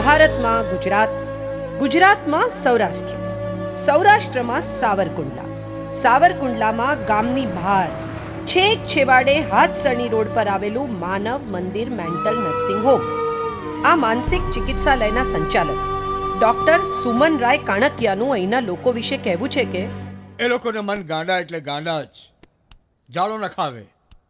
ભારતમાં ગુજરાત, ગુજરાતમાં સૌરાષ્ટ્ર, સૌરાષ્ટ્રમાં સાવરકુંડલા, સાવરકુંડલામાં ગામની બહાર છેક છેવાડે હાથસણી રોડ પર આવેલું માનવ મંદિર મેન્ટલ નર્સિંગ હોમ. આ માનસિક ચિકિત્સાલયના સંચાલક ડોક્ટર સુમન રાય કાણકિયાનું અહીંના લોકો વિશે કહેવું છે કે એ લોકોને મન ગાંડા એટલે ગાંડા જ. જાળો નખાવે,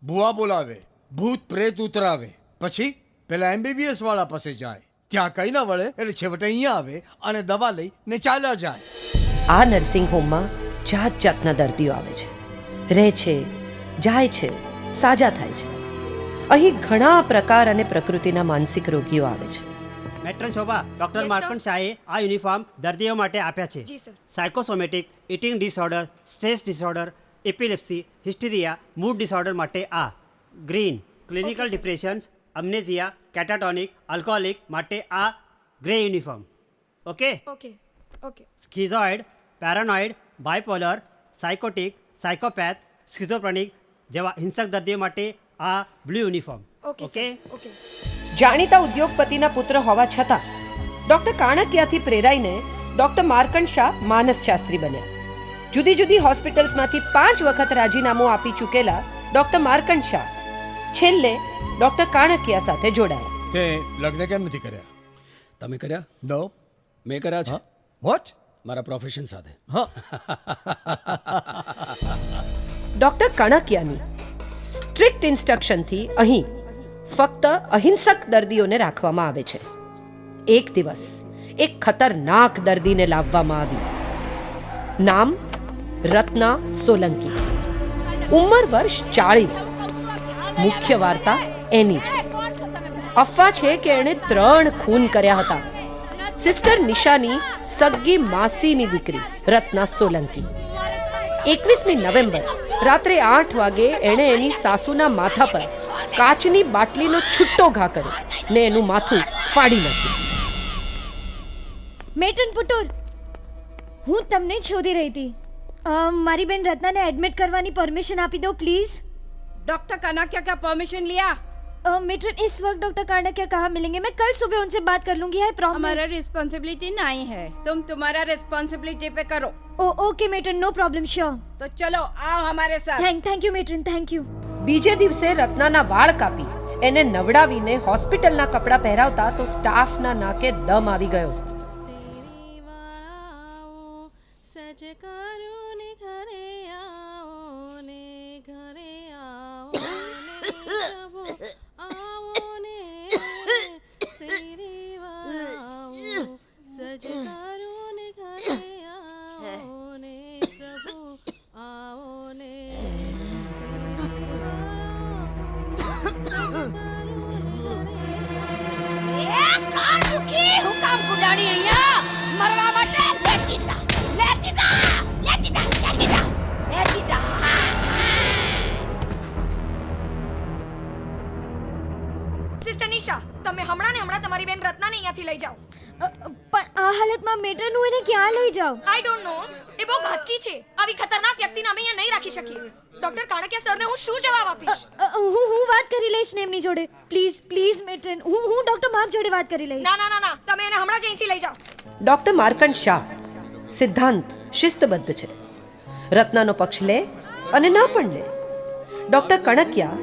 ભૂવા બોલાવે, ભૂત પ્રેત ઉતરાવે, પછી પેલા MBBS વાળા પાસે જાય, ત્યાં કઈ ના વળે એટલે છેવટે અહીંયા આવે અને દવા લઈને ચાલ્યા જાય. આ નર્સિંગ હોમમાં જાત જાતના દર્દીઓ આવે છે, રહે છે, જાય છે, સાજા થાય છે. અહીં ઘણા પ્રકાર અને પ્રકૃતિના માનસિક રોગીઓ આવે છે. મેટ્રન શોભા, ડોક્ટર માર્કંડ શાહે આ યુનિફોર્મ દર્દીઓ માટે આપ્યા છે. Psychosomatic, eating disorder, stress disorder, epilepsy, hysteria, mood disorder માટે આ green, clinical depressions, amnesia, catatonic, alcoholic માટે આ grey uniform. Okay okay okay. Schizoid, paranoid, bipolar, psychotic, psychopath, schizophrenic જેવા હિંસક દર્દીઓ માટે આ blue uniform. Okay okay. Okay. જાણીતા ઉદ્યોગપતિના પુત્ર હોવા છતાં ડોક્ટર કાણકિયાથી પ્રેરાઈને ડોક્ટર માર્કંડ શાહ માનસ શાસ્ત્રી બન્યા. જુદી જુદી હોસ્પિટલ્સમાંથી 5 વખત રાજીનામું આપી ચૂકેલા ડોક્ટર માર્કંડ શાહ છેલ્લે ડોક્ટર કાણકિયા સાથે જોડાયા. તે લગ્ન કેમ નથી કર્યા? તમે કર્યા? નો. મેં કર્યા છે. વોટ? મારા પ્રોફેશન સાથે. હા. ડોક્ટર કાણકિયાની સ્ટ્રિક્ટ ઇન્સ્ટ્રક્શનથી અહીં ફક્ત અહિંસક દર્દીઓને રાખવામાં આવે છે. એક દિવસ એક ખતરનાક દર્દીને લાવવામાં આવી. નામ રત્ના સોલંકી, ઉંમર વર્ષ 40. મુખ્ય વાર્તા એની છે. અફવા છે કે એણે 3 ખૂન કર્યા હતા. સિસ્ટર નિશાની સગ્ગી માસીની દીકરી રત્ના સોલંકી. 21મી નવેમ્બર રાત્રે 8 વાગે એણે એની સાસુના માથા પર કાચની બાટલીનો છૂટો ઘા કર્યો ને એનું માથું ફાડી નાખ્યું. મેટ્રન પુટુર, હું તમને જ શોધી રહી હતી. મારી બેન રત્નાને એડમિટ કરવાની પરમિશન આપી દો પ્લીઝ. डॉक्टर कानाकिया का परमिशन लिया? मेट्रन इस वक्त डॉक्टर कानाकिया कहाँ मिलेंगे? मैं कल सुबह उनसे बात कर लूंगी, आई प्रॉमिस. हमारा रिस्पॉन्सिबिलिटी नहीं है, तुम तुम्हारा रिस्पॉन्सिबिलिटी पे करो. Okay matron, no problem, sure. तो चलो आओ हमारे साथ. Thank you matron, thank you. બીજે દિવસે રત્નાના વાળ કાપી એને નવડાવીને હોસ્પિટલના કપડાં પહેરાવતા તો સ્ટાફના નાકે દમ આવી ગયો. સિસ્ટર નિશા, તમે હમણાં ને હમણાં તમારી બેન રત્નાને અહીંયાથી લઈ જાઓ. પણ આ હાલતમાં મેટ્રન હું એને ક્યાં લઈ જાઉં? I don't know. એ બહુ ઘાતકી છે. આવી ખતરનાક વ્યક્તિને અમે અહીંયા નહીં રાખી શકીએ. ડોક્ટર કાણકિયા સરને હું શું જવાબ આપીશ? હું વાત કરી લઈશ ને એમની જોડે. પ્લીઝ મેટ્રન, હું ડોક્ટર માર્ક જોડે વાત કરી લઈશ. ના ના ના ના, તમે એને હમણાં જ અહીંથી લઈ જાઓ. ડોક્ટર માર્કંડ શાહ સિદ્ધાંત શિસ્તબદ્ધ છે. રત્નાનો પક્ષ લે અને ના પણ લે. ડોક્ટર કાણકિયા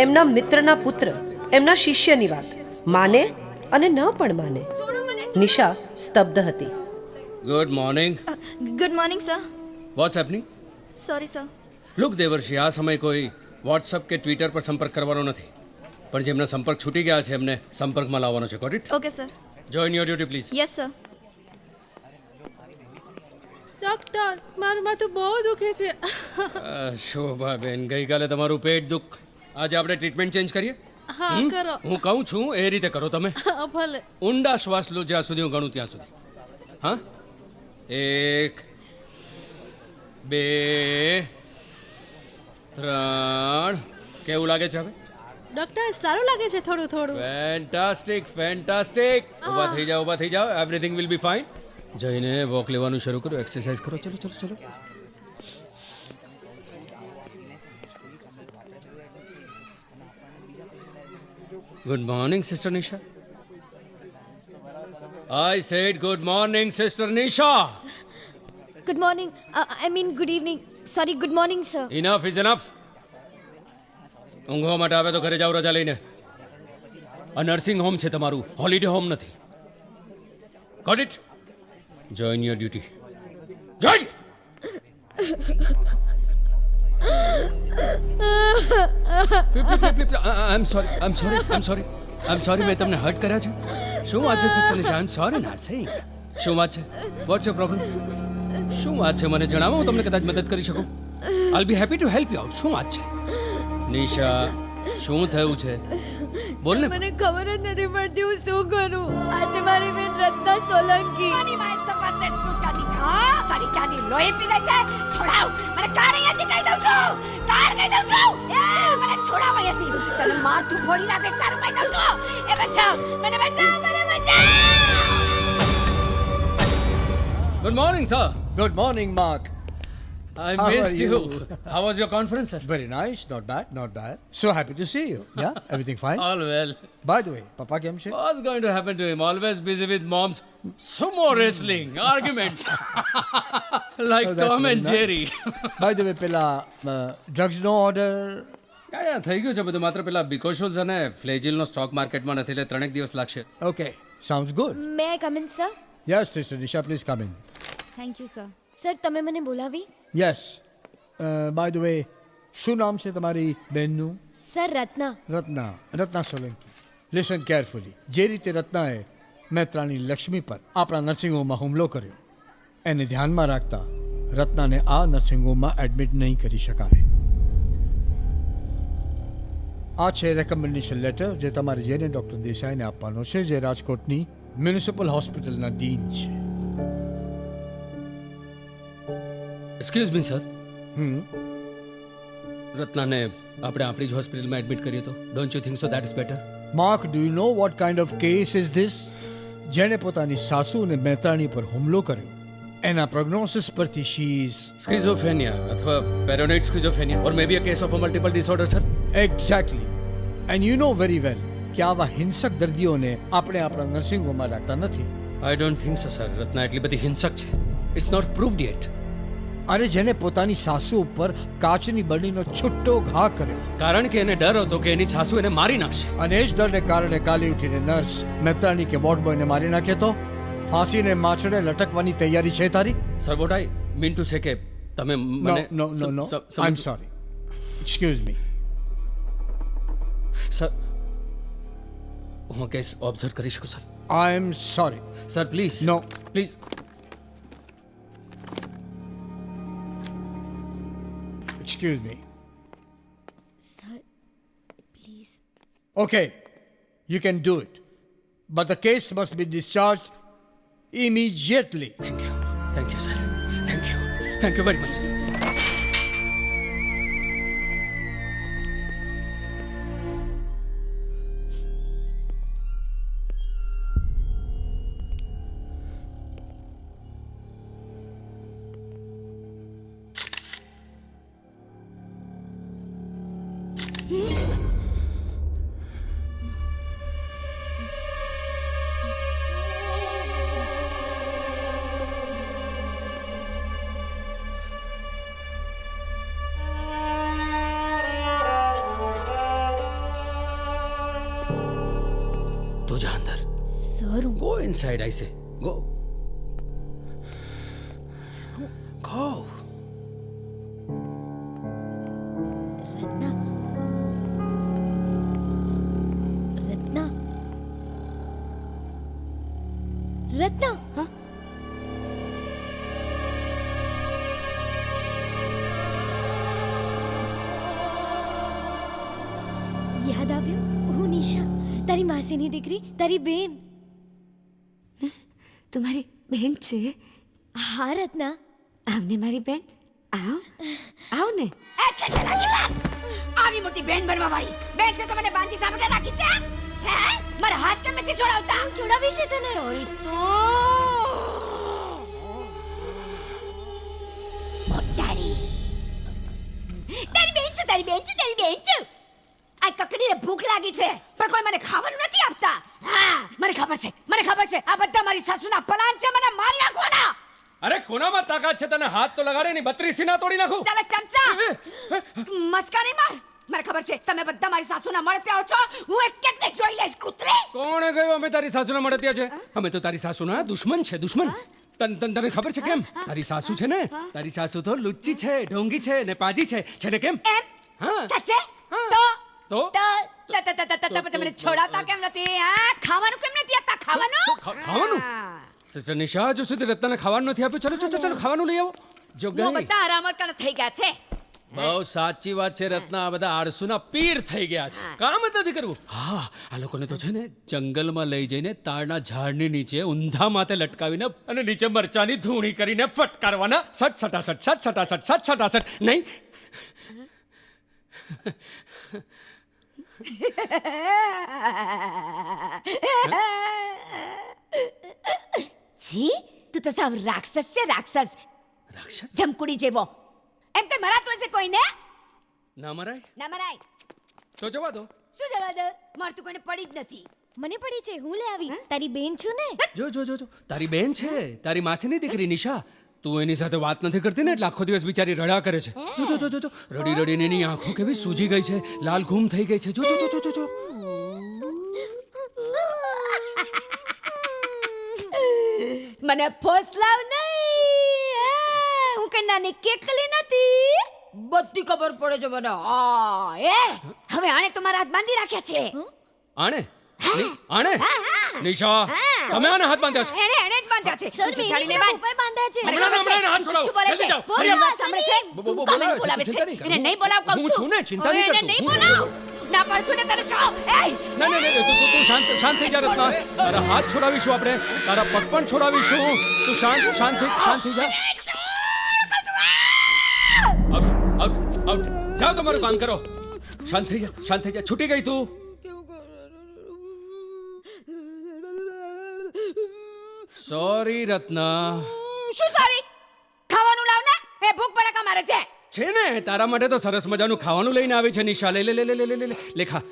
એમના મિત્રના પુત્ર, એમના શિષ્યની વાત માને અને ન પણ માને. નિશા સ્તબ્ધ હતી. Good morning. Good morning sir. What's happening? Sorry sir. Look Devarshi, આ સમય કોઈ વોટ્સઅપ કે ટ્વિટર પર સંપર્ક કરવાનો નથી, પણ જેમના સંપર્ક છૂટી ગયા છે એમને સંપર્કમાં લાવવાનો છે. Got it? Okay sir. Join your duty please. Yes sir. Doctor, મારું માથું બહુ દુખે છે. શોભાબેન, ગઈકાલે તમારું પેટ દુખ, આજે આપણે ટ્રીટમેન્ટ ચેન્જ કરીએ? હા કરો. હું કહું છું એ રીતે કરો તમે. ભલે. ઊંડા શ્વાસ લો જ્યાં સુધી હું ગણું ત્યાં સુધી. હા, 1 2 3. કેવું લાગે છે હવે? ડોક્ટર, સારું લાગે છે થોડું થોડું. Fantastic fantastic. ઊભા થઈ જાઓ. Everything will be fine. જઈને વોક લેવાનું શરૂ કરો, એક્સરસાઇઝ કરો. ચલો. Good morning sister Nisha. I said good morning, Sister Nisha. Good morning I mean good evening sorry good morning sir Enough is enough. ઊંઘવા માટે આવે તો ઘરે જાવ રજા લઈને. આ નર્સિંગ હોમ છે તમારું, હોલિડે હોમ નથી. Got it? Join your duty. Join! I'm sorry. મેં તમને હર્ટ કર્યા છે? શું વાત છે સિસ્ટર નિશા? I'm sorry ના સે. શું વાત છે? What's your problem? શું વાત છે મને જણાવો, હું તમને કદાચ મદદ કરી શકું. I'll be happy to help you out. શું વાત છે? નિશા, શું થયું છે? બોલ ને. મને ખબર જ નથી પડતી હું શું કરું. આજે મારી બેન રત્ના સોલંકી મારી માય સમસ્તે સુટાતી છે હા તારી ચાંદી લોહી પી ગઈ છે છોડાવ મને કાઢ અહીંયાથી કહી દઉં છું એ મને છોડાવ અહીંયાથી તને માર તું ફોડી નાખે સારું કહી દઉં છું એ બચાવ મને બચાવ. Good morning, sir. Good morning, Mark. I How missed are you. you? How was your conference, sir? Very nice. Not bad. Not bad. So happy to see you. Yeah, everything fine? All well. By the way, Papa came here. What's going to happen to him? Always busy with mom's sumo wrestling, arguments. Like Oh, that's Tom and very Jerry. By the way, પેલા drugs no order. Yeah, થઈ ગયું છે બધું. માત્ર પેલા બિકોશોલ્સ અને ફ્લેજિલનો stock માર્કેટમાં નથી એટલે 3 દિવસ લાગશે. Okay, sounds good. May I come in sir Yes, Sister Nisha, please come in. Thank you sir sir તમે મને બોલાવી Yes. By the way, શું નામ છે તમારી બહેનનું? Sir Ratna Ratna Solanki. Listen carefully. જે રીતે રત્નાએ મહેત્રાણી લક્ષ્મી પર આપણા નર્સિંગ હોમમાં હુમલો કર્યો એને ધ્યાનમાં રાખતા રત્નાને આ નર્સિંગ હોમમાં એડમિટ નહીં કરી શકાય. આ છે રેકમેન્ડેશન લેટર જે તમારે જઈને ડૉક્ટર દેસાઈને આપવાનો છે જે રાજકોટની મ્યુનિસિપલ હોસ્પિટલના ડીન છે. Excuse me sir. રત્નાને આપણે આપણી જ હોસ્પિટલમાં એડમિટ કરીએ તો don't you think so that is better? Mark, do you know what kind of case is this? જેણે પોતાની સાસુ અને મહેતાણી પર હુમલો કર્યો એના પ્રોગ્નોસિસ પરથી શી ઇઝ સ્કિઝોફ્રેનિયા અથવા paranoid schizophrenia or maybe a case of a multiple disorder sir. Exactly. And you know very well કે આવા હિંસક દર્દીઓને આપણે આપણા નર્સિંગ હોમમાં રાખતા નથી. I don't think so sir. Ratna એટલી બધી હિંસક છે. It's not proved yet. અરે જેને પોતાની સાસુ ઉપર કાચની બરણીનો છૂટો ઘા કર્યો કારણ કે એને ડર હતો કે એની સાસુ એને મારી નાખશે. અને એ જ ડરને કારણે કાલી ઉઠીને નર્સ મહેતાણી કે વોર્ડ બોયને મારી નાખે તો ફાંસીને માછડે લટકવાની તૈયારી છે તારી? Sir what I mean to say કે તમે નો મને no no no I am sorry. Excuse me. Sir હું કેસ ઓબ્ઝર્વ કરી શકું sir? I am sorry. Sir please. No. Please. Excuse me. Sir please Okay, you can do it. But the case must be discharged immediately. Thank you sir. Thank you very much. તું જા અંદર. Sir હું Go inside, I say. Go. Go. રત્ના હા યાદ આવ્યું હું નિશા તારી માસીની દીકરી તારી બેન. તમારી બહેન છે? હા રત્ના આવને મારી બેન આવ ને. એ છે રાખી બસ આવી મોટી બેન બનવા વાળી બેન છે તો મને બાંધી સામે રાખી છે હે મારા હાથ કેમ નથી છોડાવતા? હું છોડાવી છે તને. તોરી તો ખોટાડી તારી બેન છે આ કકડીને ભૂખ લાગી છે પણ કોઈ મને ખાવાનું નથી આપતા. હા મને ખબર છે આ બધા મારી સાસુના પ્લાન છે મને મારી નાખવાના. અરે કોનામાં તાકાત છે તને હાથ તો લગાડે ની 32 સીના તોડી નાખું. ચાલે ચમચા મસ્કારી માર. મને ખબર છે તમે બધા મારી સાસુના મળતે આવો છો. હું એક એક ને જોઈ લઈશ કૂતરી. કોણે કહ્યું અમે તારી સાસુના મળે ત્યાં છે? અમે તો તારી સાસુના દુશ્મન છે દુશ્મન. તને ખબર છે કેમ? તારી સાસુ છે ને, તારી સાસુ તો લુચ્ચી છે, ઢોંગી છે ને પાજી છે ને કેમ? એમ હા. સાચે તો પછી મને છોડાતા કેમ નથી? હા ખાવાનું કેમ નથી આપતા? ખાવાનું? સિસ્ટર નિશા જો સુધી રત્નાને ખાવાનું નથી આપ્યું. ચલો ખાવાનું લઈ આવો. જો હું ગઈ બધા આરામ કણ થઈ ગયા છે. બહુ સાચી વાત છે રત્ના. આ બધા આળસુના પીર થઈ ગયા છે. કામ જ નથી કરવું. હા આ લોકોને તો છે ને જંગલમાં લઈ જઈને તાળના ઝાડની નીચે ઊંધા માથે લટકાવીને અને નીચે મરચાની ધૂણી કરીને ફટકારવાના. સટ નહીં. જી તું તો સાવ રાક્ષસ છે. રાક્ષસ જમકુડી જેવો. એમ કે મરાતું હશે કોઈને? ના મરાય ના મરાય તો જવા દો. શું જવા દે? મારતું કોઈને પડી જ નથી. મને પડી છે, હું લે આવી. તારી બેન છું ને. જો તારી બેન છે, તારી માસીની દીકરી નિશા. તું એની સાથે વાત નથી કરતી ને એટલે આખો દિવસ બિચારી રડ્યા કરે છે. જો રડીને એની આંખો કેવી સૂજી ગઈ છે, લાલ ઘૂમ થઈ ગઈ છે. જો મને ફોસલાવ નહીં. હું કે નાની કેકલી નથી. બધી ખબર પડે છે મને. હવે આણે તો મારા હાથ બાંધી રાખ્યા છે. આણે નિશા તમે આને હાથ બાંધ્યા છે? એને જ બાંધ્યા છે. સર મેં ઉપર બાંધ્યા છે. હમણાં હાથ છોડાવો. શું બોલે છે? જલ્દી જાઓ. બોલવા સાંભળે છે? કામે બોલાવે છે. એને નહીં બોલાવ કહું હું છું ને, ચિંતા નહીં એને કરતો. નહીં બોલાવ. ના પડશું ને તને જો. નહીં તું શાંત થઈ જા રત્ના. તારા હાથ છોડાવીશું આપણે, તારા પગ પણ છોડાવીશું. તું શાંત થઈ જા. આઉટ જાઓ તમારું કામ કરો. શાંત થઈ જા. છૂટી ગઈ તું. સોરી રત્ના. શું સોરી? ખાવાનું લાવ ને. એ ભૂખ પડે મારે છે. છે ને તારા માટે તો સરસ મજાનું ખાવાનું લઈને આવી છે નિશા. લે ખા.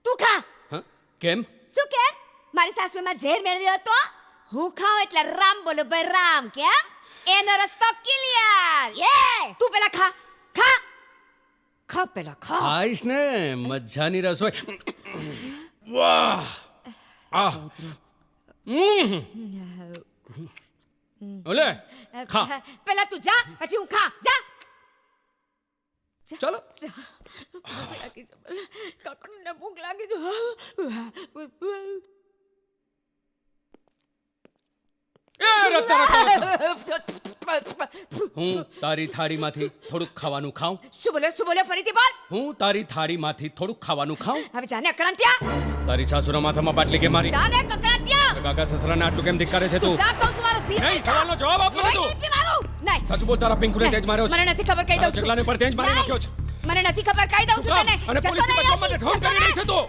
તું ખા. હા કેમ? શું કેમ? મારી સાસુમાં ઝેર મેળવ્યો હતો. હું ખાઉં એટલે રામ બોલો ભાઈ રામ. કેમ? એનો રસ્તો ક્લિયર. તું પેલા ખા પેલા ખા. ખાઈશ ને મજાની રસોઈ. વાહ ઓલે ખા. પેલા તું જા પછી હું ખા. જા. ચાલો કાકડીને ભૂખ લાગી છે. હું તારી થાળીમાંથી થોડુંક ખાવાનું ખાઉં. શું બોલ્યો ફરીથી બોલ. હું તારી થાળીમાંથી થોડુંક ખાવાનું ખાઉં. હવે જાને અકળાંત્યા. તારી સાસુના માથામાં બાટલી કે મારી? જાને કકળાંત્યા. કાકા સસરાને આટલું કેમ ધિક્કારે છે તું? જા કહું છું મારો જીવ. નહીં સવાલનો જવાબ આપ મને તું. નહીં સાચું બોલ. તારા પિંકુને તેજ માર્યો છે. મને નથી ખબર, કહી દઉં છું. ચકલાને પર તેજ મારી નાખ્યો છે. મને નથી ખબર, કહી દઉં છું તને. અને પોલીસ બચાવવા માટે ઢોંગ કરી રહી છે તું.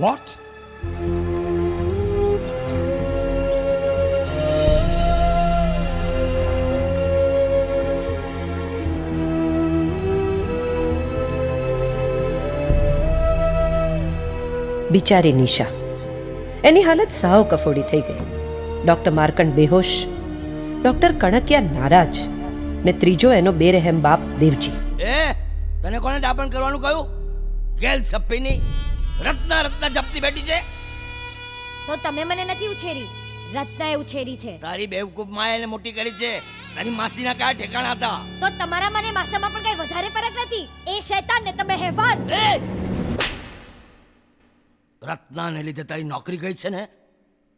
What? બિચારી નિશા. એની હાલત સાવ કફોડી થઈ ગઈ. ડોક્ટર માર્કંડ બેહોશ, ડોક્ટર કણકિયા નારાજ ને ત્રીજો એનો બેરહેમ બાપ દેવજી. તને કોને ડાપણ કરવાનું કહ્યું? ગેલ સપ્પીની રત્ના જપતી બેઠી છે. તો તમે મને નથી ઉછેરી, રત્નાએ ઉછેરી છે. તારી બેવકૂફ માએ એને મોટી કરી છે. તારી માસીના કયા ઠેકાણા હતા? તો તમારા મને માસામાં પણ કઈ વધારે ફરક નથી. એ શૈતાન ને તમે હેવાન. રત્નાને લીધે તારી નોકરી ગઈ છે ને,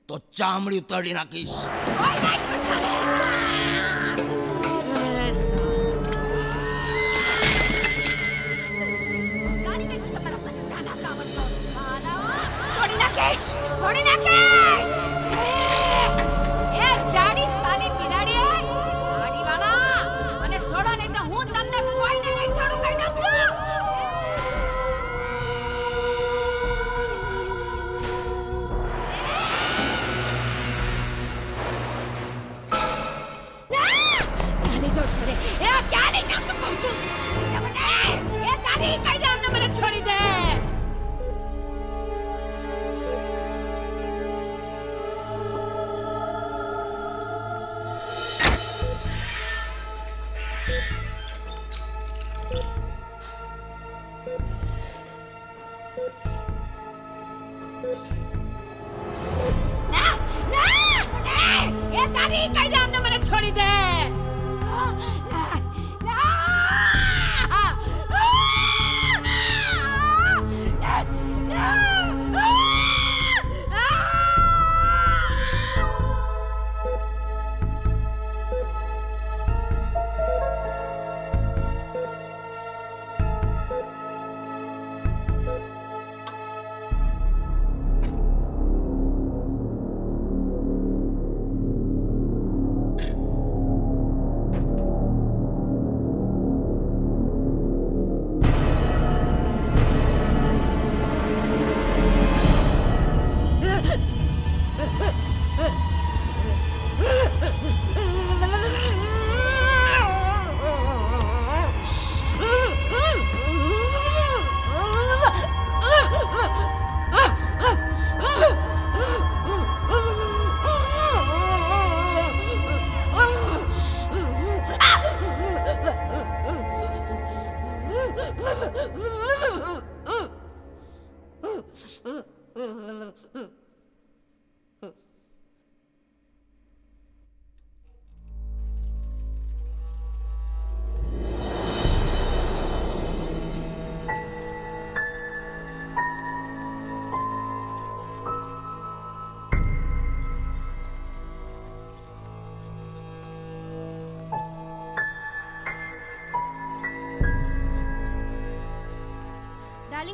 તો ચામડી ઉતારી નાખીશ. છોડી નાખીશ. એ જાડી સાલી બિલાડી, ગાડીવાળા, મને છોડો નહીં તો હું તમને કોઈને નહીં છોડું, કહી દઉં છું.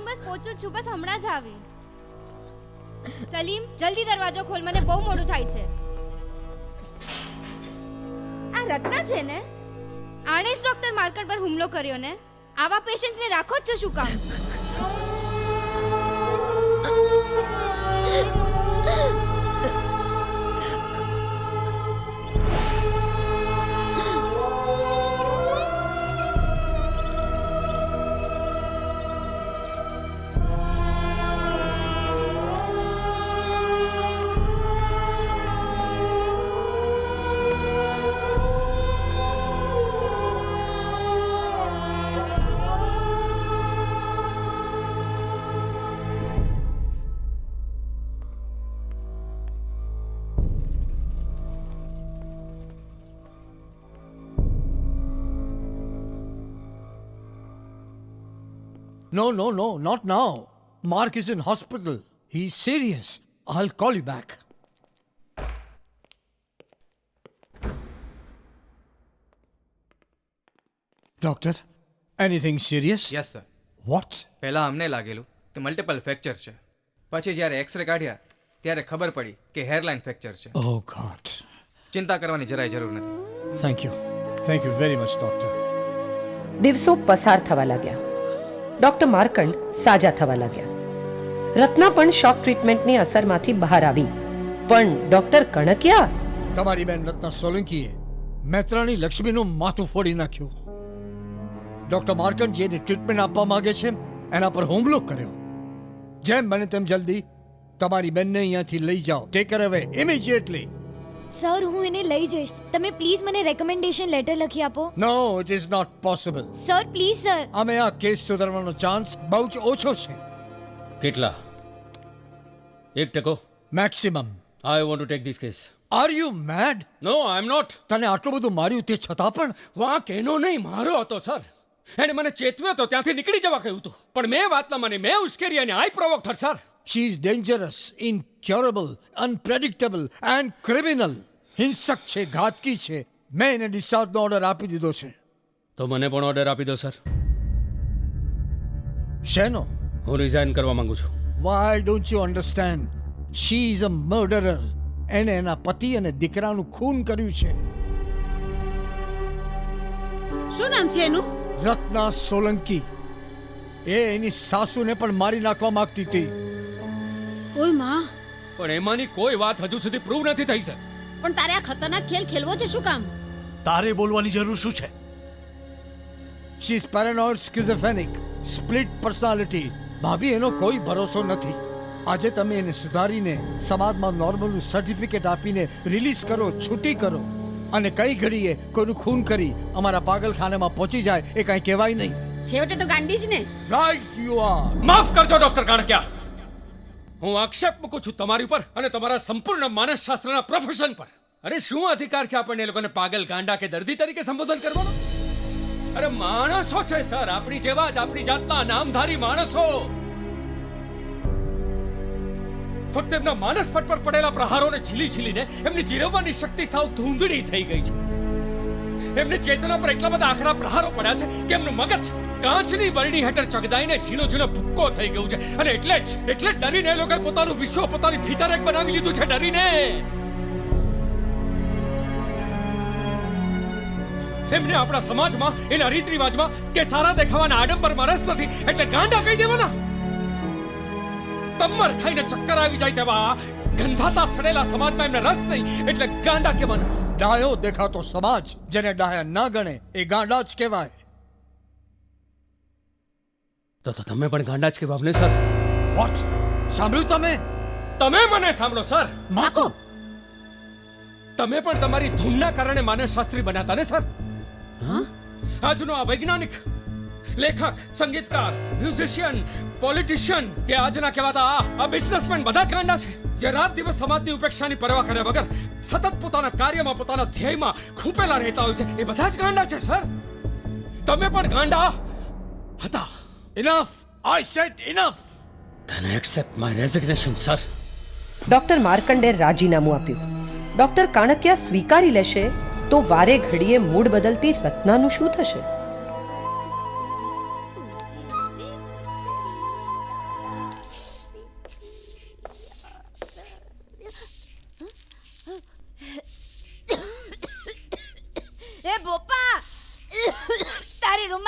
બસ પહોંચું છું, બસ હમણાં જ આવી. સલીમ, જલ્દી દરવાજો ખોલ, મને બહુ મોડું થાય છે. આ રત્ના છે ને, આણે જ ડોક્ટર માર્કન પર હુમલો કર્યો ને. આવા પેશન્ટ્સને રાખો જ છો શું કામ? No, no, no, not now. Mark is in hospital. He's serious. I'll call you back. Doctor, anything serious? Yes sir. What? પહેલાં અમને લાગેલું કે મલ્ટિપલ ફ્રેક્ચર છે. પછી જ્યારે એક્સરે કાઢ્યા ત્યારે ખબર પડી કે હેરલાઇન ફ્રેક્ચર છે. Oh, God. ચિંતા કરવાની જરાય જરૂર નથી. Thank you. Thank you very much, doctor. દિવસો પસાર થવા લાગ્યા. ડોક્ટર માર્કંડ સાજા થવા લાગ્યા. રત્ના પણ શોક ટ્રીટમેન્ટની અસરમાંથી બહાર આવી. પણ ડોક્ટર કણકિયા, તમારી બેન રત્ના સોલંકીએ મૈત્રાણી લક્ષ્મીનું માથું ફોડી નાખ્યું. ડોક્ટર માર્કંડ જેને ટ્રીટમેન્ટ આપવા માંગે છે એના પર હુમલો કર્યો. જેમ બને તેમ જલ્દી તમારી બેનને અહીંયાથી લઈ જાઓ. ટેક કર અવે ઇમિડિયેટલી. સર, હું એને લઈ જઈશ. તમે પ્લીઝ મને રેકમેન્ડેશન લેટર લખી આપો. No, it is not possible. Sir, please sir. અમે આ કેસ સુધારવાનો ચાન્સ બહુ જ ઓછો છે. કેટલા? 1%? Maximum. I want to take this case. Are you mad? No, I am not. તને આટલું બધું માર્યું તે છતાં પણ વાંક એનો નહીં, મારો હતો સર. એને મને ચેતવ્યો હતો, ત્યાંથી નીકળી જવા કહ્યું હતું. પણ મેં વાત ના માની, મેં ઉશ્કેરી અને I provoked her sir. She is dangerous, incurable, unpredictable and criminal. હિંસક છે, ઘાતકી છે. મેં એને ડિસ્ચાર્જનો ઓર્ડર આપી દીધો છે. તો મને પણ ઓર્ડર આપી દો સર. શેનો? હું રિઝાઇન કરવા માંગુ છું. Why don't you understand? She is a murderer. એને એના પતિ અને દીકરાનું ખૂન કર્યું છે. શું નામ છે એનું? રત્ના સોલંકી. એ એની સાસુને પણ મારી નાખવા માંગતી હતી. ઓય માં, પણ એમાંની કોઈ વાત હજુ સુધી પ્રૂવ નથી થઈ સર. પણ તારે આ ખતરનાક ખેલ ખેલવો છે શું કામ? તારે બોલવાની જરૂર શું છે? She is paranoid, schizophrenic, split personality. ભાભી, એનો કોઈ ભરોસો નથી. આજે તમે એને સુધારીને સમાજમાં નોર્મલનું સર્ટિફિકેટ આપીને રિલીઝ કરો, છૂટી કરો. અને કઈ ઘડીએ કોઈનું ખૂન કરી અમારા પાગલખાનામાં પહોંચી જાય એ કાંઈ કહેવાય નહીં. છેવટે તો ગાંડી જ ને. Right you are. માફ કરજો ડોક્ટર કાણકિયા. હું આક્ષેપ મૂકું છું તમારી ઉપર અને તમારા સંપૂર્ણ માનસશાસ્ત્રના પ્રોફેશન પર. અરે શું અધિકાર છે આપણને એ લોકોને પાગલ, ગાંડા કે દર્દી તરીકે સંબોધન કરવાનો? અરે માણસો છે સર, આપણી જેવા જ, આપણી જાતના નામધારી માણસો. ફક્ત એમના માનસ પટ પર પડેલા પ્રહારોને ઝીલી ઝીલીને એમની જીરવવાની શક્તિ સાવ ધૂંધળી થઈ ગઈ છે. એમને ચેતના પર એટલા બધા આખરા પ્રહારો પડ્યા છે કે એમનું મગજ કાચની બરણી હેઠળ ચગદાઈને ઝીણો ઝીણો ભૂક્કો થઈ ગયું છે. અને એટલે જ ડરીને એ લોકોએ પોતાનું વિશ્વ પોતાની ભીતર એક બનાવી લીધું છે. ડરીને એમને આપણા સમાજમાં, એના રીત રિવાજમાં કે સારા દેખાવાના આડંબરમાં રસ નથી એટલે ગાંડા કહી દેવાના. તમર ખાઈને ચક્કર આવી જાય તેવા ગંધાતા સડેલા સમાજમાં એમને રસ નહીં એટલે ગાંડા કહેવાના. ડાયો દેખાતો સમાજ જેને ડાયા ના ગણે એ ગાંડા જ કહેવાય. તો તમે પણ ગાંડા જ કહેવાવ ને સર. વોટ? સાંભળ્યું તમે? તમે મને સાંભળો સર. માકો, તમે પણ તમારી ધૂનના કારણે માનસશાસ્ત્રી બનાતા ને સર. આજનો આ વૈજ્ઞાનિક, લેખક, સંગીતકાર, મ્યુઝિશિયન, પોલિટિશિયન કે આજના કહેવાતા આ બિઝનેસમેન બધા જ ગાંડા છે. જે રાત દિવસ સમાજની ઉપેક્ષાની પરવા કર્યા વગર સતત પોતાના કાર્યમાં, પોતાના ધ્યેયમાં ખૂંપેલા રહેતા હોય છે. એ બધા જ ગાંડા છે સર. તમે પણ ગાંડા હતા. Enough. I said enough. Then accept my resignation sir. Doctor Markande રાજીનામું આપ્યું. ડોક્ટર કાણકિયા સ્વીકારી લેશે તો વારે ઘડીએ મૂડ બદલતી રત્નાનું શું થશે?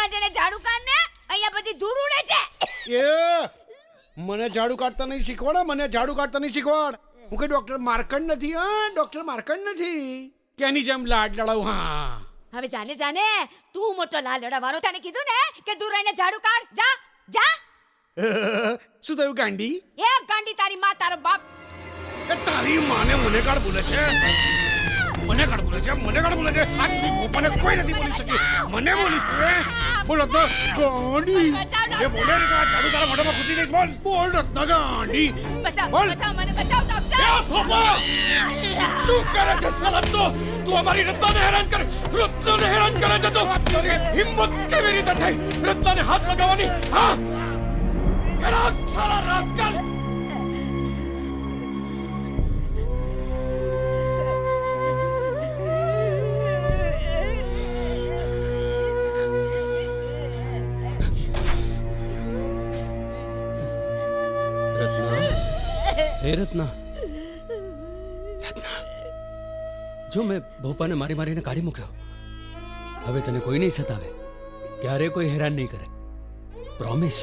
ઘરમાં જઈને ઝાડુ કાઢ ને, અહીંયા બધી ધૂળ ઉડે છે. એ મને ઝાડુ કાઢતા નહીં શીખવાડ, મને ઝાડુ કાઢતા નહીં શીખવાડ. હું કઈ ડોક્ટર માર્કંડ નથી. હા, ડોક્ટર માર્કંડ નથી કે એની જેમ લાડ લડાવું. હા, હવે જાને તું મોટો લાલ લડાવવાનો. તને કીધું ને કે દૂર રહીને ઝાડુ કાઢ. જા જા. શું થયું ગાંડી? એ ગાંડી તારી માં તારો બાપ. એ તારી માને મને કાઢ બોલે છે. મને કાઢ બોલે છે. મને કાઢ બોલે છે. આજ સુધી ભોપાને કોઈ નથી બોલી શકી. મને બોલીશ તું? બોલ રત્ન ગાંડી. એ બોલે ને કે આ ઝાડુ તારા મોઢામાં ઘૂસી દઈશ. બોલ બોલ રત્ન ગાંડી. બચાવ બોલ. બચાવ મને બચાવ ડોક્ટર. શું કરે છે સાલા તું અમારી રત્નાને હેરાન કરે છે. તો તારી હિંમત કેવી રીતે થઈ રત્નાને હાથ લગાવવાની? હા, કરા સાલા રાસ્કલ. રત્ના, જો મેં ભોપાને મારીને કાઢી મૂક્યો. હવે તને કોઈ નહીં સતાવે, ક્યારે કોઈ હેરાન નહીં કરે. પ્રોમિસ.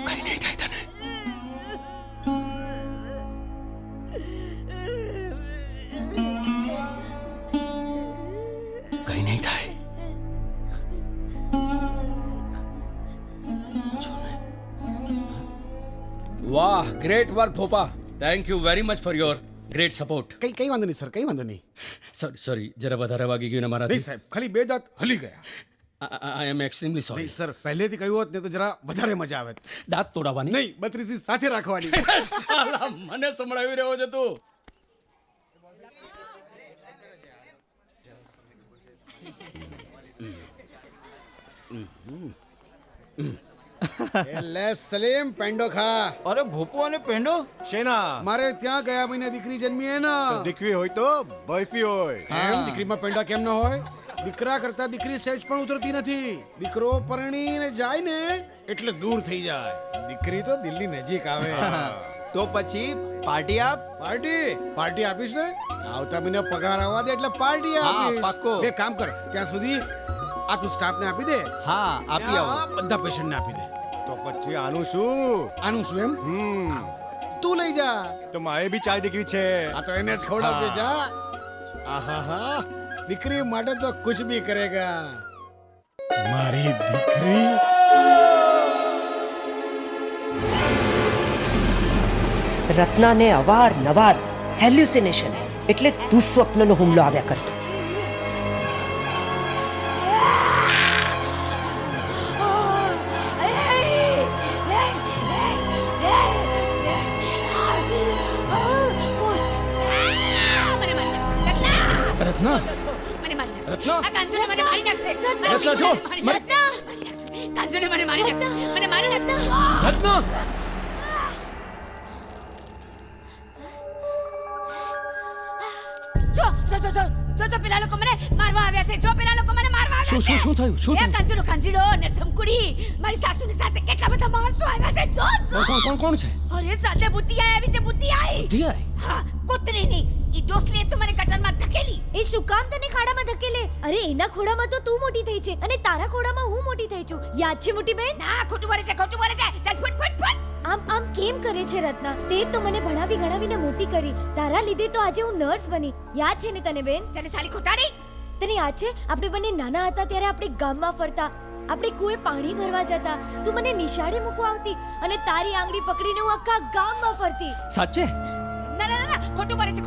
કઈ નહીં થાય તને. કઈ નહીં થાય. વાહ, great work Bhopa. Thank you very much for your great support. કઈ વાંધો નહીં સર, કઈ વાંધો નહીં. સોરી, જરા વધારે વાગી ગયું ને નહીં મારાથી. સાહેબ, ખાલી 2 દાંત હલી ગયા. આઈ એમ એક્સ્ટ્રીમલી સોરી. નહીં સર, પહેલેથી કહ્યું હોત ને તો જરા વધારે મજા આવે. દાંત તોડાવવાની નહીં, 32 સાથે રાખવાની. સાલા મને સંભળાવી રહ્યો છે તું. લે સલીમ, પેંડો ખા. અરે ભોપો અને પેંડો શેના? મારે ત્યાં ગયા મહિને દીકરી જન્મી હે ને. દીકરી હોય તો બરફી હોય. એમ દીકરીમાં પેંડા કેમ ન હોય? દીકરા કરતા દીકરી સહેજ પણ ઉતરતી નથી. દીકરો પરણીને જાય ને એટલે દૂર થઈ જાય. દીકરી તો દિલ્હી નજીક આવે. તો પછી પાર્ટી આપ. પાર્ટી આપીશ ને? આવતા મહિને પગાર આવવા દે એટલે પાર્ટી આપીશ. પાક્કો. એક કામ કર, ત્યાં સુધી આ તું સ્ટાફને આપી દે. હા, આપી આવો. આ બધા પેશન્ટને આપી દે. તો પછી આનું શું? આનું શું એમ? તું લઈ જા. તો મારે બી 4 દીકરી છે. આ તો એને જ ખવડાવજે. જા. આહાહા, દીકરી માટે તો કુછ ભી કરેગા. મારી દીકરી. રત્નાને અવારનવાર હેલ્યુસિનેશન એટલે દુઃસ્વપ્નનો હુમલો આવ્યા કરતો. રત્ના, મને મારી નાખશે. રત્ના. આ કાંજોને મને મારી નાખશે. રત્ના, જો. કાંજોને મને મારી નાખશે. મને મારી નાખશે. રત્ના. જો પેલા લોકો મને મારવા આવ્યા છે. જો પેલા લોકો મને મારવા આવ્યા છે. શું થયું? શું થયું? કાંજીડો ને ચમકુડી મારી સાસુની સાથે કેટલા બધા માણસો આવ્યા છે. જો કોણ છે? અરે સાથે બુદ્ધિ આવી છે. બુદ્ધિ આવી. હા, કૂતરીની ઈ ડોસલીએ તો મને ગટરમાં ધકેલી. એ શું કામ તને ખાડામાં ધકેલે? અરે એના ખોડામાં તો તું મોટી થઈ છે અને તારા ખોડામાં હું મોટી થઈ છું. યાદ છે મોટી બેન? ના, ખોટું બોલે છે. ચાલ ફૂટ. આમ કેમ કરે છે રત્ના? તે તો મને ભણાવી ગણાવીને મોટી કરી. તારા લીધે તો આજે હું નર્સ બની. યાદ છે ને તને બેન? ચાલે સાલી ખોટાડી. તને યાદ છે આપણે બંને નાના હતા ત્યારે આપણે ગામમાં ફરતા, આપણે કુએ પાણી ભરવા જતા, તું મને નિશાળે મૂકવા આવતી અને તારી આંગળી પકડીને હું આખા ગામમાં ફરતી. સાચે? ના, ખોટું બોલે છે.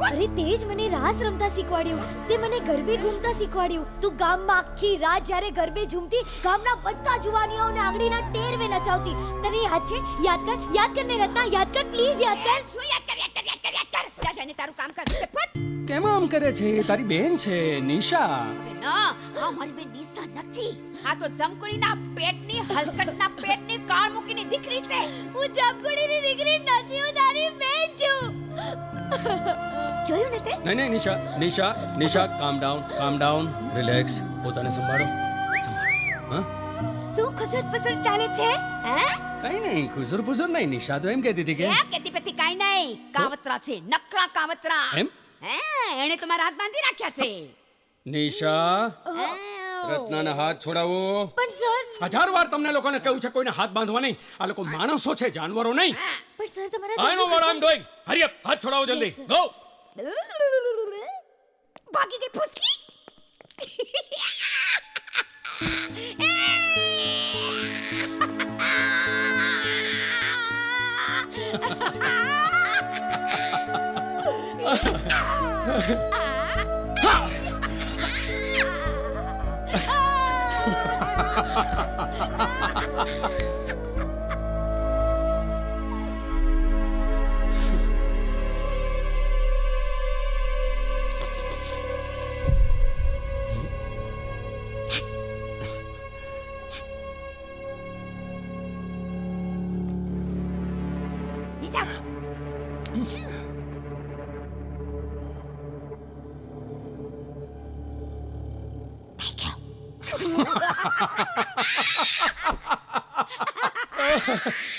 અરે તે જ મને રાસ રમતા શીખવાડ્યું. તે મને ગરબે ઘૂમતા શીખવાડ્યું. તું ગામમાં આખી રાત જ્યારે ગરબે ઝૂમતી, ગામના બધા જુવાનીઓને આંગળીના ટેરવે નચાવતી. તને યાદ છે? યાદ કર ને રત્ના, યાદ કર પ્લીઝ. યાદ કર. શું યાદ કર? જા જાને તારું કામ કર. ફટ. કેમ આમ કરે છે? તારી બેન છે નિશા. ના, આ મારી બેન નિશા નથી. આ તો જમકુડીના પેટની હલકટના પેટની કાળ મૂકીની દીકરી છે. હું જમકુડીની દીકરી નથી, હું તારી બેન છું. જોયું ને તે? નહીં નિશા, કામ ડાઉન, રિલેક્સ. પોતાને સંભાળો. હા, શું ખસર ફસર ચાલે છે? હે? કઈ નહીં, ખુસુર નહીં. નિશા તો એમ કહેતી હતી કે કહેતી કાઈ નહીં. કાવતરા છે, નકરા કાવતરા. એમ? હે એણે તો મારા હાથ બાંધી રાખ્યા છે. નિશા રત્નાના હાથ છોડાવો. પણ સર 1000 વાર તમને લોકોને કહ્યું છે કોઈને હાથ બાંધવા નહીં. આ લોકો માણસો છે, જાનવરો નહીં. પણ સર તમારા I know what I am doing. Hurry up, હાથ છોડાવો જલ્દી. ગો. ભાગી ગઈ ફૂસકી.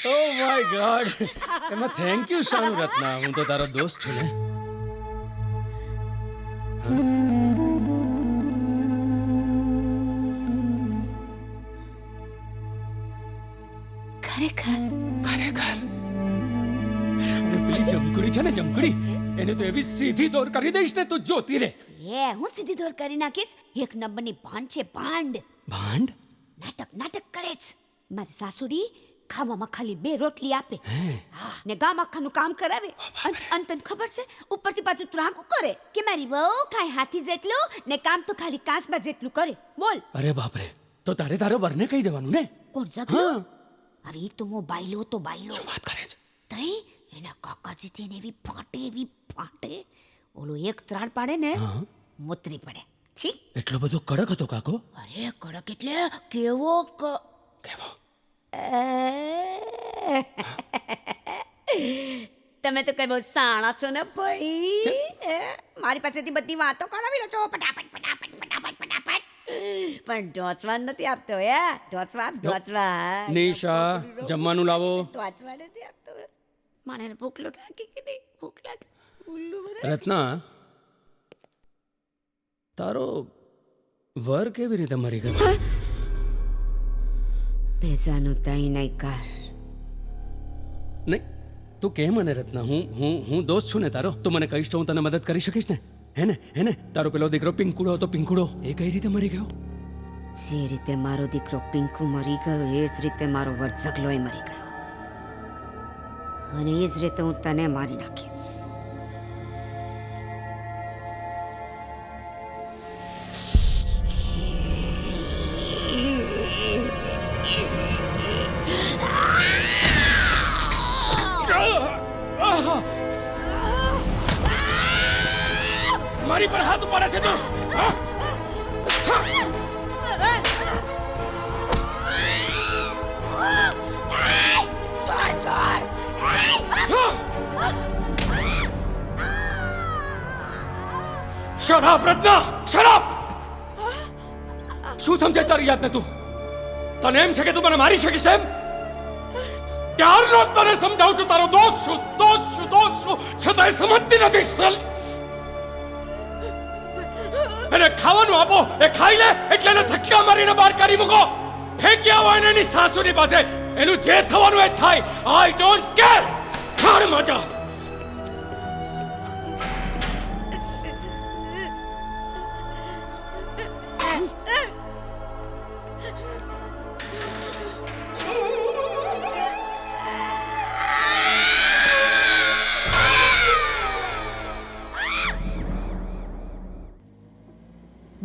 Oh my God. એમાં થેન્ક યુ શાનું રત્ના? હું તો તારો દોસ્ત છું ને. ખરેખર ખરેખર. અને પેલી જમકુડી છે ને, જમકુડી, એને તો એવી સીધી દોર કરી દઈશ ને તું જોતી રે. હું સીધી દોર કરી નાખીશ. એક નંબરની ભાંડ છે, ભાંડ. ભાંડ? નાટક કરે છે. મારી સાસુડી ખાવામાં ખાલી 2 રોટલી આપે ને ગામ આખાનું કામ કરાવે. અને તને ખબર છે ઉપરથી પાછું ત્રાંકું કરે કે મારી વહુ ખાય હાથી જેટલું ને કામ તો ખાલી કાંસબા જેટલું કરે. બોલ. અરે બાપ રે, તો તારે વરને કહી દેવાનું ને. કોણ જગ્યો? અરે ઈ તો મો બાયલો તો બાયલો. શું વાત કરે છે? તઈ એના કાકાજી થી એવી ફાટે. ઓલો એક ત્રાળ પાડે ને મોતરી પડે. છી, એટલો બધો કડક હતો કાકો? અરે કડક એટલે કેવો કેવો? તમે તો કઈ બહુ સાણા છો ને ભાઈ. મારી પાસેથી બધી વાતો કરાવી લો છો ફટાફટ. પણ ઢોંચવા નથી આપતો. ઢોંચવા. નિશા, જમવાનું લાવો. ઢોંચવા નથી આપતો. મને ભૂખ લાગી કે નહીં? ભૂખ લાગી. રત્ના, તારો વર કેવી રીતે મરી ગયો? ભેજાનું તઈ નહીં કર. નહીં, તું કે મને રત્ના, હું દોસ્ત છું ને તારો. તું મને કહીશ તો હું તને મદદ કરી શકીશ ને. હે ને તારો પેલો દીકરો પિંકુડો હતો, પિંકુડો, એ કઈ રીતે મરી ગયો? જે રીતે મારો દીકરો પિંકુ મરી ગયો એ જ રીતે મારો વર ઝગલોય મરી ગયો. અને એ જ રીતે હું તને મારી નાખીશ. મારી પર હાથ ઉપાડે છે તું? શરાબ રત્ના, શરાબ! શું સમજે તારી યાદ ને તું? તને એમ છે કે તું મને મારી શકીશ એમ? ત્યારનો તને સમજાવું છું, તારો દોસ્ત છું છતાં સમજતી નથી. એને ખાવાનું આપો, એ ખાઈ લે એટલે એને ધક્કા મારીને બહાર કાઢી મૂકો. ફેંકી આવો એને એની સાસુની પાસે. એનું જે થવાનું એ થાય. I don't care. ખાડ મજા.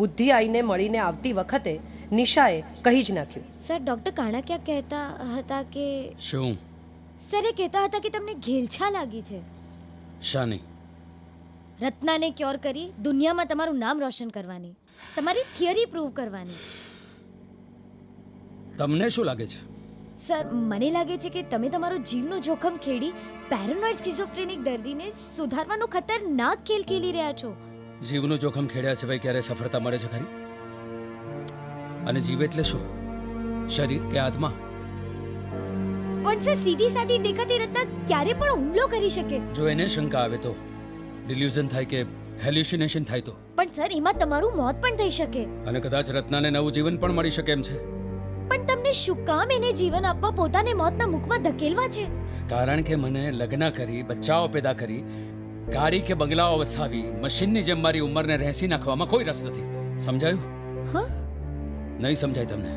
બુદ્ધિ આઈને મળીને આવતી વખતે નિશાએ કહી જ નાખ્યું. સર ડોક્ટર કાણાક્યા કહેતા હતા કે શું? સર એ કહેતા હતા કે તમને ઘેલછા લાગી છે. શાની? રત્નાને ક્યોર કરી દુનિયામાં તમારું નામ રોશન કરવાની, તમારી થિયરી પ્રૂવ કરવાની. તમને શું લાગે છે? સર મને લાગે છે કે તમે તમારો જીવનું જોખમ ખેડી પેરેનોઇડ સ્કિઝોફ્રેનિક દર્દીને સુધારવાનો ખતરનાક ખેલ ખેલી રહ્યા છો. જીવનું જોખમ ખેડ્યા સિવાય ક્યારે સફળતા મળે છે ખરી? અને જીવ એટલે શું? શરીર કે આત્મા? પણ સર સીધી સાદી દેખાતી રત્ના ક્યારે પણ હુમલો કરી શકે. જો એને શંકા આવે તો ડિલ્યુઝન થાય કે હેલ્યુસિનેશન થાય તો પણ સર એમાં તમારું મોત પણ થઈ શકે. અને કદાચ રત્નાને નવું જીવન પણ મળી શકે એમ છે. પણ તમને શું કામ એને જીવન આપવા પોતાને મોતના મુખમાં ધકેલવા છે? કારણ કે મને લગ્ન કરી બચ્ચાઓ પેદા કરી ગાડી કે બંગલાઓ વસાવી મશીનની જેમ મારી ઉંમરને રહેસી નાખવામાં કોઈ રસ નથી. સમજાયું? હા? નહીં સમજાય તમને?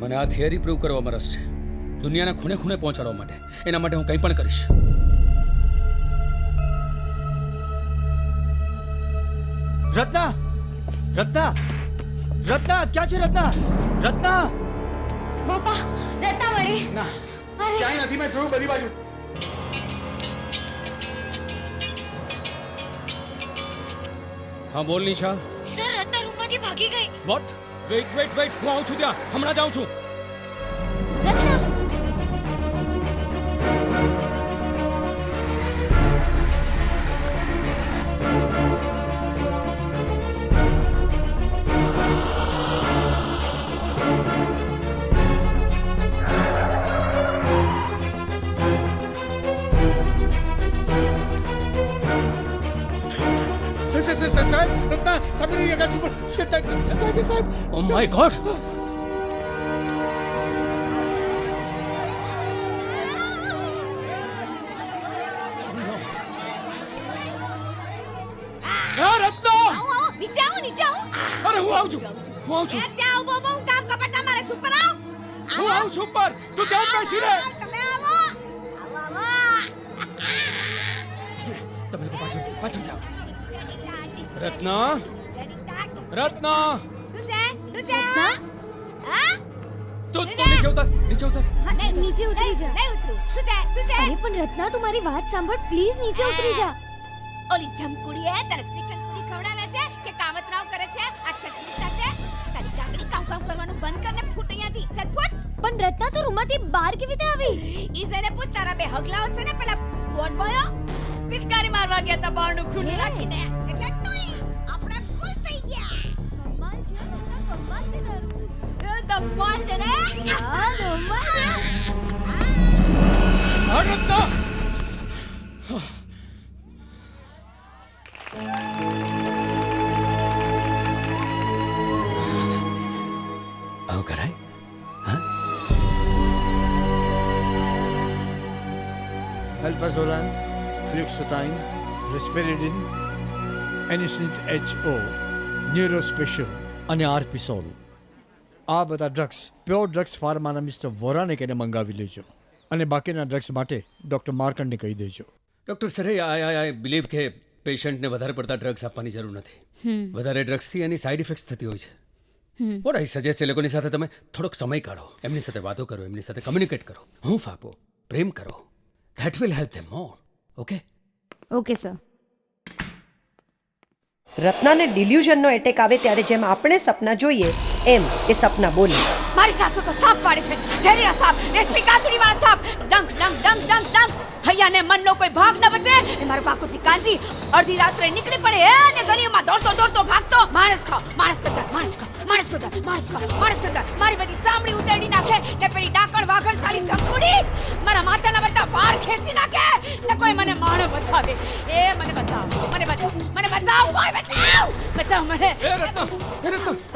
મને આ થિયરી પ્રૂવ કરવામાં રસ છે. દુનિયાના ખૂણે ખૂણે પહોંચાડવા માટે. એના માટે હું કંઈ પણ કરીશ. રત્ના રત્ના રત્ના ક્યાં છે? રત્ના રત્ના બાપા રત્ના મળી. ના ક્યાંય નથી, મેં જોયું બધી બાજુ. હા બોલ નિશા. સર રત્ના રૂમમાંથી ભાગી ગઈ. વોટ? વેઇટ વેઇટ વેઇટ, હું આવું છું ત્યાં. હમણાં જ આવું છું. રત્ના સાહેબ રત્ના સામેની અગાસી પર ક્યાં છે સાહેબ? Oh my God. રત્ના! નીચે આવો. અરે હું આવું છું. ત્યાં ઉભો હું કામ કપટા મારે છું પર આવ. હું આવું છું પર. તું ક્યાં બેસી રહે? તમે આવો. તમે લોકો પાછળ જાઓ. રત્ના રત્ના શું છે? હા? તું નીચે ઉતર. નીચે ઉતરી જા. નહીં ઉતરું. શું છે? અરે પણ રત્ના તું મારી વાત સાંભળ પ્લીઝ નીચે ઉતરી જા. ઓલી જમકુડીએ તને શ્રીખંડ પૂરી ખવડાવે છે કે કામતરાવ કરે છે? આ ચશ્મી સાથે તારી કાકડી કામ કરવાનું બંધ કરને ફૂટ અહીંયાથી. ચાલ ફૂટ. પણ રત્ના તો રૂમમાંથી બહાર કેવી રીતે આવી? ઈઝને પૂછ, તારા બે હગલાઓ છે ને પેલા બોટ બોયો પિસ્કારી મારવા ગયા તા બારણું ખુલ્લું રાખીને. એટલે ટોઈ આપણા ખુશ થઈ ગયા. કમાલ છે રત્ના, કમાલ છે તારું. ધમાલ છે રે. હા કમાલ છે. રત્ના આવું કરાય? Alprazolam, fluoxetine, risperidine, Anisint HO, Neurospecial અને આર્પિસોલ. આ બધા ડ્રગ્સ પ્યોર ડ્રગ્સ ફાર્માના મિસ્ટર વોરાને કહીને મંગાવી લેજો અને બાકીના ડ્રગ્સ માટે ડૉક્ટર માર્કંડને કહી દેજો. ડૉક્ટર સર, આઈ બિલીવ કે પેશન્ટને વધારે પડતા ડ્રગ્સ આપવાની જરૂર નથી. વધારે ડ્રગ્સથી એની સાઇડ ઇફેક્ટ્સ થતી હોય છે. વોટ આઈ સજેસ્ટ, એ લોકોની સાથે તમે થોડોક સમય કાઢો, એમની સાથે વાતો કરો, એમની સાથે કમ્યુનિકેટ કરો, હૂંફ આપો, પ્રેમ કરો. That will help them more. Okay? Okay sir. રત્નાને ડિલ્યુઝનનો એટેક આવે ત્યારે જેમ આપણે સપના જોઈએ એમ એ સપના બોલે. મારી સાસુ તો સાપ પાડે છે. ઝેરીલા સાપ, રેશમી કાચુડી વાળા સાપ. ડંખ ડંખ ડંખ ડંખ ડંખ. હૈયાને મનનો કોઈ ભાગ ન બચે. એ મારો બાકુજી કાંજી અડધી રાત્રે નીકળી પડે અને ગલીમાં દોડતો ભાગતો. માણસ ખાઓ, માણસ કરતા, માણસ ખાઓ, માણસ કરતા, માણસ ખાઓ, માણસ કરતા. મારી બધી ચામડી ઉતેડી નાખે ને પેલી ડાકણ વાઘણ સાલી જમકુડી મારા માથાના બધા વાળ ખેંચી નાખે ને કોઈ મને માણો બચાવે. એ મને બચાવ, મને બચાવ, મને બચાવ, કોઈ બચાવ, બચાવ મને.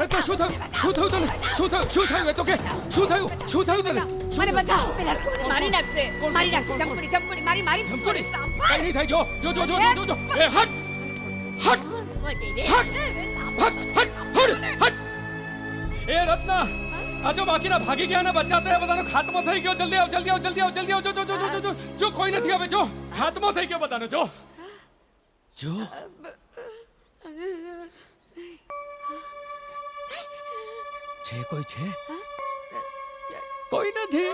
રત્ના શું થયું તને? શું થયું એ તો કે? શું થયું તને? મને બચાવ. પેલા મારી નાખશે, મારી નાખશે. જમકુડી મારી કઈ નહીં થાય. જો એ હટ. એ રત્ના, આ જો બાકીના ભાગી ગયા ને બચ્ચા તો એ બધાનો ખાત્મો થઈ ગયો. જલ્દી આવ. જો કોઈ નથી હવે. જો ખાત્મો થઈ ગયો બધાનો. જો છે કોઈ છે? કોઈ નથી.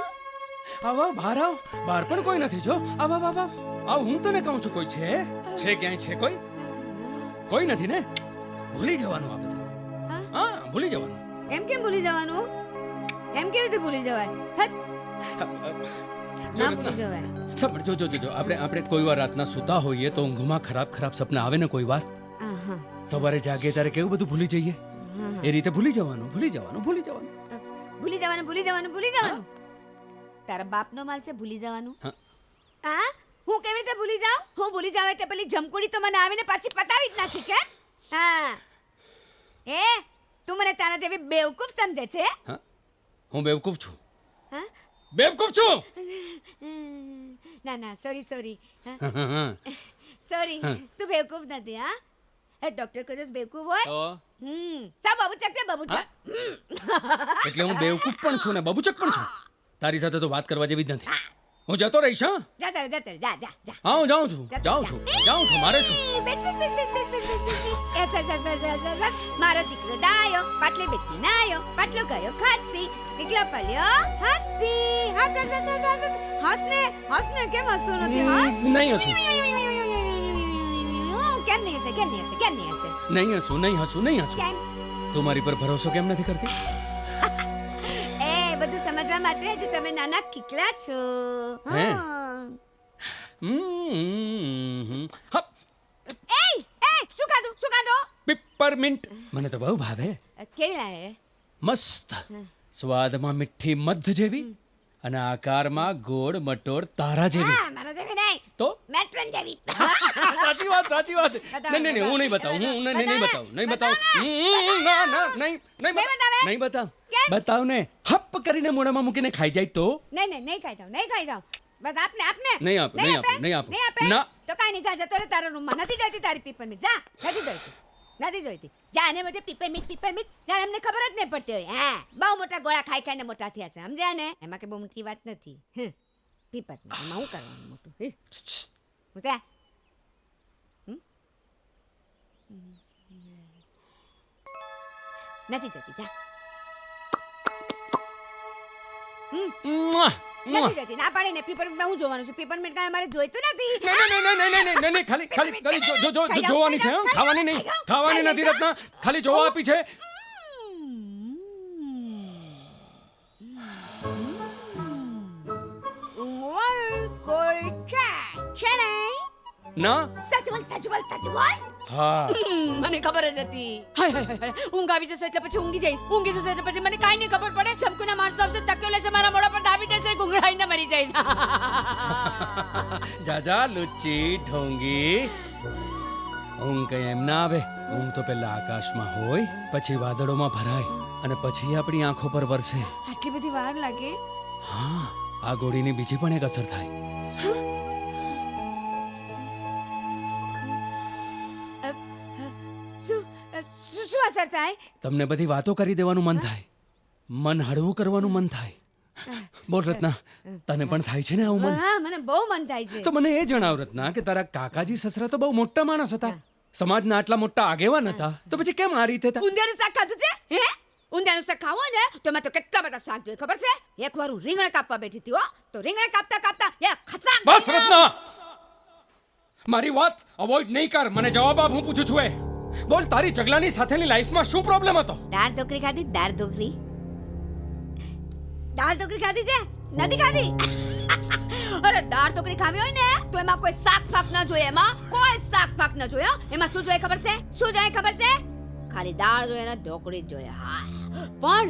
આવ બહાર આવ. બહાર પણ કોઈ નથી. જો આવ હું તને કહું છું કોઈ છે ક્યાંય છે કોઈ નથી ને? ભૂલી જવાનું આ બધું. હા ભૂલી જવાનું. એમ કેમ ભૂલી જવાનું? એમ કેવી રીતે ભૂલી જવાય? ના ભૂલી જવાય. સમજ. જો આપણે કોઈ વાર રાતના સૂતા હોઈએ તો ઊંઘમાં ખરાબ સપના આવે ને કોઈ વાર. સવારે જાગે ત્યારે કેવું બધું ભૂલી જઈએ. એ રીતે ભૂલી જવાનું. ભૂલી જવાનું. તારા બાપનો માલ છે ભૂલી જવાનું. હા હું કેવી રીતે ભૂલી જાઉં? હું ભૂલી જાઉં એટલે પેલી જમકુડી તો મને આવીને પાછી પતાવી જ નાખી કે? હા. તું મને તારા જેવી બેવકૂફ સમજે છે? હા હું બેવકૂફ છું. હા? બેવકૂફ છું. ના સોરી હા. સોરી તું બેવકૂફ નથી. હા ડોક્ટર કોઈ દિવસ બેવકૂફ હોય? તો સા બબુચક છે બબુચક. એટલે હું બેવકૂફ પણ છું ને બબુચક પણ છું. તારી સાથે તો વાત કરવા જેવી જ નથી. હું જતો રહીશ. હા જા. હા હું જાઉં છું મારે શું? બેસ. મારો દીકરો ડાયો પાટલે બેસીને આયો, પાટલો ગયો ખાસી, દીકલો પલ્યો હાસી. હસ ને કેમ હસતો નથી? હસ. નહીં હસું. કેમ નહીં હસે? નહીં હસું. કેમ? તું મારી પર ભરોસો કેમ નથી કરતી? એ બધું સમજવા માટે જ તમે નાના કીકલા છો. હે? હપ શું ખાધું? પિપરમિન્ટ મને તો બહુ ભાવે. કેવી લાગે? મસ્ત સ્વાદમાં મીઠી મધ જેવી અને આકારમાં ગોળ મટોળ તારા જેવી. મારા જેવી નહીં તો મેટ્રન જેવી. સાચી વાત. નહીં હું નહીં બતાવું. નહીં બતાવ. બતાવ ને. હપ કરીને મોઢામાં મૂકીને ખાઈ જાય તો? નહીં ખાઈ જાઉં. બસ આપને નહીં આપું. ના તો કાઈ નહીં. જા જતો રે તારા રૂમમાં. નથી જોઈતી તારી પીપરમીટ. જા. નથી જોઈતી. જા ને મોટે પીપરમીટ જાણે અમને ખબર જ નહીં પડતી હોય. હા બહુ મોટા ગોળા ખાઈને મોટા થયા છે સમજ્યા ને? એમાં કે બહુ મોટી વાત નથી. પીપરમીટ એમાં હું કરવાનું મોટું? જા. નથી જોઈતી. જા. નથી જોઈતી. ના પાડીને પીપરમીટમાં હું જોવાનું છે? પીપરમીટ કાંઈ અમારે જોઈતું નથી. નહીં ખાલી જોવાની છે. ખાવાની નથી રત્ના. ખાલી જોવા આપી છે. કોઈ છે નહીં? ના સાચું બોલ. હા મને ખબર જ હતી. હાય ઊંઘ આવી જશે એટલે પછી ઊંઘી જઈશ. ઊંઘી જશે એટલે પછી મને કાંઈ નહીં ખબર પડે. ચમકુના માણસો આવશે, તક્યો લેશે, મારા મોઢા પર દાબી દેશે, ગુંગળાઈને મરી જઈશ. જા લુચ્ચી ઢોંગી. ઊંઘ કઈ એમ ના આવે. ઊંઘ તો પેલા આકાશમાં હોય, પછી વાદળોમાં ભરાય અને પછી આપણી આંખો પર વરસે. આટલી બધી વાર લાગે? હા આ ગોળીની બીજી પણ એક અસર થાય. શું અસર થાય? તમને બધી વાતો કરી દેવાનું મન થાય, મન હળવું કરવાનું મન થાય. બોલ રત્ના, તને પણ થાય છે ને આવું મન? હા મને બહુ મન થાય છે. તો મને એ જણાવ રત્ના કે તારા કાકાજી સસરા તો બહુ મોટા માણસ હતા, સમાજના આટલા મોટા આગેવાન હતા, તો પછી કેમ આ રીતે? ઊંધિયાનું શાક ખાધું છે? ઊંધિયાનું શાક ખાવો ને તો મેં તો કેટલા બધા શાક જોઈએ ખબર છે? એકવાર હું રીંગણ કાપવા બેઠી હતી તો રીંગણ કાપતા એ ખચાક. બસ રત્ના, મારી વાત અવોઇડ નહીં કર. મને જવાબ આપ, હું પૂછું છું એ. બોલ, તારી જગલાની સાથેની લાઈફમાં શું પ્રોબ્લેમ હતો? દાળ ઢોકળી ખાધી? દાળ ઢોકળી ખાધી છે? નથી ખાધી. અરે દાળ ઢોકળી ખાવી હોય ને તો એમાં કોઈ શાક ફાક ન જોઈએ. એમાં શું જોઈએ ખબર છે? ખાલી દાળ જોઈએ ને ઢોકળી જ જોઈએ. પણ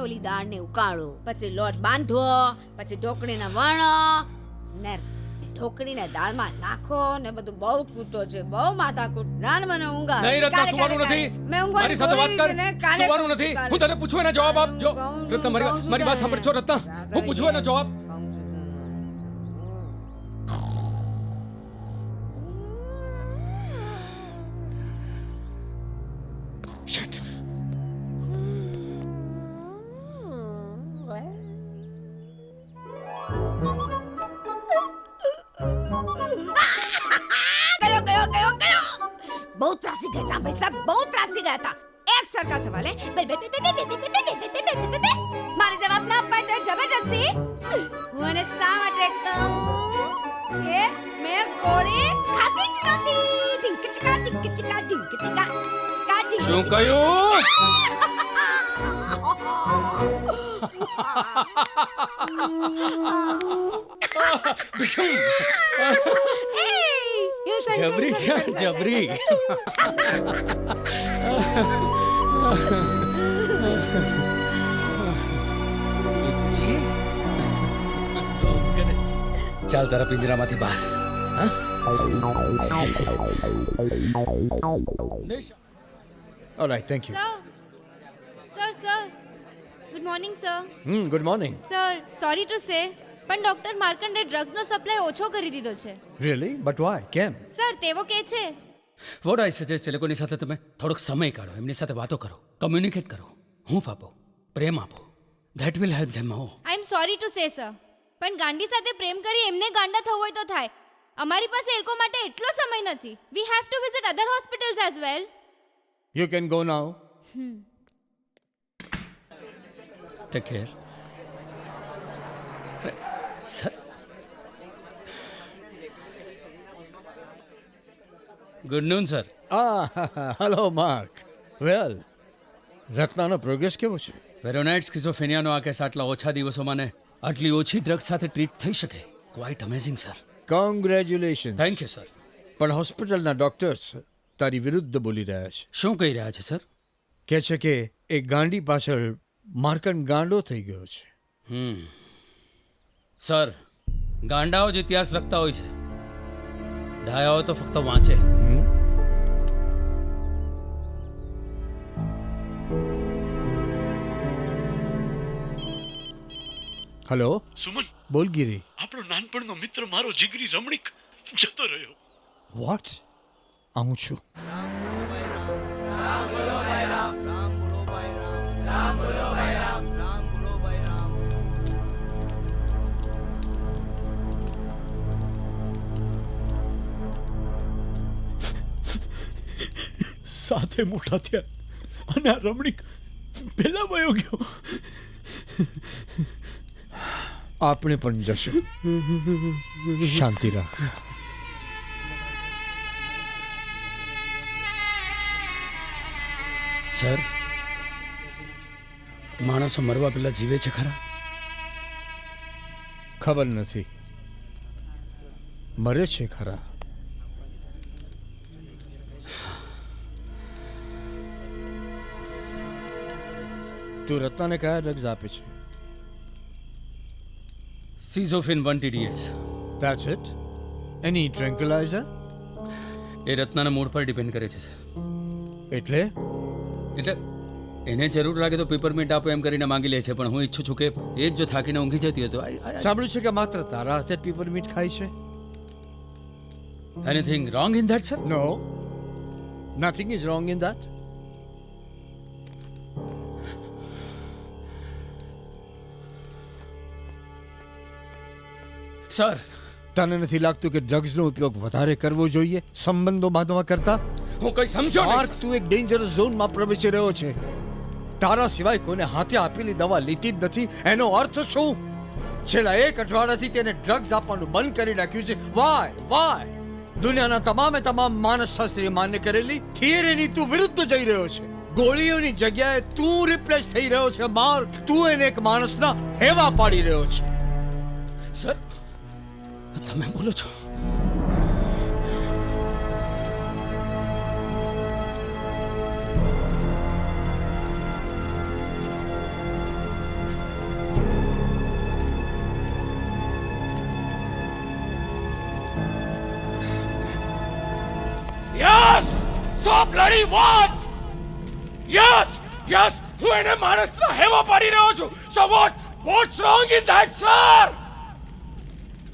ઓલી દાળને ઉકાળો, પછી લોટ બાંધો, પછી ઢોકળીને વણો ને ઢોકળીને દાળમાં નાખો ને બધું બહુ કૂટો છે, બહુ માથાકૂટ. મને ઊંઘ આવે. નહીં રત્ના, સુવાનું નથી. મારી સાથે વાત કર. સુવાનું નથી. હું તને પૂછું એનો જવાબ આપ. જો રત્ના, મારી વાત સાંભળ. જો રત્ના, હું પૂછું એનો જવાબ. બહુ ત્રાસી ગયા હતા ભાઈ સાહેબ, બહુ ત્રાસી ગયા હતા. એક સરખા સવાલે મારે જવાબ ના અપાય તો જબરજસ્તી. હું એને શા માટે કહું કે મેં ગોળી ખાધી જ નથી. ઢીંક ચિકા શું કહ્યું? જબરી છે, જબરી. ચાલ તારા પિંજરામાંથી બહાર. હા? Alright, thank you. Sir good morning sir. Good morning. Sir sorry to say પણ ડોક્ટર માર્કંડે ડ્રગ્સનો સપ્લાય ઓછો કરી દીધો છે. રિયલી? But Y? કેમ? સર તેવો કે છે વોટ આઈ સજેસ્ટ, એ લોકોની સાથે તમે થોડોક સમય કાઢો, એમની સાથે વાતો કરો, કમ્યુનિકેટ કરો, હૂંફ આપો, પ્રેમ આપો. That will help them. I am sorry to say sir પણ ગાંડી સાથે પ્રેમ કરી એમને ગાંડા થવું હોય તો થાય. અમારી પાસે એ લોકો માટે એટલો સમય નથી. We have to visit other hospitals as well. You can go now. Take care. Sir good noon sir. Hello Mark. Well, રત્નાનો પ્રોગ્રેસ કેવો છે? પેરોનાઇડ સ્કિઝોફ્રેનિયાનો આ કેસ આટલા ઓછા દિવસોમાં ને આટલી ઓછી ડ્રગ્સ સાથે ટ્રીટ થઈ શકે, quite amazing sir. Congratulation. Thank you sir. પણ હોસ્પિટલના ડોક્ટર્સ તારી વિરુદ્ધ બોલી રહ્યા છે. શું કહી રહ્યા છે સર? કહે છે કે એ ગાંડી પાછળ માર્કંડ ગાંડો થઈ ગયો છે. સર, ગાંડાઓ જ ઇતિહાસ લખતા હોય છે, ડાયાઓ તો ફક્ત વાંચે. હેલો સુમન, બોલ ગિરી. આપણો નાનપણનો મિત્ર મારો જીગરી રમણીક જતો રહ્યો. વોટ? આવું છું. સાથે મોટા થયા અને આ રમણીક પેલા વયો ગયો. આપણે પણ જશું. શાંતિ રાખ. સર, માણસો મરવા પહેલા જીવે છે ખરા? ખબર નથી, મરે છે ખરા. તું રત્નાને કયા ડ્રગ્સ આપે છે? સિઝોફિન 1 TDS. That's it? Any tranquilizer? એ રત્નાના મૂડ પર ડિપેન્ડ કરે છે સર. એટલે એને જરૂર લાગે તો પેપરમેન્ટ આપો એમ કરીને માંગી લે છે, પણ હું ઈચ્છું છું કે એ જ જો થાકીને ઊંઘી જતી હોય તો સાંભળ્યું છે કે માત્ર તારા હાથે પેપરમીટ ખાય છે. Anything wrong in that sir? No, nothing is wrong in that. Sir, તને નથી લાગતું કે ડ્રગ્સનો ઉપયોગ વધારે કરવો જોઈએ સંબંધો બાંધવા કરતા? હું કઈ સમજો માર્ક, તું એક ડેન્જરસ ઝોનમાં પ્રવેશી રહ્યો છે. તારા સિવાય કોઈને હાથે આપેલી દવા લીધી જ નથી. એનો અર્થ શું? છેલ્લા 1 અઠવાડિયાથી તેને ડ્રગ્સ આપવાનું બંધ કરી નાખ્યું છે. વાય? દુનિયાના તમામ માનસશાસ્ત્રીએ માન્ય કરેલી થિયરીની તું વિરુદ્ધ જઈ રહ્યો છે. ગોળીઓની જગ્યાએ તું રિપ્લેસ થઈ રહ્યો છે. માર્ક, તું એને એક માણસના હેવા પાડી રહ્યો છે. સર, તમે બોલો છો? Yes, so bloody what? Yes, હું એને માણસનો હેવો પાડી રહ્યો છું. So what's wrong in that sir?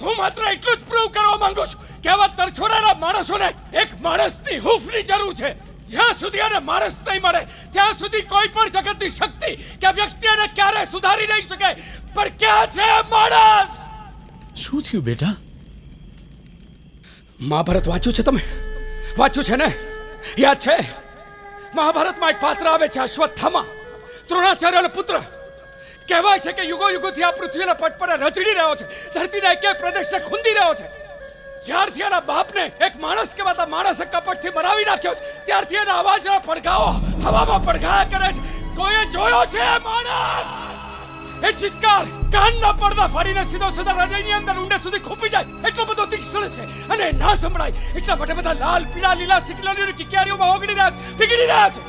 હું માત્ર એટલું જ પ્રૂવ કરવા માંગુ છું કે આવા તરછોડાના માણસોને એક માણસની હૂંફની જરૂર છે. જ્યાં સુધી એને માણસ નહીં મળે ત્યાં સુધી કોઈ પણ જગતની શક્તિ કે વ્યક્તિ એને ક્યારે સુધારી નહીં શકે. પણ ક્યાં છે માણસ? શું થયું બેટા? મહાભારત વાંચ્યું છે તમે? વાંચ્યું છે ને? યાદ છે? મહાભારતમાં એક પાત્ર આવે છે અશ્વત્થામા, દ્રોણાચાર્યનો પુત્ર. કહેવાય છે કે યુગોથી આ પૃથ્વીના પટ પર રચડી રહ્યો છે, ધરતીના એક પ્રદેશને ખૂંદી રહ્યો છે. જ્યારથી એના બાપને એક માણસ કહેવાતા માણસે કપટથી બનાવી નાખ્યો છે, ત્યારથી એના અવાજના પડઘાઓ હવામાં પડઘાયા કરે છે. કોઈએ જોયો છે માણસ? એ ચિત્કાર કાનના પડદા ફાડીને સીધો હૃદયની અંદર ઊંડે સુધી ખૂંપી જાય એટલો બધો તીક્ષ્ણ છે. અને ના સંભળાય એટલા માટે બધા લાલ, પીળા, લીલા સિકલોની કિકિયારીઓમાં ઓગળી રહ્યા છે, પીગળી રહ્યા છે.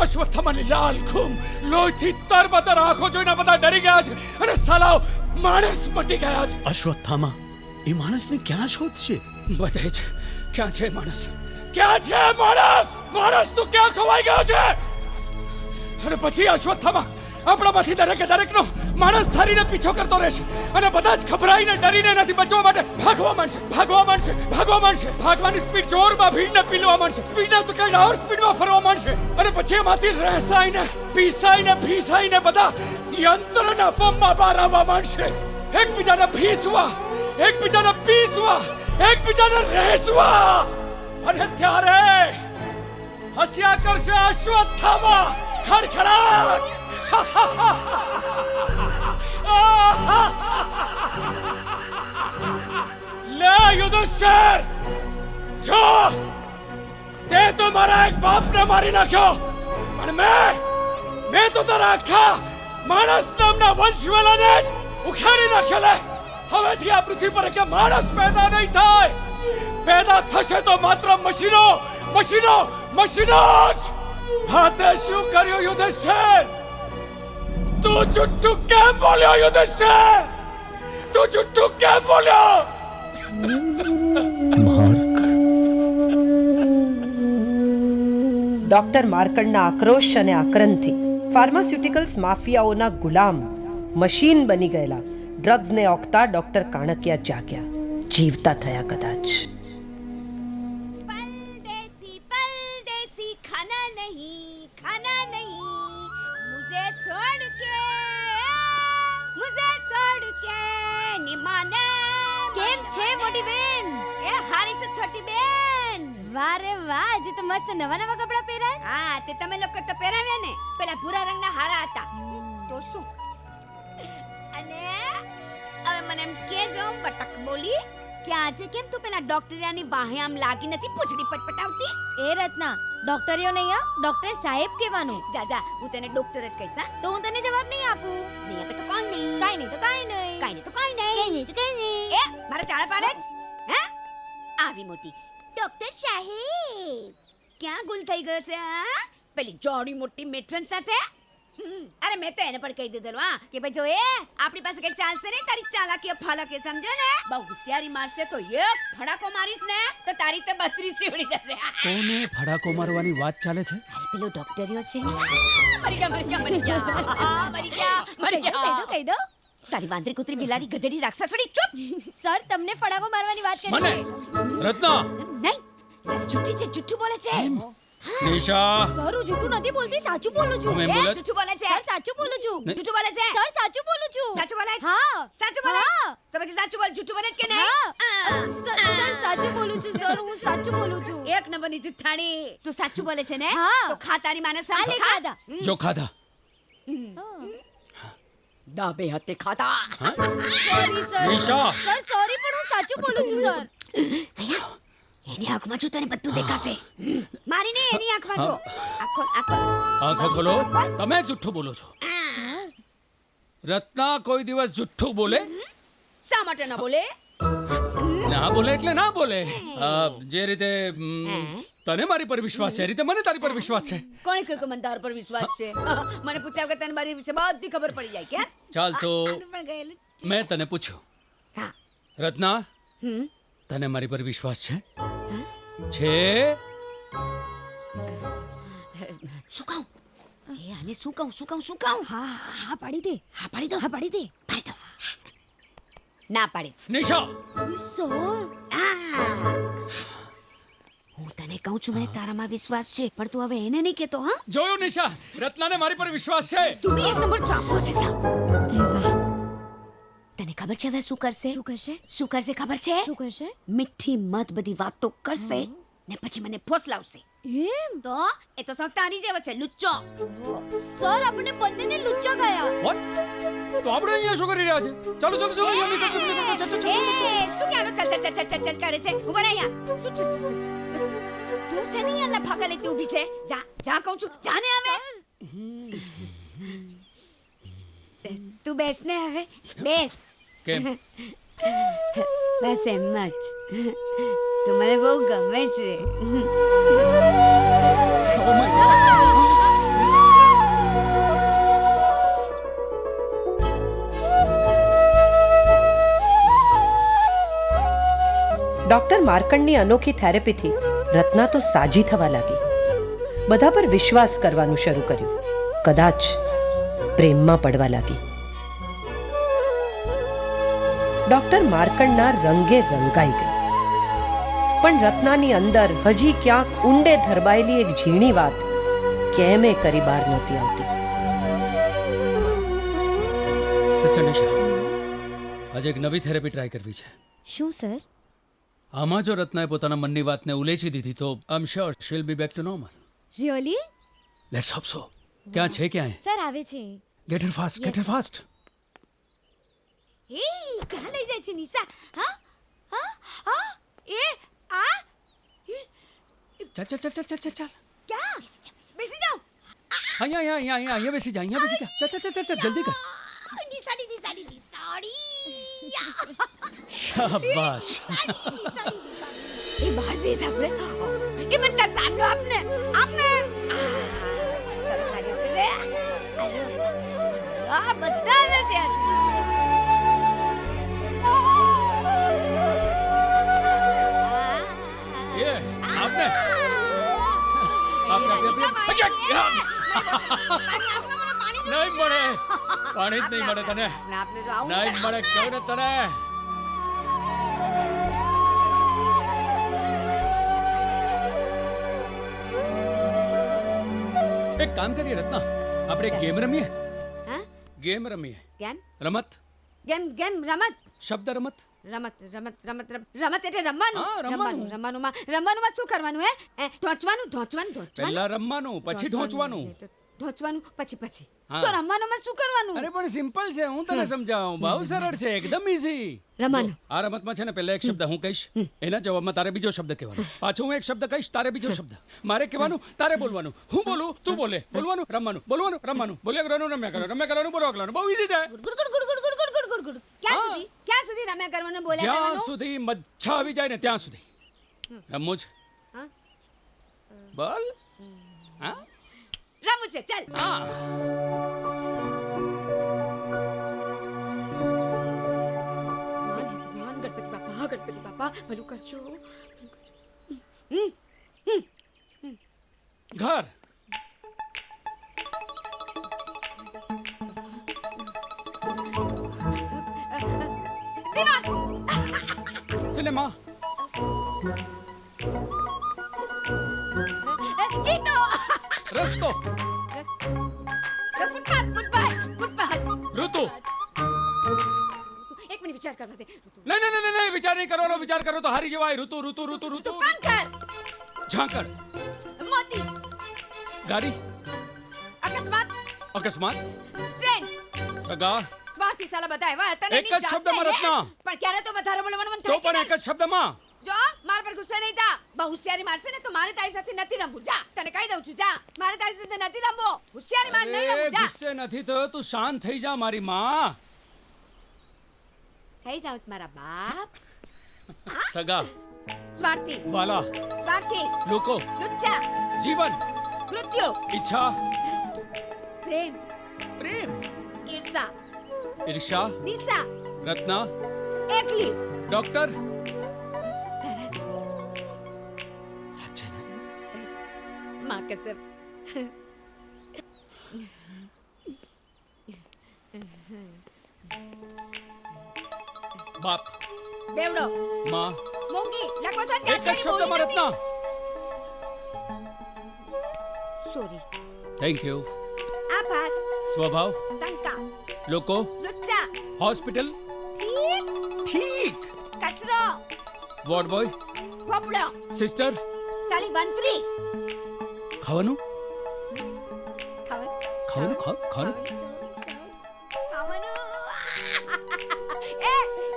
અશ્વત્થામાની લાલ ખૂમ લોહીથી તરબતર આંખો જોઈને બધા ડરી ગયા છે અને સાલાઓ માણસ મટી ગયા છે. અશ્વત્થામા એ માણસને ક્યાં શોધશે? બધે જ ક્યાં છે માણસ? ક્યાં છે માણસ? માણસ તું ક્યાં ખવાઈ ગયો છે? અને પછી અશ્વત્થામા આપણામાંથી દરેકે દરેકનો માણસ ધારીને પીછો કરતો રહેશે અને બધા જ ગભરાઈને ડરીને એનાથી બચવા માટે ભાગવાની સ્પીડ જોરમાં ભીડને પીલવા માંડશે, સ્પીડના ચક્કરને ઓર સ્પીડમાં ફરવા માંડશે અને પછી એમાંથી રહેસાઈને ભીસાઈને બધા યંત્રના ફોર્મમાં બહાર આવવા માંડશે, એકબીજાને ભીસવા, એકબીજાને પીસવા, એકબીજાને રહેસવા. અને ત્યારે હસ્યા કરશે અશ્વત્થામા ખડખડાટ. લે યુધિષ્ઠિર, જો તે તો મારા એક બાપને મારી નાખ્યો, પણ મેં તો તારા આખા માણસ નામના વંશવેલાને જ ઉખાડી નાખ્યો. લે હવેથી આ પૃથ્વી પર કે માણસ પેદા નહીં થાય, પેદા થશે તો માત્ર મશીનો જ. હા તે શું કર્યું યુધિષ્ઠિર? તું જુઠ્ઠું કેમ બોલ્યો યુધિષ્ઠિર? તું જુઠ્ઠું કેમ બોલ્યો? ડોક્ટર માર્કંડના આક્રોશ અને આક્રંદથી ફાર્માસ્યુટિકલ્સ માફિયાઓના ગુલામ મશીન બની ગયેલા ડ્રગ્સને ઓકતા ડોક્ટર કાણકિયા જાગ્યા, જીવતા થયા કદાચ. परदेसी खाना नहीं मुझे छोड़ के निमाने. કેમ છે મોટી બેન? એ હારી છે છોટી બેન. વાહ રે વાહ, આજે તો મસ્ત નવા કપડા પહેર્યા. હા, તે તમે લોકો તો પહેરાવ્યા ને, પેલા ભૂરા રંગના હારા હતા તો શું. અને હવે મને એમ કેજો બટક બોલી કે આજે કેમ તું પેલા ડોક્ટરિયાની વાહે આમ લાગી નથી પૂછડી પટપટાવતી? એ રત્ના, ડોક્ટરિયો નહીં આ, ડોક્ટર સાહેબ કહેવાનું. જા હું તને ડોક્ટર જ કહીશ. હા, તો હું તને જવાબ નહીં આપું. નહીં આપે તો કોણ નહીં? કાઈ નહીં તો કાઈ નહીં. કાઈ નહીં. એ મારા ચાળા પાડે જ હે? આવી મોટી ડોક્ટર સાહેબ ક્યાં ગુલ થઈ ગયો છે? હા, પેલી જોડી મોટી મેટ્રન સાથે. અરે મેં તો એને પણ કહી દીધેલું હા કે ભાઈ જો એ આપણી પાસે કઈ ચાલશે નહીં, તારી ચાલાકી ફાલાકી સમજે ને, બહુ હોશિયારી મારશે તો એક ફડાકો મારીશ ને તો તારી તે 32 ઉડી જશે. કોને ફડાકો મારવાની વાત ચાલે છે? અરે પેલો ડોક્ટરિયો છે ને, મરી ગયા. કહી દો. સારી વાંદરી કૂતરી બિલાડી ગધેડી રાક્ષસ છોડી ચૂપ. સર તમને ફડાકો મારવાની વાત કરી મને છે. રત્ના, નહીં સારી જુઠ્ઠી છે, જુઠ્ઠું બોલે છે. નિશા, સર હું જૂઠું નથી બોલતી, સાચું બોલું છું. તમે એ બોલો છો? જુઠ્ઠું બોલે છે. સર સાચું બોલું છું. જુઠ્ઠું બોલે છે. સર સાચું બોલું છું. સાચું બોલે છે? હા. સાચું બોલે છે? હા. તો પછી સાચું બોલ, જુઠ્ઠું બોલે છે કે હા. નહીં? સર સાચું બોલું છું. સર હું સાચું બોલું છું. એક નંબરની જુઠ્ઠાણી. તું સાચું બોલે છે ને? હા. તો ખા તારી માને સામે આલે ખા. ખાધા. જો ખાધા ડાબે હાથે ખાધા. Sorry sir. Nisha. Sir sorry પણ હું સાચું બોલું છું સર. એની આંખમાં જો તને બધું દેખાશે. મારી ને એની આંખમાં જો. આંખો ખોલો. તમે જુઠ્ઠું બોલો છો. રત્ના કોઈ દિવસ જુઠ્ઠું બોલે? શા માટે ન બોલે? ના બોલે એટલે ના બોલે. જે રીતે તને મારી પર વિશ્વાસ છે, એ રીતે મને તારી પર વિશ્વાસ છે. કોણે કહ્યું કે મને તારા પર વિશ્વાસ છે? મને પૂછ્યા વગર તને મારી વિશે બધી ખબર પડી જાય કે? ચાલ તો આનું પણ ગયેલું જ છે. મેં તને પૂછ્યું, હા. રત્ના તને મારી પર વિશ્વાસ છે? છે? શું કહું? એ આને શું કહું? હા પાડી દે. હા પાડી દો. પાડી દે. ના પાડી જ. નિશા, સર હું તને કહું છું મને તારામાં વિશ્વાસ છે, પણ તું હવે એને નહીં કહેતો. હા, જોયું નિશા, રત્નાને મારી પર વિશ્વાસ છે. તું બી એક નંબર ચાપો છે સાવ. તને ખબર છે હવે શું કરશે? શું કરશે? શું કરશે ખબર છે? શું કરશે? મીઠી મત બધી વાતો કરશે ને પછી મને ફોસલાવશે. એમ તો એ તો સખ્તાની જેવો છે, લુચ્ચો. સર આપણે બંનેને લુચ્ચા ગયા. What? તો આપણે અહીંયા શું કરી રહ્યા છે? ચાલો ચાલો ચાલો અહીંયા નીકળો, નીકળો, નીકળો, ચાલો, એ ચાલો, શું ક્યાંનો ચલ ચલ ચલ ચલ ચલ કરે છે? ઉભા રહે અહીંયા. શું ચલ ચલ ચલ. તું છે નહીં અલ્લા ભાગા લેતી ઊભી છે. જા જા કહું છું, જાને હવે. તું બેસ ને હવે, બેસ. કેમ? બસ એમ જ. તું મને બહુ ગમે છે. Oh my God. ડોક્ટર માર્કંડની અનોખી થેરેપીથી રત્ના તો સાજી થવા લાગી. બધા પર વિશ્વાસ કરવાનું શરૂ કર્યું. કદાચ પ્રેમમાં પડવા લાગી. ડોક્ટર માર્કંડના રંગે રંગાઈ ગઈ. પણ રત્નાની અંદર હજી ક્યાંક ઊંડે ધરબાયેલી એક ઝીણી વાત કેમે કરી બહાર નહોતી આવતી. સિસ્ટર નિશા, આજે એક નવી થેરેપી ટ્રાય કરવી છે. શું સર? આમાં જો રત્નાએ પોતાના મનની વાતને ઉલેચી દીધી તો I am sure she will be back to normal. Really? Let's hope so. ક્યાં છે ક્યાં? સર આવે છે. Get here fast, get here fast. એ ક્યાં લઈ જાય છે નિશા? હા હા હા એ આ ચાલ ચાલ ચાલ ચાલ ચાલ ચાલ ચાલ. ક્યાં બેસી જાઓ. અહીંયા બેસી જા, અહીંયા બેસી જા. ચાલ ચાલ ચાલ ચાલ જલ્દી કર. નિશાડી શાબાશ. એ બહાર જઈએ છે આપણે. એ બટા ચાંદો આપને સરસ લાગે છે રે. આજો આ બધા આવે છે આજે. ये आपने नहीं મળે, પાણી જ નહીં મળે તને. આપને જો આવું નહીં મળે કહું ને તને. એક કામ કરીએ રત્ના, આપણે ગેમ રમીએ. હા ગેમ રમીએ. કેમ રમત. ગેમ રમત શબ્દ રમત. રમત એટલે રમવાનું. હા, રમવાનું. રમવાનું શું કરવાનું હે? ઢોંચવાનું. પહેલા રમવાનું પછી ઢોંચવાનું. ઢોંચવાનું પછી હા. તો રમવાનુંમાં શું કરવાનું? અરે પણ સિમ્પલ છે, હું તને સમજાવું. બહુ સરળ છે, એકદમ ઈઝી. રમવાનું. આ રમતમાં છે ને પહેલા એક શબ્દ હું કહીશ, એના જવાબમાં તારે બીજો શબ્દ કહેવાનો. પાછો હું એક શબ્દ કહીશ, તારે બીજો શબ્દ. મારે કહેવાનું, તારે બોલવાનું. હું બોલું, તું બોલે. બોલવાનું, રમવાનું. બોલવાનું, રમવાનું. બોલ્યા કરવાનું, રમ્યા કરવાનું, બોલવા કરવાનું. બહુ ઈઝી છે. ગુડ ક્યાં સુધી રમ્યા કરવાનું, બોલ્યા જ્યાં કરવાનું? સુધી મજા આવી જાય ને ત્યાં સુધી રમવું છે. હા. બોલ. હા રમવું છે, ચાલ. હા. ભગવાન ગણપતિ બાપા ભલું કરજો. ઘર. દિમાગ. સિનેમા. ગીતો. રસ્તો. ફૂટપાથ. ઋતુ. એક મિનિટ વિચાર કરવા દે. નહીં વિચાર નહીં કરવાનો. વિચાર કરો તો હારી જવાય. ઋતુ. પાંખર. ઝાંકળ. મોતી. ગાડી. અકસ્માત. અકસ્માત. ટ્રેન. સગા. સ્વાર્થી સાલા બધા આવ્યા તને એક જ શબ્દમાં રત્ના. પણ ક્યારે તો વધારે બોલવાનું મન તો થાય. પણ એક જ શબ્દમાં. જો માર પર ગુસ્સે નહીં થા. બહુ હોશિયારી મારશે ને તો મારે તારી સાથે નથી રમવું. જા, તને કહી દઉં છું, જા. મારે તારી સાથે નથી રમવું. હોશિયારી માર નહીં રમવું. જા. ગુસ્સે નથી થયો, તું શાંત થઈ જા મારી માં. થઈ જાવ મારા બાપ. સગા. સ્વાર્થી. વાલા. સ્વાર્થી. લોકો. લુચ્ચા. જીવન. મૃત્યુ. ઈચ્છા. પ્રેમ. ઈર્ષા. ઈર્ષા. નિશા. રત્ના. એકલી. ડોક્ટર. સરસ. સાચે ને? માં કસમ. બાપ. બેવડો. માં. મોંઘી. લખો છો એક જ શબ્દમાં રત્ના. સોરી. Thank you. આભાર. સ્વભાવ. શંકા. લોકો. લુચ્ચા. હોસ્પિટલ. ઠીક. કચરો. Ward boy. પોપડો. સિસ્ટર. સાલી બંત્રી. ખાવાનું. ખાવાનું.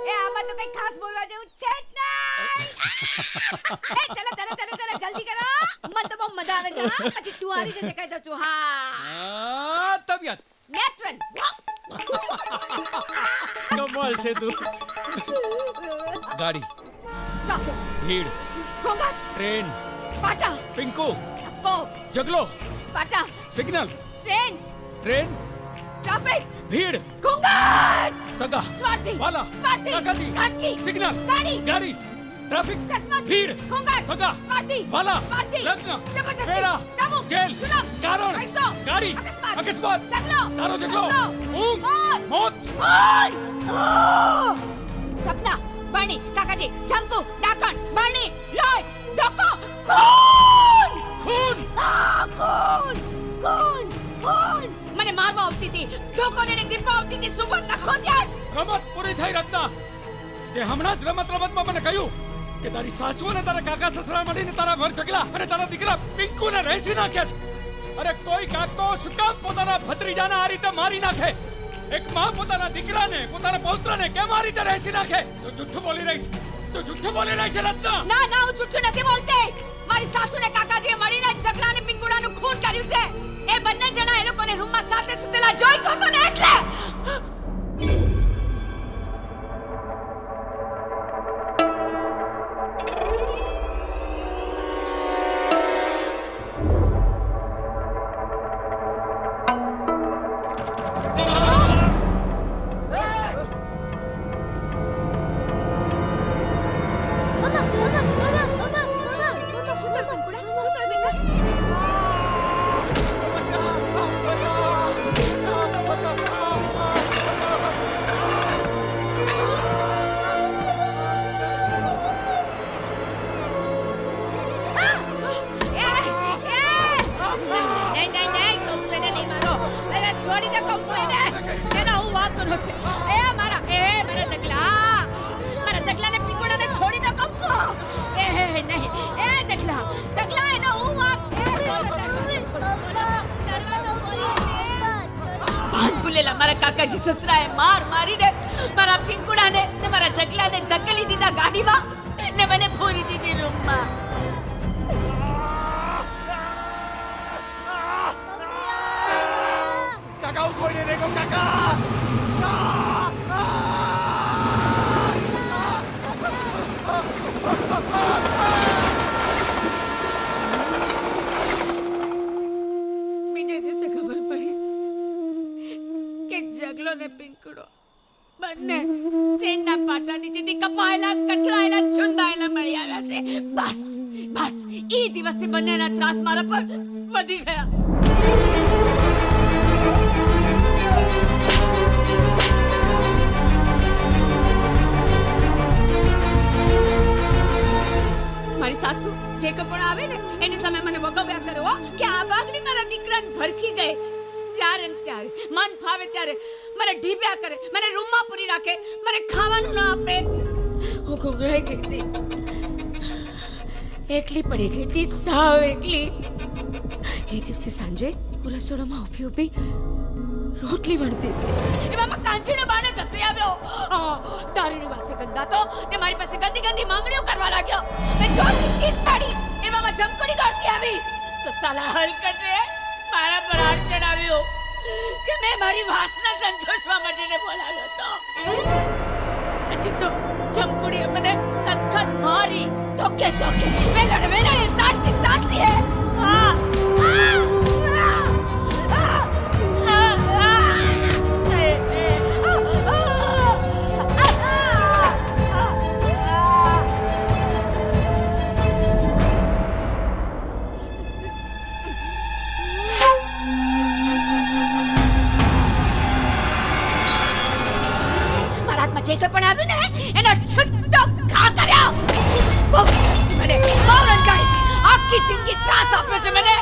એ આમાં તો કઈ ખાસ બોલવા જેવું છે જ નહીં. ચલો જલ્દી કરો. મને તો બહુ મજા આવે છે. હા, પછી તું હારી જશે કહી દઉં છું. હા. તબિયત. નેત્રન. કમાલ છે તું. ગાડી. ટ્રાફિક. ભીડ. ઘોંઘાટ. ટ્રેન. પાટા. પિંકુ. ધક્કો. જગલો. પાટા. સિગ્નલ. ટ્રેન. ટ્રાફિક. ભીડ. ઘોંઘાટ. સગા. સ્વાર્થી. વાલા. સ્વાર્થી. કાકાજી. ખાનગી. સિગ્નલ. ગાડી. ટ્રાફિક, ક્રિસમસ, ભીડ, ઘોંઘાટ, સગા, સ્વાર્થી, વાલા, સ્વાર્થી, લગ્ન, જબરજસ્તી, ફેરા, ચાબુક, જેલ, જુલમ, કારણ, પૈસો, ગાડી, અકસ્માત, ઝઘડો, તારો ઝઘડો, ઊંઘ, મોત, મોત, સપના, બરણી, કાકાજી, ચમકુ, ડાકણ, બરણી, લોહી, ધોકો, ખૂન, ખૂન, ખૂન, ખૂન, ખૂન. મને મારવા આવતી હતી, ધોકોને ગ્રીપવા આવતી હતી, સુગંધના ખોદ્યાટ. રમત પૂરી થઈ રત્ના. તે હમણાં જ રમતમાં મને કહ્યું કે તારી સાસુ અને તારા કાકા સસરા મળીને તારા વર ઝઘલા અને તારા દીકરા પિંકુને રહેસી નાખ્યા છે. અરે કોઈ કાકો શું કામ પોતાના ભત્રીજાને આ રીતે મારી નાખે? એક માં પોતાના દીકરાને, પોતાના પૌત્રને કેમ આ રીતે રહેસી નાખે? તું જુઠ્ઠું બોલી રહી છે, તું જુઠ્ઠું બોલી રહી છે રત્ના. ના ના, હું જુઠ્ઠું નથી બોલતી. મારી સાસુ ને કાકાજીએ મળીને ઝઘલા અને પિંકુડાનું ખૂન કર્યું છે. એ બંને જણા એ લોકોને રૂમમાં સાથે સુતેલા જોઈ ગયો ને એટલે. મારા કાકાજી સસરાએ માર મારીને મારા પિંકુડાને ને મારા જગલાને ધકેલી દીધા ગાડીમાં ને મને પૂરી દીધી રૂમમાં. કાકા હું કોઈને નહીં કહું કાકા. બીજે દિવસે ખબર પડી કે જગલો ને પિંકુડો બંને ટ્રેનના પાટા નીચેથી કપાયેલા, કચડાયેલા, છુંદાયેલા મળી આવ્યા છે. બસ બસ એ દિવસથી બંનેના ત્રાસ મારા પર વધી ગયા. મારી સાસુ જે પણ આવે ને એની સામે મને વગવ્યા કરો કે આ બાગડી મારા દીકરાને ભરખી ગઈ. જ્યારે ને ત્યારે મન ફાવે ત્યારે મને ઢીબ્યા કરે, મને રૂમમાં પૂરી રાખે, મને ખાવાનું ના આપે. હું ઘૂંઘરાઈ ગઈ હતી, એકલી પડી ગઈ હતી, સાવ એકલી. એ દિવસે સાંજે હું રસોડામાં ઊભી રોટલી વણતી હતી. એવામાં કાંચીનો બાને ઘસી આવ્યો. દારૂની વાસે ગંધાતો ને મારી પાસે ગંદી ગંદી માંગણીઓ કરવા લાગ્યો. મેં જોરથી ચીસ પાડી. એવામાં જમકડી દોડતી આવી તો સાલા હલકટે મારા પર હાથ ચડાવ્યો કે મેં મારી વાસના સંતોષવા માટે બોલાવ્યો હતો. પછી તો જમકુડીએ મને સખત મારી, ધોકે વેલણે સાચી હે. જે કંઈ પણ આવ્યું ને એનો છૂટો ઘા કર્યો. મને મૌરન ગાડી આખી જિંદગી ત્રાસ આપ્યો છે મને.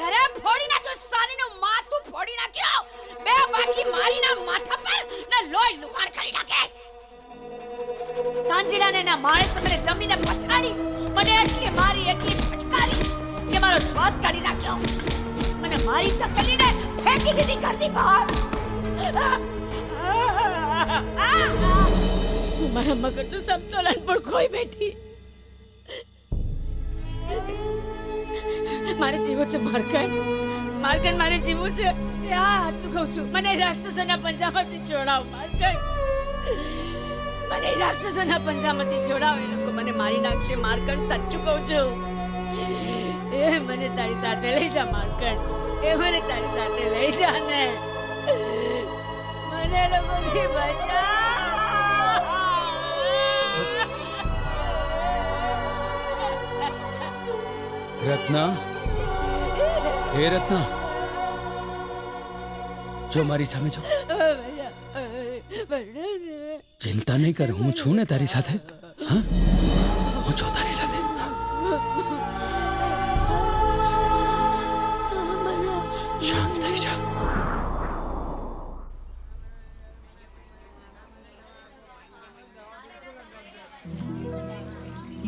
અરે ફોડી નાખ્યો, સાલીનું માથું ફોડી નાખ્યો. બે બાકી મારીના માથા પર ને લોહી લુહાણ કરી નાખે. કાંજીલાને ના માણસે મને જમીને પછાડી, મને એટલી મારી, એટલી ફટકારી કે મારો શ્વાસ કાઢી નાખ્યો. મને મારી ધકેલીને ફેંકી દીધી ઘરની બહાર. હું મારા મગજનું સમતોલન પણ ખોઈ બેઠી. મારે જીવવું છે માર્કંડ, મારે જીવવું છે. સાચું કહું છું, મને રાક્ષસોના પંજામાંથી છોડાવ માર્કંડ. મને રાક્ષસોના પંજામાંથી છોડાવ. એ લોકો મને મારી નાખશે માર્કંડ, સાચું કહું છું. એ મને તારી સાથે લઈ જા માર્કંડ, એ મને તારી સાથે લઈ જા ને. મને લોકોથી બચા. રત્ના, હે રત્ના, જો મારી સામે જો. ચિંતા નહીં કર, હું છું ને તારી સાથે. હા, હું છું તારી સાથે. શાંત થઈ જા.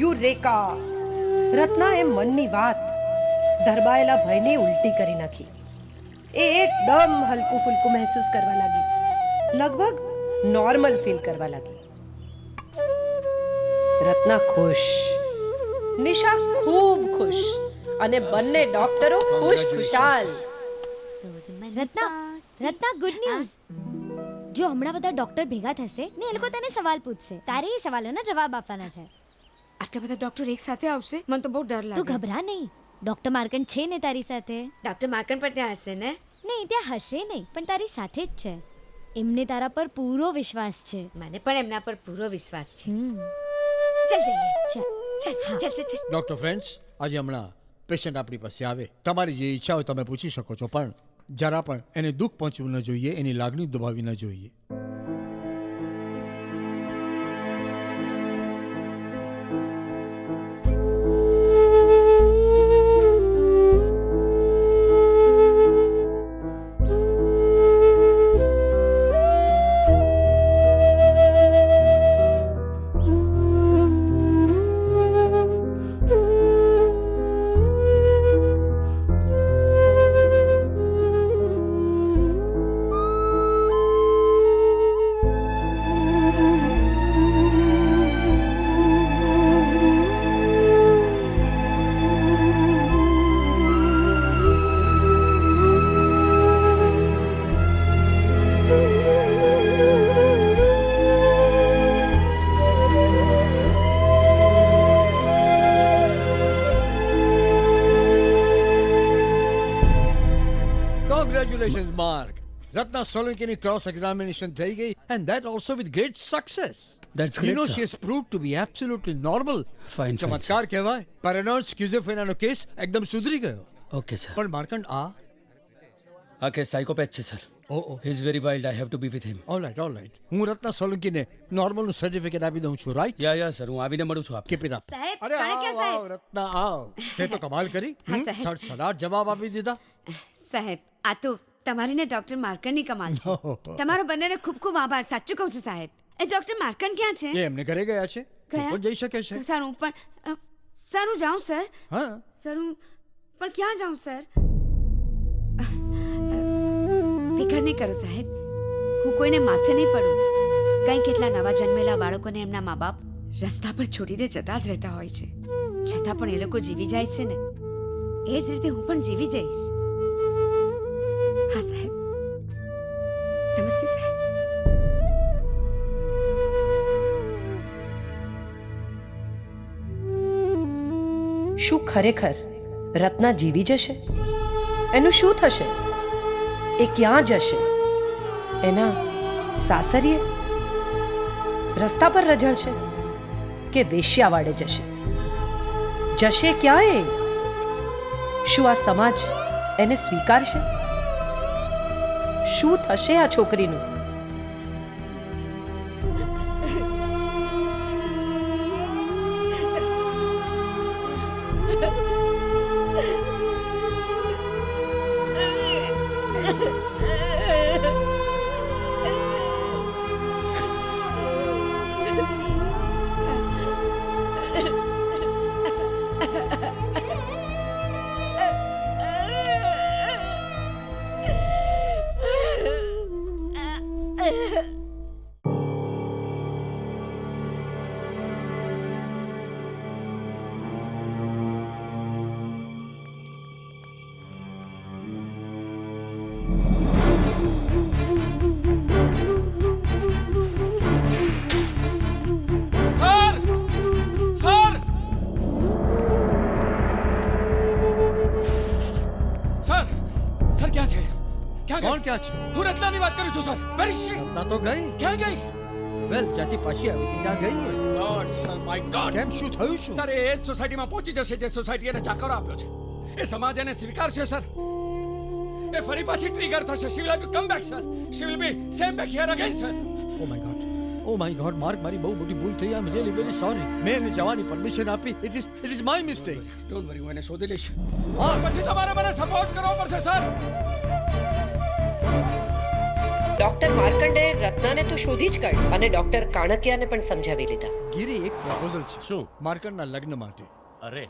યુરેકા! રત્નાએ મનની વાત ધરબાયેલા ભયની ઉલટી કરી નાખી. એ એકદમ હલકું ફુલકું મહેસૂસ કરવા લાગી, લગભગ નોર્મલ ફીલ કરવા લાગી. રત્ના ખુશ, નિશા ખૂબ ખુશ, અને બંને ડોક્ટરો ખુશ ખુશાલ. રત્ના ગુડ ન્યૂઝ. જો હમણાં બધા ડોક્ટર ભેગા થશે ને એ લોકો તને સવાલ પૂછશે, તારે એ સવાલોના જવાબ આપવાના છે. આટલા બધા ડોક્ટર એક સાથે આવશે, મને તો બહુ ડર તું લાગે. ઘબરા નહીં, ડોક્ટર માર્કંડ છે ને તારી સાથે. ડોક્ટર માર્કન પણ ત્યાં હશે ને? નહીં, ત્યાં હશે નહીં, પણ તારી સાથે જ છે. એમને તારા પર પૂરો વિશ્વાસ છે. મને પણ એમના પર પૂરો વિશ્વાસ છે. ચાલ જઈએ. ડોક્ટર ફ્રેન્ડ્સ, આજે હમણાં પેશન્ટ આપણી પાસે આવે, તમારી જે ઈચ્છા હોય તમે પૂછી શકો છો, પણ જરા પણ એને દુઃખ પહોંચવું ન જોઈએ, એની લાગણી દબાવી ન જોઈએ. Congratulations, Mark. Ratna Solanki's cross-examination થઈ ગઈ, and that also with great success. That's You great, know, sir. she has proved to be absolutely normal. Fine, fine, ચમત્કાર કહેવાય. પેરેનોઇડ સ્કિઝોફ્રેનિયાનો કેસ એકદમ સુધરી ગયો. Okay sir. પણ માર્કંડ આ કેસ સાયકોપેથ છે sir. He is very wild. I have to be with him. Alright. હું Ratna સોલંકીને નોર્મલનું certificate આપી દઉં છું, રાઈટ? યા સર, હું આવીને મળું છું આપ. Keep it up. સાહેબ, અરે કાણિયા આવ રત્ના આવ. તે તો કમાલ કરી. હા, સાહેબ. સડસડાટ જવાબ આપી દીધા. સાહેબ, આ તો તમારી ને ડોક્ટર માર્કનની કમાલ છે. તમારો બંનેને ખૂબ ખૂબ આભાર. સાચું કહું છું સાહેબ. એ ડોક્ટર માર્કન ક્યાં છે? એ એમને ઘરે ગયા છે. ગયા? પણ જઈ શકે છે. સર હું પણ સર હું જાઉં સર? હા. સર હું પણ ક્યાં જાઉં સર? ફિકર નહીં કરો સાહેબ, હું કોઈને માથે નહીં પડું. કંઈ કેટલા નવા જન્મેલા બાળકોને એમના મા બાપ રસ્તા પર છોડીને જતા જ રહેતા હોય છે, છતાં પણ એ લોકો જીવી જાય છે ને, એ જ રીતે હું પણ જીવી જઈશ. હા સાહેબ. નમસ્તે સાહેબ. શું ખરેખર રત્ના જીવી જશે? એનું શું થશે? એ ક્યાં જશે? એના સાસરીએ? રસ્તા પર રઝળશે કે વેશ્યાવાડે જશે? જશે ક્યાં એ? શું આ સમાજ એને સ્વીકારશે? શું થશે આ છોકરીનું? કોણ ક્યાં છે? હું રત્નાની વાત કરું છું સર. Where is she? રત્ના તો ગઈ. ક્યાં ગઈ? વેલ, જ્યાંથી પાછી આવી હતી ત્યાં ગઈ. God, God sir my God કેમ શું થયું શું સર એ જ સોસાયટીમાં પહોંચી જશે જે સોસાયટી એને જાકારો આપ્યો છે એ સમાજ એને સ્વીકારશે સર એ ફરી પાછી ટ્રિગર થશે she will have to come back sir she will be same back here again sir oh my God Mark મારી બહુ મોટી ભૂલ થઈ I am really very sorry મેં એને જવાની પરમિશન આપી it is my mistake don't worry હું એને શોધી લઈશ પછી તમારે મને સપોર્ટ કરવો પડશે સર ડોક્ટર માર્કંડે રત્નાને તો શોધી જ કાઢ અને ડોક્ટર કાણકિયાને પણ સમજાવી લીધા. ગીરી એક પ્રપોઝલ છે શું? માર્કંડના લગ્ન માટે. અરે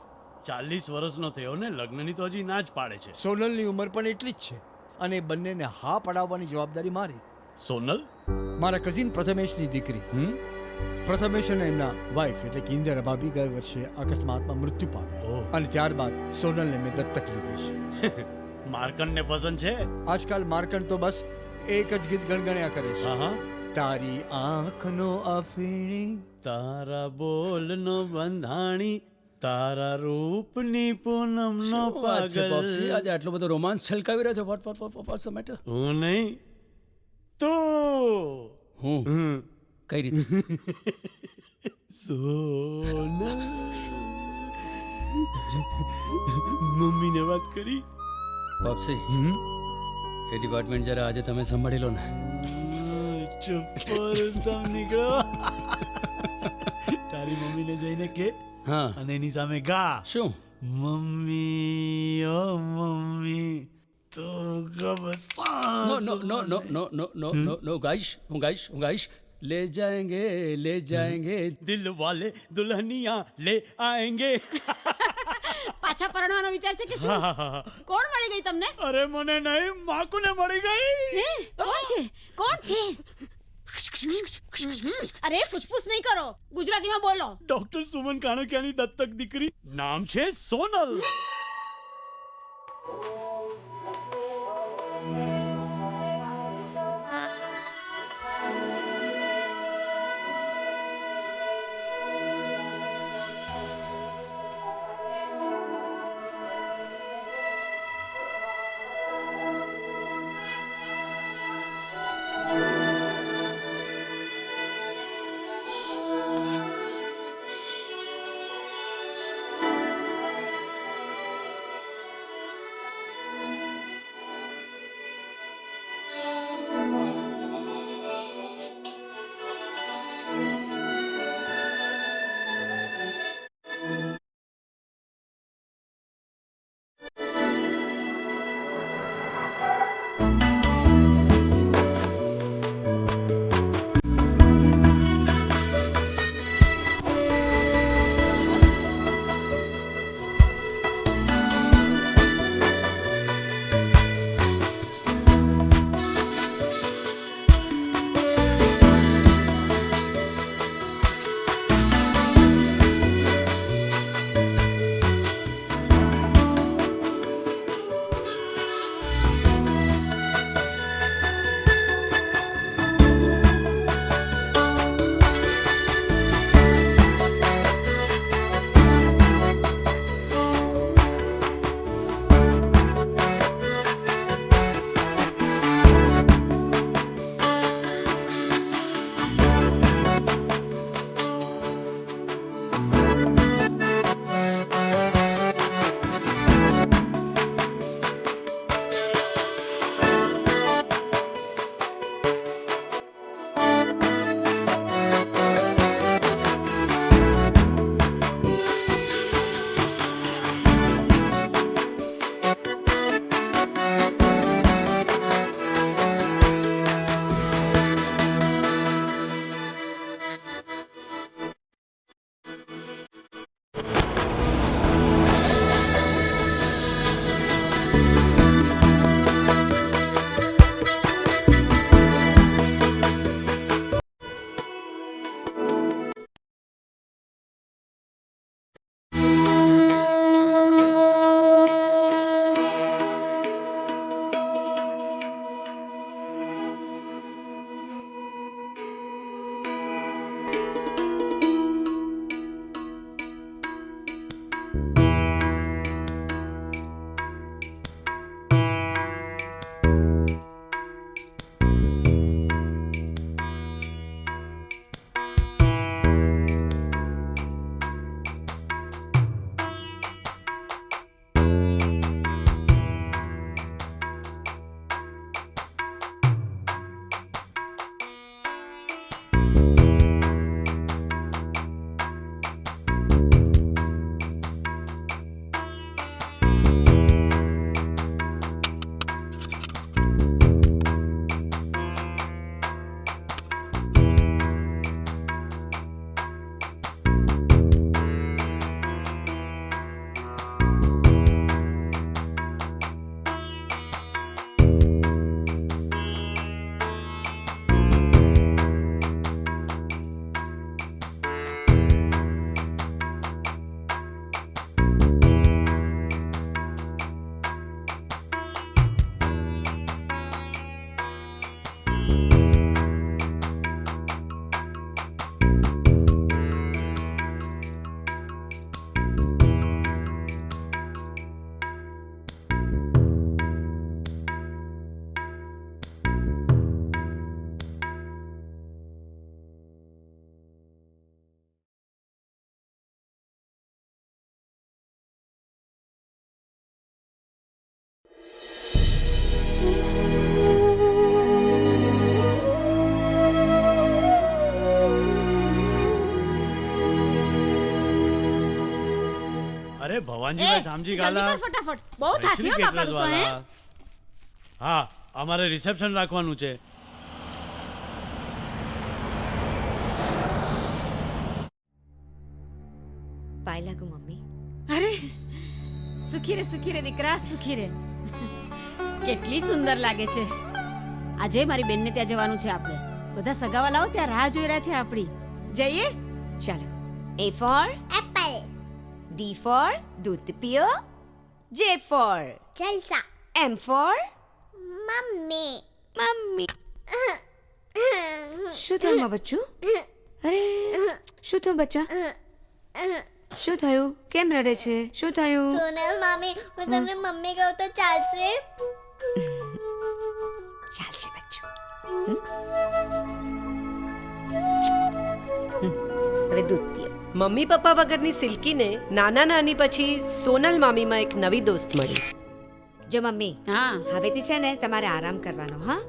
40 વર્ષનો થયો ને લગ્નની તો હજી ના જ પાડે છે. સોનલની ઉંમર પણ એટલી જ છે અને બંનેને હા પડાવવાની જવાબદારી મારી. સોનલ મારા કઝિન પ્રથમેશની દીકરી. પ્રથમેશ અને એમના વાઇફ એટલે કે ઇન્દિરા ભાભી ગયા વર્ષે અકસ્માતમાં મૃત્યુ પામ્યા અને ત્યારબાદ સોનલને મેં દત્તક લીધી છે. માર્કંડને પસંદ છે? આજકાલ માર્કંડ તો બસ એક જ ગીત ગણગણ્યા કરે છે. તારી આંખનો અફીણી, તારા બોલનો બંધાણી, તારા રૂપની પૂનમનો પાગલ. આજે આટલો બધો રોમાન્સ છલકાવી રહ્યો છે. What's the matter? હું નહીં તું. હું કઈ રીતે? સોનલ મમ્મીને વાત કરી? પોપ્સી એ ડિપાર્ટમેન્ટ જરા આજે તમે સંભાળી લો ને. ચુપ નીકળો. તારી મમ્મીને જઈને કે હા અને એની સામે ગા. શું? મમ્મી ઓ મમ્મી તો નો ગાઈશ ले जाएंगे દિલ વાલે દુલ્હનિયા લે આએંગે. પાછા પરણવાનો વિચાર છે કે શું? કોણ મળી ગઈ તમને? અરે મને નહીં માકુને મળી ગઈ. કોણ છે? અરે ફુસફુસ નહીં કરો, ગુજરાતીમાં બોલો. ડોક્ટર સુમન કાણકિયાની દત્તક દીકરી, નામ છે સોનલ. अरे भवानजीભાઈ શામજી ગાલા જલ્દી કર ફટાફટ બહુ થાકી હો બાપા તું તો હે હા અમારે રિસેપ્શન રાખવાનું છે પાય લાગુ મમ્મી. અરે સુખી રે દીકરા સુખી રે કેટલી સુંદર લાગે છે. આજે મારી બેનને ત્યાં જવાનું છે આપણે. બધા સગાવાલાઓ ત્યાં રાહ જોઈ રહ્યા છે આપણી. જઈએ ચાલો. A for apple. D for दूध पियो. J for જલસા. M for mummy. મમ્મી. શું થયું મારા બચ્ચું? અરે શું થયું બચ્ચા? શું થયું? કેમ રડે છે? શું થયું? સોનલ મામી હું તમને મમ્મી કહું તો ચાલશે? ચાલશે બચ્ચું. હવે દૂધ પીઓ. મમ્મી પપ્પા વગરની સિલ્કીને નાના નાની પછી સોનલ મામીમાં એક નવી દોસ્ત મળી. જો મમ્મી હા હવેથી છે ને તમારે આરામ કરવાનો. હા,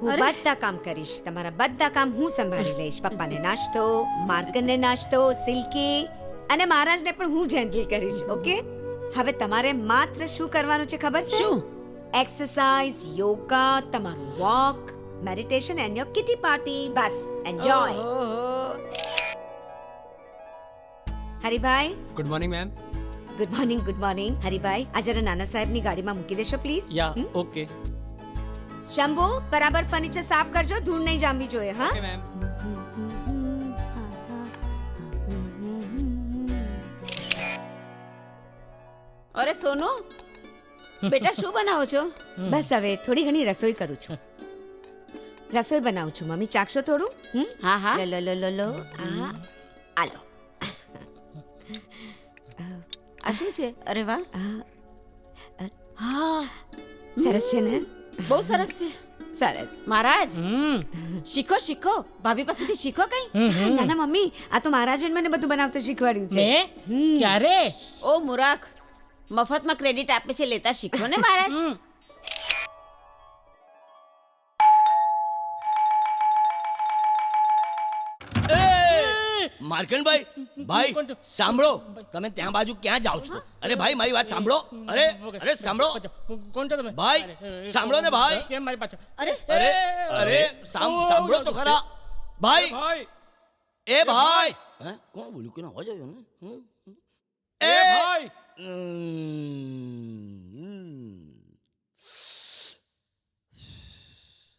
હું અરે. બધા કામ કરીશ. તમારા બધા કામ હું સંભાળી લઈશ. પપ્પાને નાસ્તો, માર્કનને નાસ્તો, સિલ્કી અને મહારાજને પણ હું જ હેન્ડલ કરીશ. ઓકે? હવે તમારે માત્ર શું કરવાનું છે ખબર છે? શું? એક્સરસાઇઝ, યોગા, તમારું walk, meditation and your kitty party. Bus enjoy. Haribhai good morning ma'am. Good morning. Good morning. Haribhai આ જરા નાના સાહેબની ગાડીમાં મૂકી દેશો પ્લીઝ. ઓકે શંભુ બરાબર ફર્નિચર સાફ કરજો, ધૂળ નહીં જામવી જોઈએ. હા મેમ. અરે સોનુ બેટા શું બનાવો છો? બસ હવે થોડી ઘણી રસોઈ કરું છું. રસોઈ બનાવું છું મમ્મી, ચાખશો થોડું? હા હા લો લો લો લો. આ આલો. આ શું છે? અરે વાહ હા સરસ છે ને? બહુ સરસ છે. સરસ. મહારાજ શીખો શીખો ભાભી પાસેથી શીખો કઈ. ના ના મમ્મી, આ તો મહારાજે મને બધું બનાવતા શીખવાડ્યું છે. ક્યારે? ઓ મુરાક મફતમાં ક્રેડિટ આપે છે, લેતા શીખો ને મહારાજ. માર્કંડભાઈ ભાઈ સાંભળો, તમે ત્યાં બાજુ ક્યાં જાઓ છો? અરે ભાઈ મારી વાત સાંભળો. અરે અરે સાંભળો ભાઈ, સાંભળો ને ભાઈ. અરે અરે અરે સાંભળો તો ખરા ભાઈ. એ ભાઈ હે કોણ બોલ્યું કે ના હો જાય ને એ ભાઈ.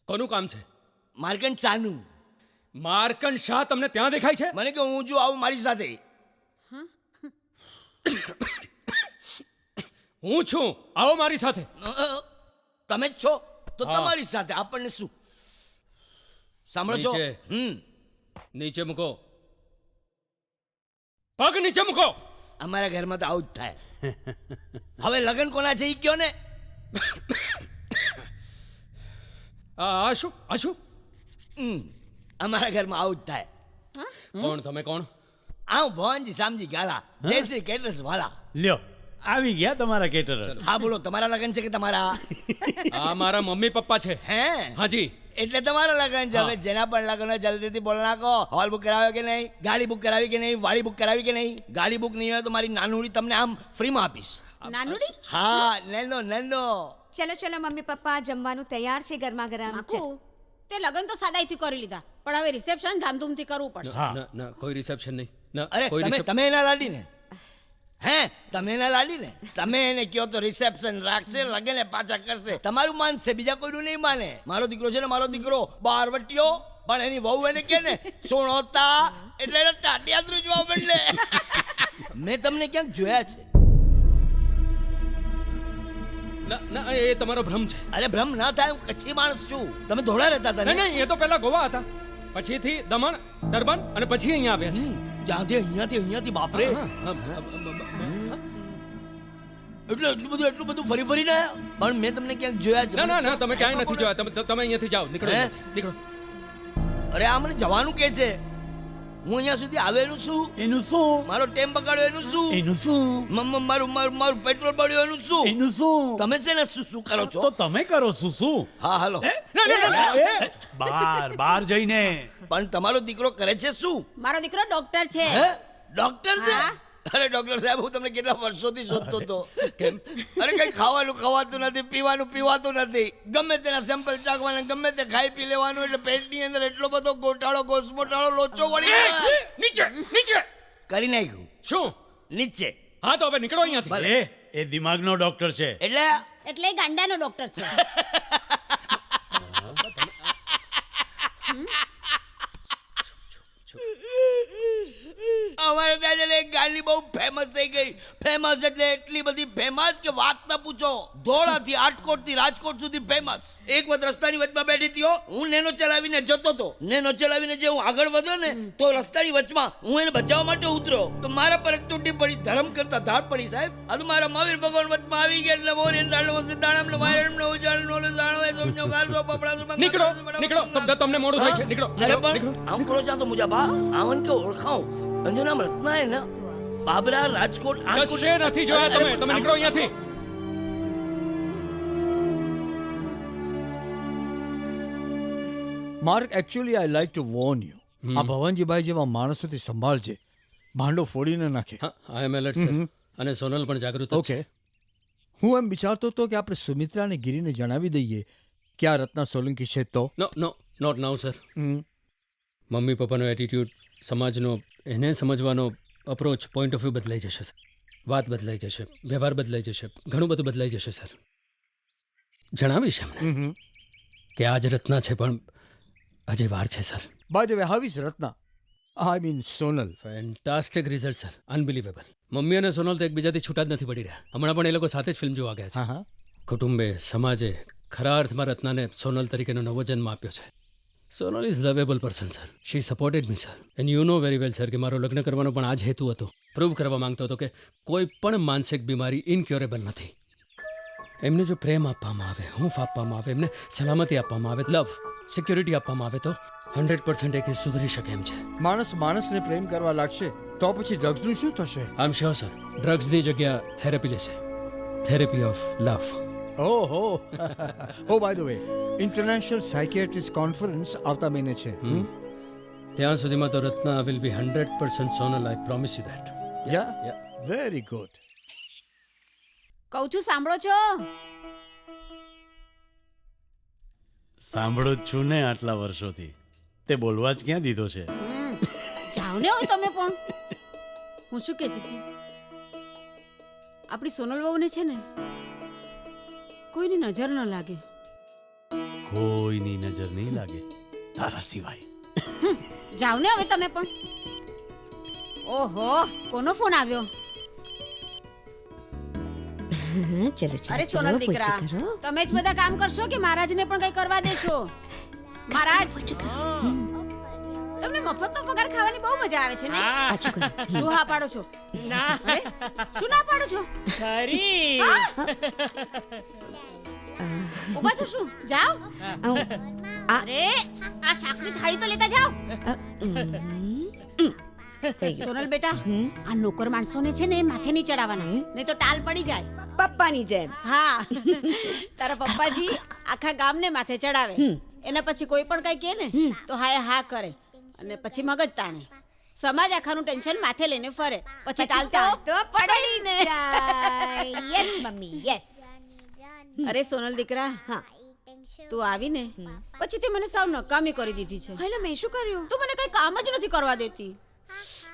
કોનું કામ છે? માર્કંડ ચાનું. માર્કંડ શાહ તમને ત્યાં દેખાય છે? મને કે હું જો આવું મારી સાથે. હું છું, આવો મારી સાથે. તમે જ છો તો તમારી સાથે આપણને શું? સાંભળો છો? નીચે મૂકો, પગ નીચે મૂકો. અમારા ઘરમાં તો આવું જ થાય. હવે લગ્ન કોના છે ઈ કયો ને. આ શું? અમારા ઘરમાં આવું જ થાય. કોણ તમે? કોણ? આવું ભવાનજી શામજી ગાલા, જય શ્રી કેટરર્સ વાલા. લ્યો આવી ગયા તમારા કેટરર. હા બોલો, તમારા લગ્ન છે કે તમારા? આ મારા મમ્મી પપ્પા છે. હે હાજી. એટલે તમારા લગ્ન છે. હવે જેના પણ લગ્ન હોય જલ્દીથી બોલ નાખો. હોલ બુક કરાવ્યો કે નહીં? ગાડી બુક કરાવી કે નહીં? વાડી બુક કરાવી કે નહીં? ગાડી બુક નહીં હોય તો મારી નાનુડી તમને આમ ફ્રીમાં આપીશ. નાનુડી? હા નેનો નેનો. ચલો ચલો મમ્મી પપ્પા, જમવાનું તૈયાર છે ગરમા ગરમ. આખું તે લગન તો સાદાઈથી કરી લીધા, પણ હવે રિસેપ્શન ધામધૂમથી કરવું પડશે. ના ના કોઈ રિસેપ્શન નહીં. ના અરે કોઈ તમે એના લાડી ને હે તમે એના લાડી ને તમે એને કહો તો રિસેપ્શન રાખશે, લગન પાછા કરશે. તમારું માનશે, બીજા કોઈનું નહીં માને. મારો દીકરો છે ને, મારો દીકરો બારવટીયો, પણ એની વહુ એને કે ને સોણોતા એટલે એને ટાટિયાત્રું જોવા બદલે. મેં તમને ક્યાંક જોયા છે. ના ના એ તમારો ભ્રમ છે. અરે ભ્રમ ના થાય, હું કચ્છી માણસ છું. તમે ધોળા રહેતા હતા નહીં ને? નહીં, એ તો પહેલા ગોવા હતા, પછીથી દમણ, દરબાન અને પછી અહીંયા આવ્યા છે. ત્યાંથી અહીંયાથી બાપરે. એટલું બધું ફરી ફરીને પણ મેં તમને ક્યાંક જોયા છે. ના ના ના, તમે ક્યાંય નથી જોયા. તમે અહીંયાથી જાઓ, નીકળો નીકળો. અરે આ મને જવાનું કે છે, હું અહીંયા સુધી આવેલું છું. એનું શું? મારો ટેમ બગાડ્યો એનું શું? એનું શું? મારું પેટ્રોલ બળ્યો એનું શું? એનું શું? તમે છે ને શું કરો છો? તો તમે કરો શું? હા હાલો. બહાર જઈને. પણ તમારો દીકરો કરે છે શું? મારો દીકરો ડોક્ટર છે. હે ડોક્ટર છે? અરે ડોક્ટર સાહેબ, હું તમને કેટલા વર્ષોથી શોધતો હતો. કેમ? અરે કઈ ખાવાનું ખવાતું નથી, પીવાનું પીવાતું નથી, ગમે તેના સેમ્પલ ચાખવાના, ગમે તે ખાઈ પી લેવાનું, એટલે પેટની અંદર એટલો બધો ગોટાળો, ગોસમોટાળો, લોચો વળી ગયો. નીચે નીચે કરી નાખ્યું. શું? નીચે. હા તો હવે નીકળો અહીંયાથી. ભલે. એ દિમાગનો ડોક્ટર છે. એટલે ગાંડાનો ડોક્ટર છે. અમારે ત્યાં છે ને એક ગાડી બહુ ફેમસ થઈ ગઈ. ફેમસ એટલે એટલી બધી ફેમસ કે વાત ન પૂછો. ધોળાથી આટકોટથી રાજકોટ સુધી ફેમસ. એક વખત રસ્તાની વચમાં બેઠી હતી હો. હું નેનો ચલાવીને જતો હતો. નેનો ચલાવીને જે હું આગળ વધ્યો ને, તો રસ્તાની વચમાં હું એને બચાવવા માટે ઉતર્યો તો મારા પર એક તૂટી પડી. ધર્મ કરતા ધાડ પડી સાહેબ. આ તો મારા મહાવીર ભગવાન વચમાં આવી ગયા એટલે મોરી દાડલો સિદ્ધાણમ ને વાયરમ ને ઉજાડ નો જાણો એ સોમનો ગારસો પપડા નીકળો નીકળો, તમને મોડું થાય છે. નીકળો અરે નીકળો. પણ આમ કરો ચાતો મુજા બા આવન કે ઓળખાવ. અંજો નામ રત્ના હે ને, બાબરા રાજકોટ કશે નથી જોયા તમે. તમે નીકળો અહીંયાથી. Mark, actually I like to Warne you. આ ભવનજીભાઈ જેવા માણસોથી સંભાળજે, ભાંડો ફોડીને નાખે. આઈ એમ એલર્ટ સર. અને સોનલ પણ જાગૃત જ ઓકે. છે. હું એમ વિચારતો હતો કે આપણે સુમિત્રા અને ગિરીને જણાવી દઈએ કે આ રત્ના સોલંકી છે તો. No no not now sir. Mummy પપ્પાનો એટીટ્યૂડ, સમાજનો, એને સમજવાનો અપ્રોચ, પોઈન્ટ ઓફ વ્યૂ બદલાઈ જશે સર. વાત બદલાઈ જશે, વ્યવહાર બદલાઈ જશે, ઘણું બધું બદલાઈ જશે સર. જણાવીશ એમને કે આજ રત્ના છે પણ હજી વાર છે sir. By the way, how is Ratna? I mean Sonal. Fantastic result sir, unbelievable. Mummy અને સોનલ તો એકબીજાથી છૂટા જ નથી પડી રહ્યા. હમણાં પણ એ લોકો સાથે જ ફિલ્મ જોવા ગયા છે. હા. કુટુંબે, સમાજે ખરા અર્થમાં રત્નાને સોનલ તરીકેનો નવો જન્મ આપ્યો છે. Sonal is lovable person sir. She supported me sir. And you know very well sir કે મારો લગ્ન કરવાનો પણ આ જ હેતુ હતો. પ્રૂવ કરવા માંગતો હતો કે કોઈ પણ માનસિક બીમારી ઇનક્યોરેબલ નથી. એમને જો પ્રેમ આપવામાં આવે, હૂંફ આપવામાં આવે, એમને સલામતી આપવામાં આવે, લવ, સિક્યોરિટી આપવામાં આવે તો 100% એ કેસ સુધરી શકે એમ છે. માણસ માણસને પ્રેમ કરવા લાગશે તો પછી ડ્રગ્સનું શું થશે? આઈ એમ શ્યોર સર, ડ્રગ્સની જગ્યા થેરેપી લેશે. Therapy of love. ઓહો. Oh by the way, international psychiatrist conference આવતા મહિને છે. ત્યાં સુધીમાં તો Ratna will be 100% normal. I promise you that. Yeah, very good. કહું છું સાંભળો છો? સાંભળો જ છું ને આટલા વર્ષોથી. તે બોલવા જ ક્યાં દીધો છે? જાઓ ને હોય તમે પણ. હું શું કહેતી હતી, આપણી સોનલ વહુને છે ને કોઈની નજર ન લાગે. કોઈની નજર નહીં લાગે તારા સિવાય. જાઓ ને હવે તમે પણ. ઓહો, કોનો ફોન આવ્યો? અરે સોનલ દીકરા, તમે જ બધા કામ કરશો કે મહારાજને પણ કઈ કરવા દેશો? મહારાજ, તમને મફતનો પગાર ખાવાની બહુ મજા આવે છે ને? શું હા પાડો છો? ના. શું ના પાડો છો? છરી. ઉભા છો શું? જાઓ. અરે આ શાકની થાળી તો લેતા જાઓ. સોનલ બેટા, આ નોકર માણસોને છે ને માથે નહીં ચડાવવાના, નહીં તો ટાલ પડી જાય. પપ્પાની જેમ. હા, તારા પપ્પાજી આખા ગામને માથે ચડાવે. એના પછી કોઈ પણ કઈ કહે ને તો હા હા કરે અને પછી મગજ તાણે. સમાજ આખાનું ટેન્શન માથે લઈને ફરે, પછી ટાલ તો પડે ને. Yes mummy, yes. અરે સોનલ દીકરા, હા, તું આવીને પછી તે મને સાવ નકામી કરી દીધી છે. એટલે મેં શું કર્યું? તું મને કઈ કામ જ નથી કરવા દેતી,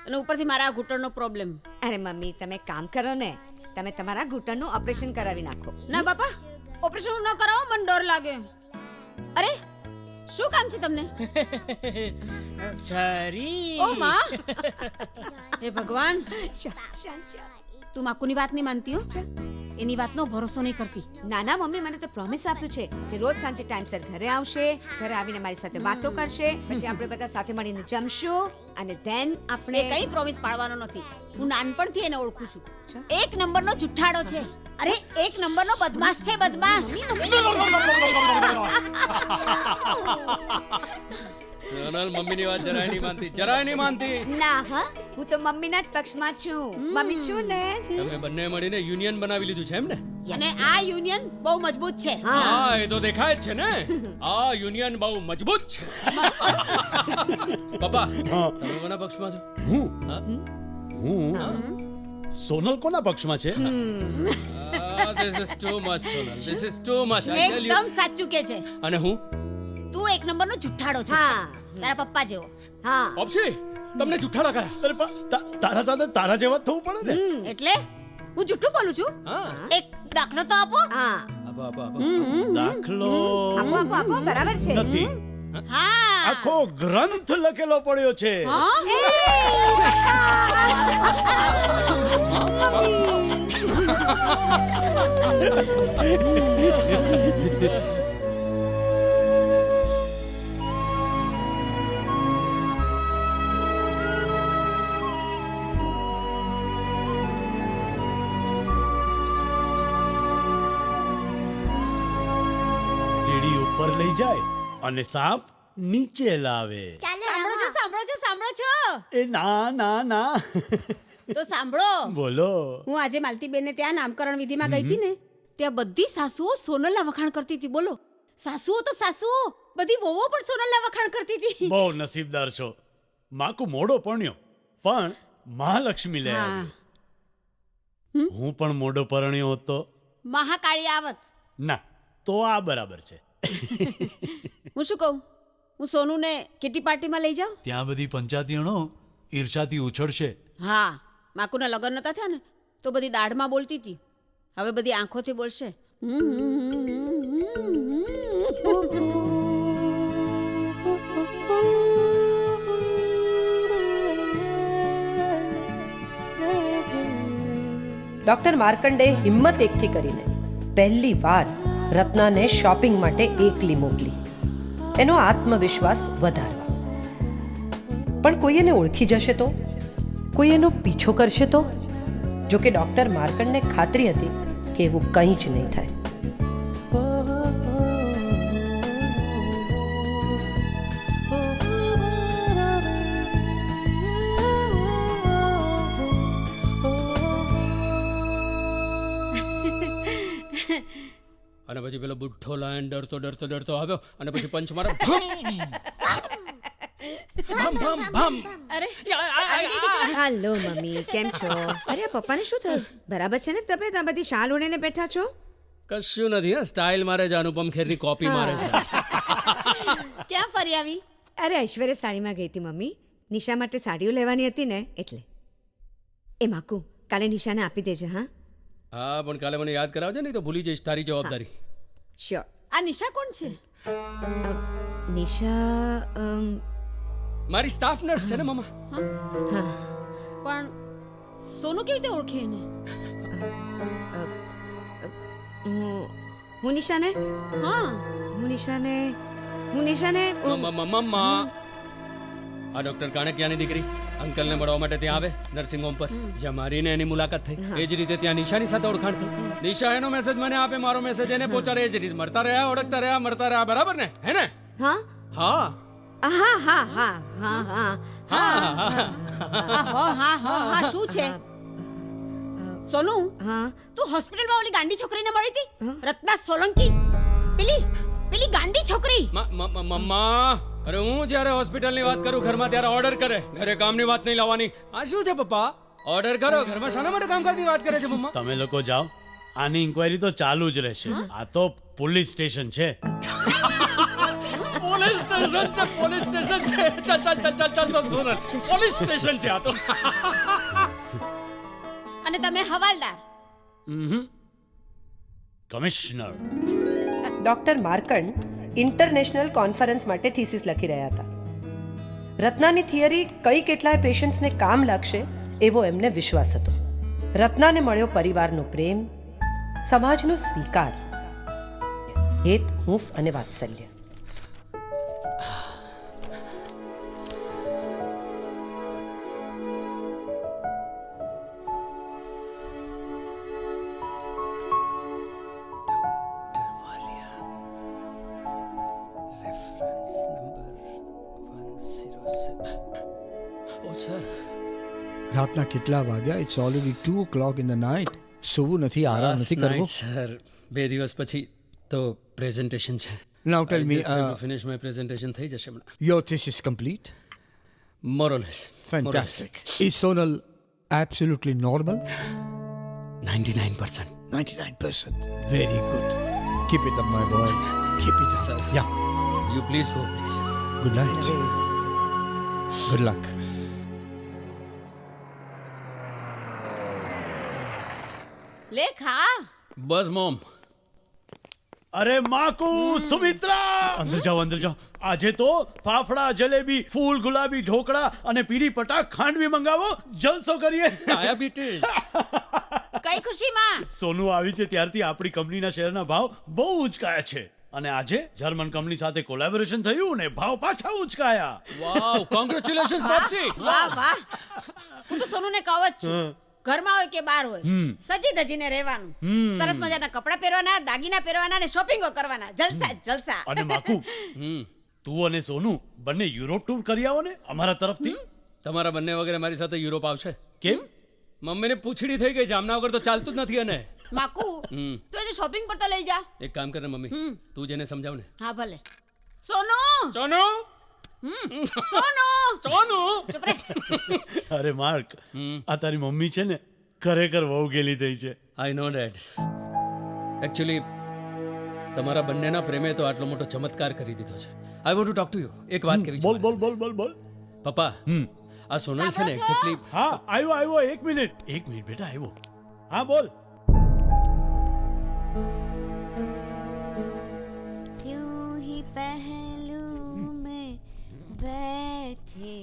અને ઉપરથી મારા ઘૂંટણનો પ્રોબ્લેમ. અરે મમ્મી, તમે કામ કરો ને, તમે તમારા ઘૂંટણનું ઓપરેશન કરાવી નાખો. ના બાપા, ઓપરેશન ન કરાવો, મને ડર લાગે. અરે શું કામ છે તમને? છરી. ઓ માં, હે ભગવાન, તું માકુની વાત નહીં માનતી હો? એની વાતનો ભરોસો નહીં કરતી. ના ના મમ્મી, મને તો પ્રોમિસ આપ્યું છે કે રોજ સાંજે ટાઈમસર ઘરે આવશે, ઘરે આવીને મારી સાથે વાતો કરશે, પછી આપણે બધા સાથે મળીને જમશું અને ધેન આપણે કઈ પ્રોમિસ પાડવાનો નથી. હું નાનપણથી એને ઓળખું છું. એક નંબરનો જુઠ્ઠાડો છે. અરે એક નંબરનો બદમાશ છે, બદમાશ. સોનલ મમ્મીની વાત જરાય નહીં માનતી, જરાય નહીં માનતી. ના હા, હું તો મમ્મીના જ પક્ષમાં છું. મમ્મી છું ને. તમે બંને મળીને યુનિયન બનાવી લીધું છે એમ ને? અને આ યુનિયન બહુ મજબૂત છે. હા, એ તો દેખાય જ છે ને. આ યુનિયન બહુ મજબૂત છે. પપ્પા, તમે કોના પક્ષમાં છો? હું સોનલ કોના પક્ષમાં છે this is too much Sonal, this is too much I tell you. એકદમ સાચું કે છે. અને હું તું એક નંબરનો જુઠ્ઠાડો છે. હા. તારા પપ્પા જેવો. હા ઓપ્સી તમને જુઠ્ઠાડા કયા? અરે તારા સાથે તારા જેવા જ થવું પડે ને એટલે હું જુઠ્ઠું બોલું છું? હા એક દાખલો તો આપો. હા આપો આપો આપો. દાખલો આપો આપો આપો બરાબર છે નથી હા. આખો ગ્રંથ લખેલો પડ્યો છે સીડી ઉપર લઈ જાય અને સાપ નીચે લાવે સાંભળો છો, સાંભળો છો. એ ના ના ના તો સાંભળો. બોલો હું આજે માલતીબેનને ત્યાં નામકરણ વિધિમાં ગઈ હતી ને, ત્યાં બધી સાસુઓ સોનલના વખાણ કરતી હતી. બોલો, સાસુઓ તો સાસુઓ, બધી વહુઓ પણ સોનલના વખાણ કરતી હતી. બહુ નસીબદાર છો માકુ મોડો પરણ્યો પણ મહાલક્ષ્મી લે આવી. હું પણ મોડો પરણ્યો હતો મહાકાળી આવત. ના તો આ બરાબર છે હું શું કહું, હું સોનુને કિટી પાર્ટીમાં લઈ જાઉં? ત્યાં બધી પંચાયતીઓ ઈર્ષાથી ઉછળશે. હા, માકુના લગ્ન નતા થયા ને તો બધી દાઢમાં બોલતી હતી, હવે બધી આંખોથી બોલશે. ડોક્ટર માર્કંડે હિંમત એકઠી કરીને પહેલી વાર રત્નાને શોપિંગ માટે એકલી મોકલી, એનો આત્મવિશ્વાસ વધારવા. પણ કોઈ એને ઓળખી જશે તો, કોઈ એનો પીછો કરશે તો? જો કે ડોક્ટર માર્કંડને ખાતરી હતી કે એવું કંઈ જ નહીં થાય. અને પછી પેલો બુઠ્ઠો લાયન ડરતો ડરતો ડરતો આવ્યો અને પછી પંચ મારો ભમ ભમ ભમ. અરે હાલો મમ્મી કેમ છો? અરે આ પપ્પાને શું થયું? બરાબર છે ને તબિયત? આ બધી શાલ ઓઢીને બેઠા છો? કશું નથી, હા સ્ટાઇલ મારે છે, અનુપમ ખેરની કોપી મારે છે. ક્યાં ફરી આવી? અરે ઐશ્વર્ય સાડીમાં ગઈ હતી મમ્મી, નિશા માટે સાડીઓ લેવાની હતી ને એટલે. એ માકુ કાલે નિશાને આપી દેજે. હા હા પણ કાલે મને યાદ કરાવજે, નહીં તો ભૂલી જઈશ તારી જવાબદારી. શ્યોર. આ નિશા કોણ છે? નિશા મારી સ્ટાફ નર્સ છે ને મમ્મા. હા પણ સોનુ કેવી રીતે ઓળખે એને? હું નિશાને હા હું નિશાને મમ્મા આ ડોક્ટર કાણકિયાની દીકરી અંકલને મળવા માટે ત્યાં આવે નર્સિંગ હોમ પર, જ્યાં મારીને એની મુલાકાત થઈ. એ જ રીતે ત્યાં નિશાની સાથે ઓળખાણ થઈ. નિશા એનો મેસેજ મને આપે, મારો મેસેજ એને પહોંચાડે. એ જ રીતે મળતા રહ્યા, ઓળખતા રહ્યા, મળતા રહ્યા. બરાબર ને? હે ને? હા હા હા હા હા હા હા હા શું છે સોનુ? હા તું હોસ્પિટલમાં ઓલી ગાંડી છોકરીને મળી હતી, રત્ના સોલંકી, પેલી ગાંડી છોકરી. મમ્મા અરે હું જ્યારે હોસ્પિટલની વાત કરું ઘરમાં ત્યારે ઓર્ડર કરે, ઘરે કામની વાત નહીં લાવવાની. આ શું છે પપ્પા? ઓર્ડર કરો, ઘરમાં શાના માટે કામકાજની વાત કરે છે મમ્મા? તમે લોકો જાઓ, આની ઇન્ક્વાયરી તો ચાલુ જ રહેશે. આ તો પોલીસ સ્ટેશન છે. પોલીસ સ્ટેશન છે, પોલીસ સ્ટેશન છે. ચાલ ચાલ ચાલ ચાલ ચાલ ચાલ સોનલ, પોલીસ સ્ટેશન છે આ તો. અને તમે હવાલદાર. Commissioner. Doctor Markand international conference માટે થીસીસ લખી રહ્યા હતા. રત્નાની થિયરી કઈ કેટલાય પેશન્ટ્સને કામ લાગશે એવો એમને વિશ્વાસ હતો. રત્નાને મળ્યો પરિવારનો પ્રેમ, સમાજનો સ્વીકાર, હેત, હૂંફ અને વાત્સલ્ય. રાતના કેટલા વાગ્યા? It's already 2 o'clock in the night. સૂવું નથી, આરામ નથી કરવો? સર 2 દિવસ પછી તો પ્રેઝન્ટેશન છે. Now tell me, finish my presentation થઈ જશે હમણાં. your thesis complete? More or less. Fantastic. Is Sonal absolutely normal? 99%. 99%. Very good. Keep it up, my boy. Keep it up. Sir. Yeah. You please go, please. Good night. Good luck. લે ખા બસ mom. અરે માકુ સુમિત્રા અંદર જાઓ આજે તો ફાફડા જલેબી ફૂલ ગુલાબી ઢોકળા અને પીળી પટાક ખાંડવી મંગાવો જલસો કરીએ ડાયાબિટીસ. કઈ ખુશીમાં સોનું આવી છે ત્યારથી આપણી કંપનીના શેરના ભાવ બહુ ઉંચકાયા છે અને આજે જર્મન કંપની સાથે કોલેબોરેશન થયું ને ભાવ પાછા ઉંચકાયા. વાવ, કોંગ્રેચ્યુલેશન્સ બાપસી. વાહ વાહ હું તો સોનુને કહું જ છું ઘરમાં હોય કે બહાર હોય સજી ધજીને રહેવાનું, સરસ મજાના કપડાં પહેરવાના, દાગીના પહેરવાના ને શોપિંગો કરવાના. જલસા જ જલસા. અને માકુ તું અને સોનું બંને યુરોપ ટૂર કરી આવો ને અમારા તરફથી. તમારા બંને વગેરે મારી સાથે યુરોપ આવશે? કેમ? મમ્મીને પૂછડી થઈ ગઈ છે, આમના વગર તો ચાલતું જ નથી. અને માકુ તું એને શોપિંગ પર તો લઈ જા. એક કામ કર ને મમ્મી, તું જેને સમજાવ ને. હા ભલે. સોનુ સોનુ સોનુ સોનુ ચૂપ રે. અરે માર્ક, આ તારી મમ્મી છે ને ખરેખર બહુ ગેલી થઈ છે. આઈ નો ડેડ. એકચ્યુઅલી તમારા બંનેના પ્રેમે તો આટલો મોટો ચમત્કાર કરી દીધો છે. આઈ want to talk to you. એક વાત કહેવી છે. બોલ બોલ બોલ બોલ બોલ. પપ્પા, આ સોનલ છે ને એક્ઝેક્ટલી. હા આવ્યો એક મિનિટ બેટા આવ્યો. હા બોલ. यूं ही पहलू में बैठे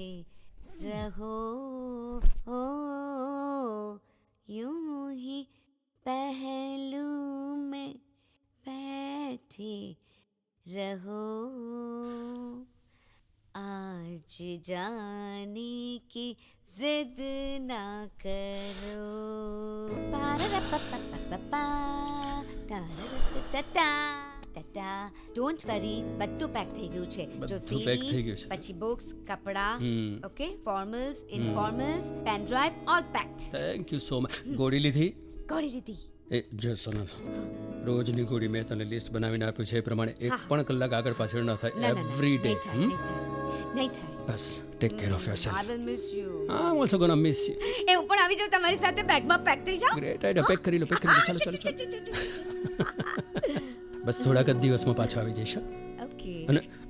रहो, यूं ही पहलू में बैठे रहो, आज जाने की जिद ना करो. ડોન્ટ વરી, બધું પેક થઈ ગયું છે. જો બધું pack થઈ ગયું છે. પછી બુક્સ, કપડા, okay, formals, informals, pen drive, all packed. Thank you so much. ગોળી લીધી? ગોળી લીધી. એ જો સોનલ, રોજની ગોળી મેં તને લિસ્ટ બનાવીને આપ્યું છે એ પ્રમાણે એક પણ કલાક આગળ પાછળ ન થાય. Every day. નહીં થાય. બસ take care of I yourself. will miss you. I also gonna miss you. એ હું પણ આવી જાઉં તમારી સાથે, બેગમાં પેક થઈ જાઉં. Great idea. પેક કરી લો. ચાલો. બસ થોડાક જ દિવસમાં પાછા આવી જઈશ. ઓકે.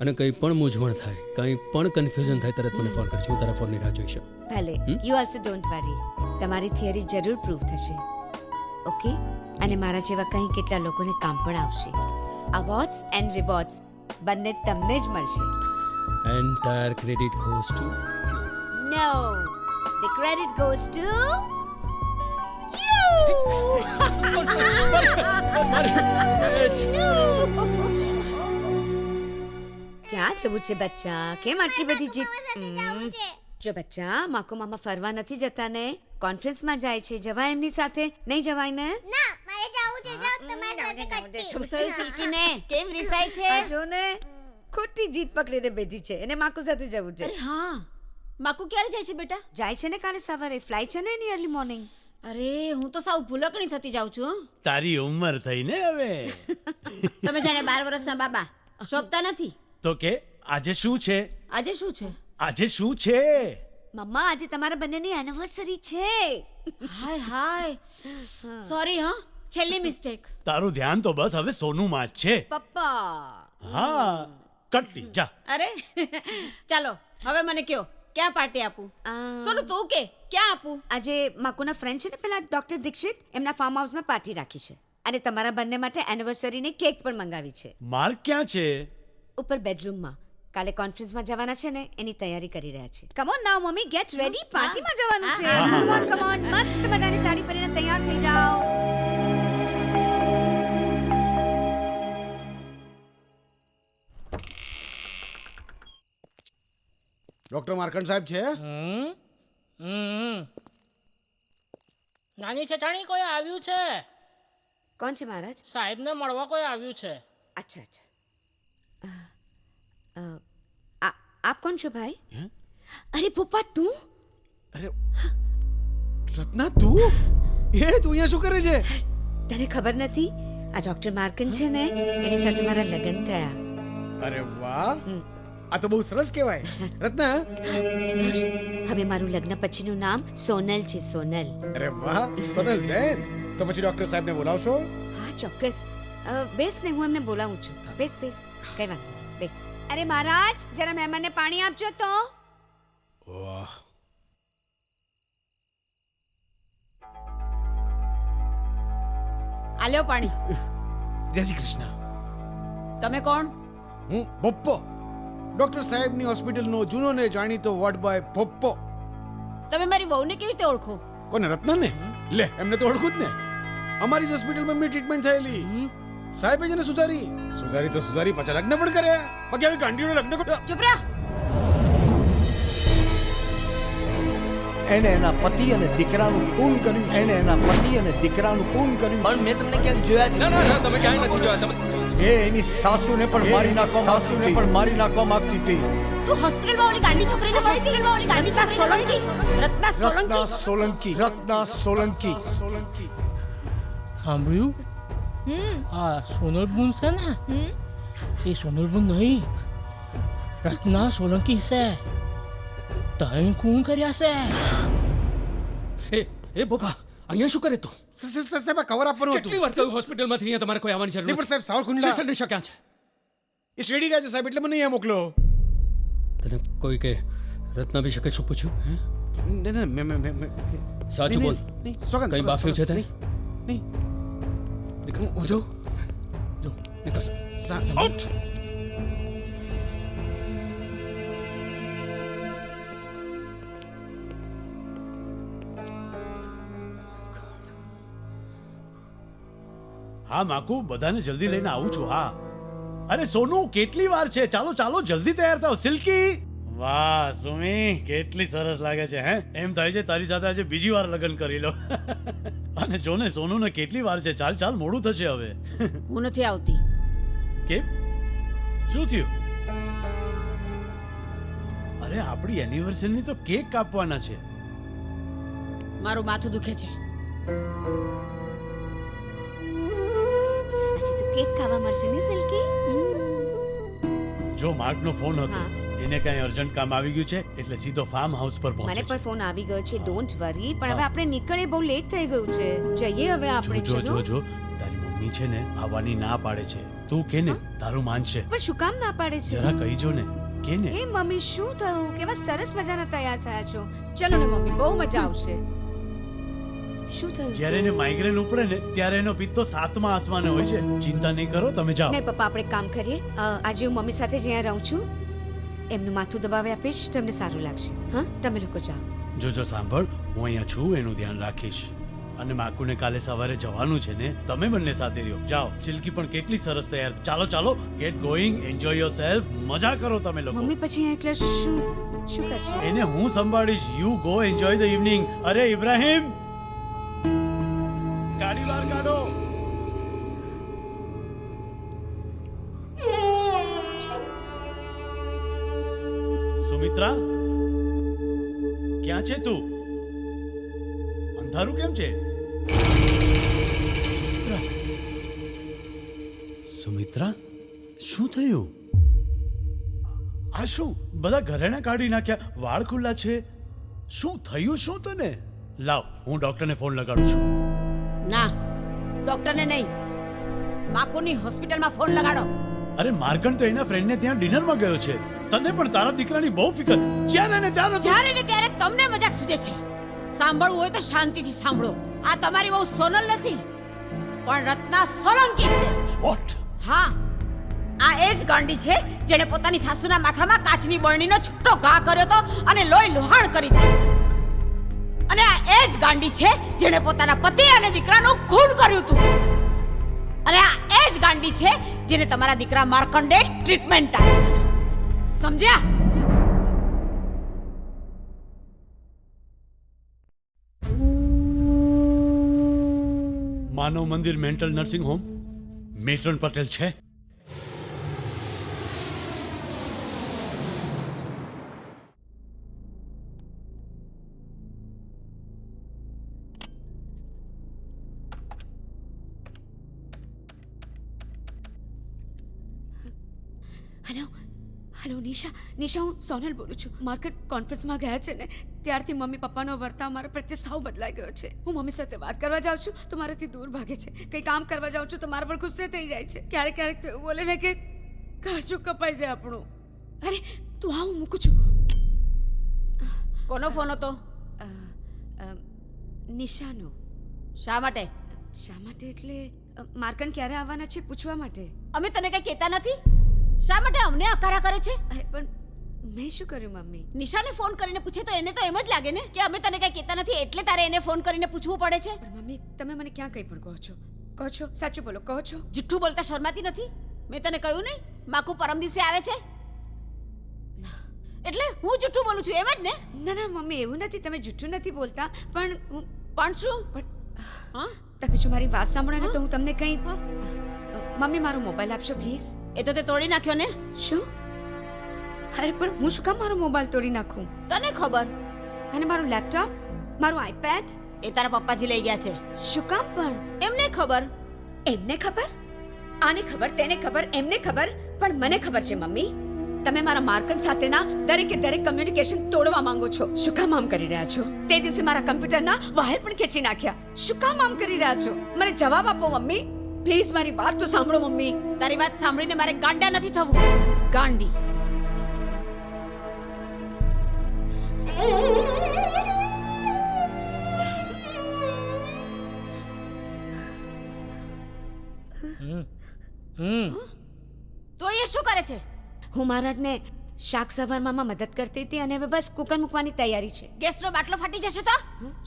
અને કંઈ પણ મૂંઝવણ થાય, કંઈ પણ કન્ફ્યુઝન થાય, તરત મને ફોન કરજો. હું તારા ફોનની રાહ જોઈશ. ભલે. You also don't worry. તમારી થિયરી જરૂર પ્રૂવ થશે. ઓકે. અને મારા જેવા કંઈ કેટલા લોકોને કામ પણ આવશે. અવોર્ડ્સ એન્ડ રિવોર્ડ્સ બંને તમને જ મળશે. Entire credit goes to No, the credit goes to ક્યાં જવું છે બચ્ચા? કેમ આટલી બધી જીત? જો બચ્ચા, માકો મામા ફરવા નથી જતા ને, કોન્ફરન્સમાં જાય છે. જવાય એમની સાથે? નહીં જવાય ને? શું થયું સિલ્કીને? કેમ રિસાય છે? આ જો ને, ખોટી જીત પકડીને બેઠી છે. એને માકુ સાથે જવું છે. અરે હા, માકુ ક્યારે જાય છે બેટા? જાય છે ને કાલે સવારે, ફ્લાઇટ છે ને એની અર્લી મોર્નિંગ. અરે હું તો સાવ ભૂલકણી થતી જાઉં છું હં. તારી ઉંમર થઈ ને હવે. તમે જાણે 12 વર્ષના બાબા શોભતા નથી. તો કે આજે શું છે? આજે શું છે? આજે શું છે? મમ્મા, આજે તમારા બંનેની એનિવર્સરી છે. હાય સોરી હા, છેલ્લી મિસ્ટેક. તારું ધ્યાન તો બસ હવે સોનુમાં જ છે. પપ્પા. હા, કટ્ટી જા. અરે ચાલો હવે મને કયો, ક્યાં પાર્ટી આપું? સોનુ તું કે ક્યાં આપું? આજે માકુના ફ્રેન્ડ છે ને પેલા ડોક્ટર દીક્ષિત, એમના ફાર્મ હાઉસમાં પાર્ટી રાખી છે અને તમારા બંને માટે એનિવર્સરીની કેક પણ મંગાવી છે. માર્ક ક્યાં છે? ઉપર બેડરૂમમાં. કાલે કોન્ફરન્સમાં જવાના છે ને, એની તૈયારી કરી રહ્યા છે. Come on now mummy, get ready. પાર્ટીમાં જવાનું છે. કમ ઓન મસ્ત મજાની સાડી પહેરીને તૈયાર થઈ જાઓ. ડોક્ટર માર્કંડ સાહેબ છે? નાની છેઠાણી કોઈ આવ્યું છે? કોણ છે મહારાજ? સાહેબને મળવા કોઈ આવ્યું છે. અચ્છા. આપ કોણ છો ભાઈ? અરે પપ્પા તું? અરે રત્ના, તું અહીંયા શું કરે છે? તને ખબર નથી? આ ડોક્ટર માર્કન છે ને, એની સાથે મારા લગ્ન થયા. અરે વાહ, આ તો બહુ સરસ કહેવાય. રત્ના, હવે મારું લગ્ન પછીનું નામ સોનલ છે, સોનલ. અરે વાહ સોનલ બેન, તો પછી ડોક્ટર સાહેબને બોલાવશો? હા ચોક્કસ. બેસ ને, હું એમને બોલાવું છું. બેસ બેસ, કઈ વાંધો નહીં, બેસ. અરે મહારાજ, જરા મહેમાનને પાણી આપજો તો. વાહ, આલ્યો પાણી. જય શ્રી કૃષ્ણ. તમે કોણ? હું પપ્પો, ડોક્ટર સાહેબની હોસ્પિટલનો જૂનો ને જાણીતો વોર્ડ બોય પપ્પો. તમે મારી વહુને કેવી રીતે ઓળખો? કોને? રત્નાને? લે, એમને તો ઓળખું જ ને. અમારી જ હોસ્પિટલમાં મેં ટ્રીટમેન્ટ થયેલી. સાહેબે જેને સુધારી તો સુધારી, પાછા લગ્ન પણ કર્યા. બાકી આવી ગાંડીઓને લગ્ન કરો. ચૂપ રહો. એને એના પતિ અને દીકરાનું ખૂન કર્યું છે. એને એના પતિ અને દીકરાનું ખૂન કર્યું પણ મેં તમને ક્યાંક જોયા જ ના ના ના તમે ક્યાંય નથી જોયા. તમે છે. એ એની સાસુને પણ મારી નાખવા માંગતી હતી. તું હોસ્પિટલમાં ઓલી ગાંડી છોકરીને મળી હતી? ઓલી ગાંડી છોકરી સોલંકી, રત્ના સોલંકી. રત્ના સોલંકી. સાંભળ્યું? આ સોનલબુન છે ને, એ સોનલબુન નહીં, રત્ના સોલંકી છે. તૈન ખૂન કર્યા છે. એ બોપા અહીંયા શું કરે તું? સાહેબ કવર આપવાનું હતું. કેટલી વાર કહ્યું હોસ્પિટલમાંથી અહીંયા તમારે કોઈ આવવાની જરૂર નહીં, પણ સાહેબ સાવર ખુંડલા સિસ્ટરને શું ક્યાં છે? એ શેરડી ગયા છે સાહેબ, એટલે મને અહીંયા મોકલો. તને કોઈ કે રત્ના વિશે કઈ શું પૂછ્યું? ના મેં સાચું બોલ. કઈ બાફ્યું છે તે? નહીં. હું જો નીકળ. આઉટ. હા માકુ, બધાને જલ્દી લઈને આવું છું. હા, અરે સોનુ, કેટલી વાર છે? ચાલો ચાલો જલ્દી તૈયાર થાઓ. સિલ્કી, વાહ સુમી, કેટલી સરસ લાગે છે. હે, એમ થાય છે તારી સાથે આજે બીજી વાર લગ્ન કરી લો. અને જો ને સોનુને કેટલી વાર છે. ચાલ ચાલ, મોડું થશે હવે. હું નથી આવતી. કેમ? શું થયું? અરે આપણી એનિવર્સરીની તો કેક કાપવાના છે. મારું માથું દુખે છે. આજે તો કેક ખાવા મળશે ને સિલ્કી? જો માર્કનો ફોન હતો, હા. એને કઈ અર્જન્ટ કામ આવી ગયું છે, એટલે સીધો ફાર્મ હાઉસ પર મને પહોંચે પણ છે. ફોન આવી ગયો છે. Don't worry. પણ હવે આપણે નીકળે, બહુ લેટ થઈ ગયું છે. જઈએ હવે આપણે. જો ચલો. તારી મમ્મી છે ને આવવાની ના પાડે છે. તું કે ને, તારું માનશે. પણ શું કામ ના પાડે છે? જરા કહીજો ને, કે ને. એ મમ્મી, શું થયું? કેવા સરસ મજાના તૈયાર થયા છો. ચલો ને મમ્મી, બહુ મજા આવશે. શું થયું? જ્યારે એને માઇગ્રેન ઉપડે ને, ત્યારે એનો પિત્તો 7મા આસમાને હોય છે. ચિંતા નહીં કરો, તમે જાઓ. નહીં પપ્પા, આપણે એક કામ કરીએ. આજે હું મમ્મી સાથે જ્યાં રહું છું, એમનું માથું દબાવી આપીશ, તમને સારું લાગશે. હા, તમે લોકો જાઓ. જોજો સાંભળ, હું અહીંયા છું, એનું ધ્યાન રાખીશ. અને માકુને કાલે સવારે જવાનું છે ને, તમે બંને સાથે રહ્યો. જાઓ. સિલ્કી પણ કેટલી સરસ તૈયાર. ચાલો ચાલો, ગેટ ગોઈંગ, એન્જોય યોરસેલ્ફ. મજા કરો તમે લોકો. મમ્મી પછી અહીંયા એકલા શું કરશે? એને હું સંભાળીશ. You go, enjoy the evening. અરે ઇબ્રાહિમ, ગાડી બહાર કાઢો. સુમિત્રા, ક્યાં છે તું? અંધારું કેમ છે? સુમિત્રા, શું થયું? આ શું બધા ઘરેણા કાઢી નાખ્યા, વાળ ખુલ્લા છે. શું થયું? શું તને? લાવ, હું ડોક્ટરને ફોન લગાડું છું. ના, ડોક્ટરને નહીં, માકુની હોસ્પિટલમાં ફોન લગાડો. અરે માર્કંડ તો એના ફ્રેન્ડને ત્યાં ડિનરમાં ગયો છે. તને પણ તારા દીકરાની બહુ ફિકર. જ્યાં ને ત્યાં નથી. જ્યારે ને ત્યારે તમને મજાક સૂજે છે. સાંભળવું હોય તો શાંતિથી સાંભળો. આ તમારી બહુ સોનલ નથી, પણ રત્ના સોલંકી છે. વોટ? હા, આ એ જ ગાંડી છે જેણે પોતાની સાસુના માથામાં કાચની બરણીનો છૂટો ઘા કર્યો તો અને લોહી લુહાણ કરી દીધું. અને આ એ જ ગાંડી છે જેણે પોતાના પતિ અને દીકરાનું ખૂન કર્યું હતું. અને આ એ જ ગાંડી છે જેને તમારા દીકરા માર્કંડે ટ્રીટમેન્ટ આપી. સમજ્યા? માનવ મંદિર mental nursing home, matron Patel છે? હેલો, હેલો નિશા, નિશા હું સોનલ બોલું છું. માર્કેટ કોન્ફરન્સમાં ગયા છે ને ત્યારથી મમ્મી પપ્પાનો વર્તાવ મારા પ્રત્યે સાવ બદલાઈ ગયો છે. હું મમ્મી સાથે વાત કરવા જાઉં છું તો મારાથી દૂર ભાગે છે. કંઈ કામ કરવા જાઉં છું તો મારા પર ગુસ્સે થઈ જાય છે. ક્યારેક ક્યારેક તો એવું બોલે ને કે કાચું કપાઈ જાય આપણું. અરે તું આ હું મૂકું છું. કોનો ફોન હતો? નિશાનો. શા માટે? શા માટે એટલે માર્કંડ ક્યારે આવવાના છે પૂછવા માટે. અમે તને કઈ કહેતા નથી? શા માટે અમને અકારા કરે છે? અરે પણ મેં શું કર્યું મમ્મી? નિશાને ફોન કરીને પૂછે તો એને તો એમ જ લાગે ને કે અમે તને કઈ કહેતા નથી એટલે તારે એને ફોન કરીને પૂછવું પડે છે. પણ મમ્મી તમે મને ક્યાં કંઈ પણ કહો છો સાચું બોલો, કહો છો. જુઠ્ઠું બોલતા શરમાતી નથી? મેં તને કહ્યું નહીં માકુ પરમ દિવસે આવે છે એટલે હું જુઠ્ઠું બોલું છું એમ જ ને? ના ના મમ્મી એવું નથી, તમે જુઠ્ઠું નથી બોલતા. પણ શું? હા તમે જો મારી વાત સાંભળો ને તો હું તમને કંઈ મમ્મી મારો મોબાઈલ આપશો પ્લીઝ? એ તો તે તોડી નાખ્યો ને. શું? અરે પણ હું શું કામ મારો મોબાઈલ તોડી નાખું? તને ખબર. અને મારું લેપટોપ, મારું આઈપેડ એ તારા પપ્પાજી લઈ ગયા છે. શું કામ પણ? એમને ખબર. એમને ખબર? આને ખબર, તેને ખબર, એમને ખબર, પણ મને ખબર છે મમ્મી. તમે મારા માર્કન સાથેના દરેકે દરેક કમ્યુનિકેશન તોડવા માંગો છો. શું કામ આમ કરી રહ્યા છો? તે દિવસે મારા કમ્પ્યુટરના વાયર પણ ખેંચી નાખ્યા. શું કામ આમ કરી રહ્યા છો? મને જવાબ આપો મમ્મી પ્લીઝ. મારી વાત તો સાંભળો મમ્મી. તારી વાત સાંભળીને મારે ગાંડા નથી થવું. ગાંડી. તો એ શું કરે છે? હું મહારાજને શાક સવારમાં મદદ કરતી હતી અને હવે બસ કુકર મૂકવાની તૈયારી છે. ગેસનો બાટલો ફાટી જશે તો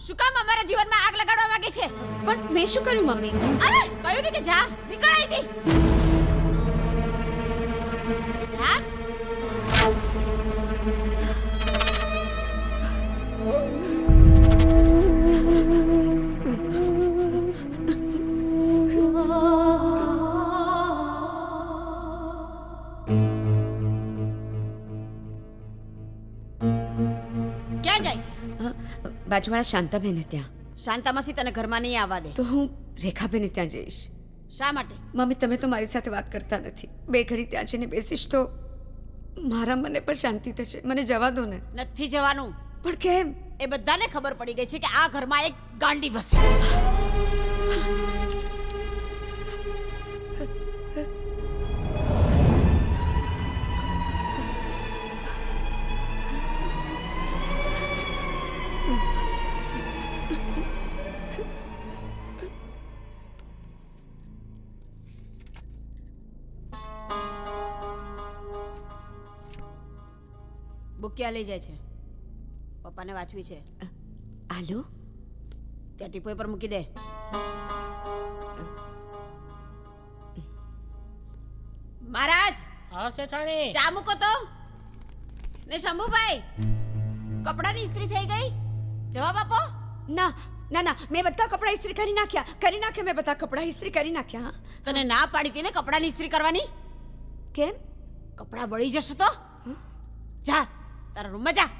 શું કામ અમારા જીવનમાં આગ લગાડવા માંગે છે? પણ મેં શું કર્યું મમ્મી? અરે કહ્યું ને કે જા, નીકળ અહીંથી. જા. ક્યાં જાય છે? બાજુવાળા શાંતાબેન ત્યાં. શાંતામાસી તને ઘરમાં નહીં આવવા દે. તો હું રેખાબેન ત્યાં જઈશ. શા માટે? મમ્મી તમે તો મારી સાથે વાત કરતા નથી. બે ઘડી ત્યાં જઈને બેસીશ તો મારા મને પણ શાંતિ થશે. મને જવા દો ને. નથી જવાનું. પણ કેમ? એ બધાને ખબર પડી ગઈ છે કે આ ઘરમાં એક ગાંડી વસે છે. બુક ક્યાં લઈ જાય છે? પપ્પાને વાંચવી છે. આલો ત્યાં ટીપોઈ પર મૂકી દે. મહારાજ હા શેઠાણી. ચા મૂકો તો. ને શંભુભાઈ કપડાની ઇસ્ત્રી થઈ ગઈ? જવાબ આપો. ના ના ના મેં બધા કપડાં ઇસ્ત્રી કરી નાખ્યા મેં બધા કપડાં ઇસ્ત્રી કરી નાખ્યા. તને ના પાડી હતી ને કપડાની ઇસ્ત્રી કરવાની? કેમ? કપડાં બળી જશે તો. જા તારા રૂમમાં જા.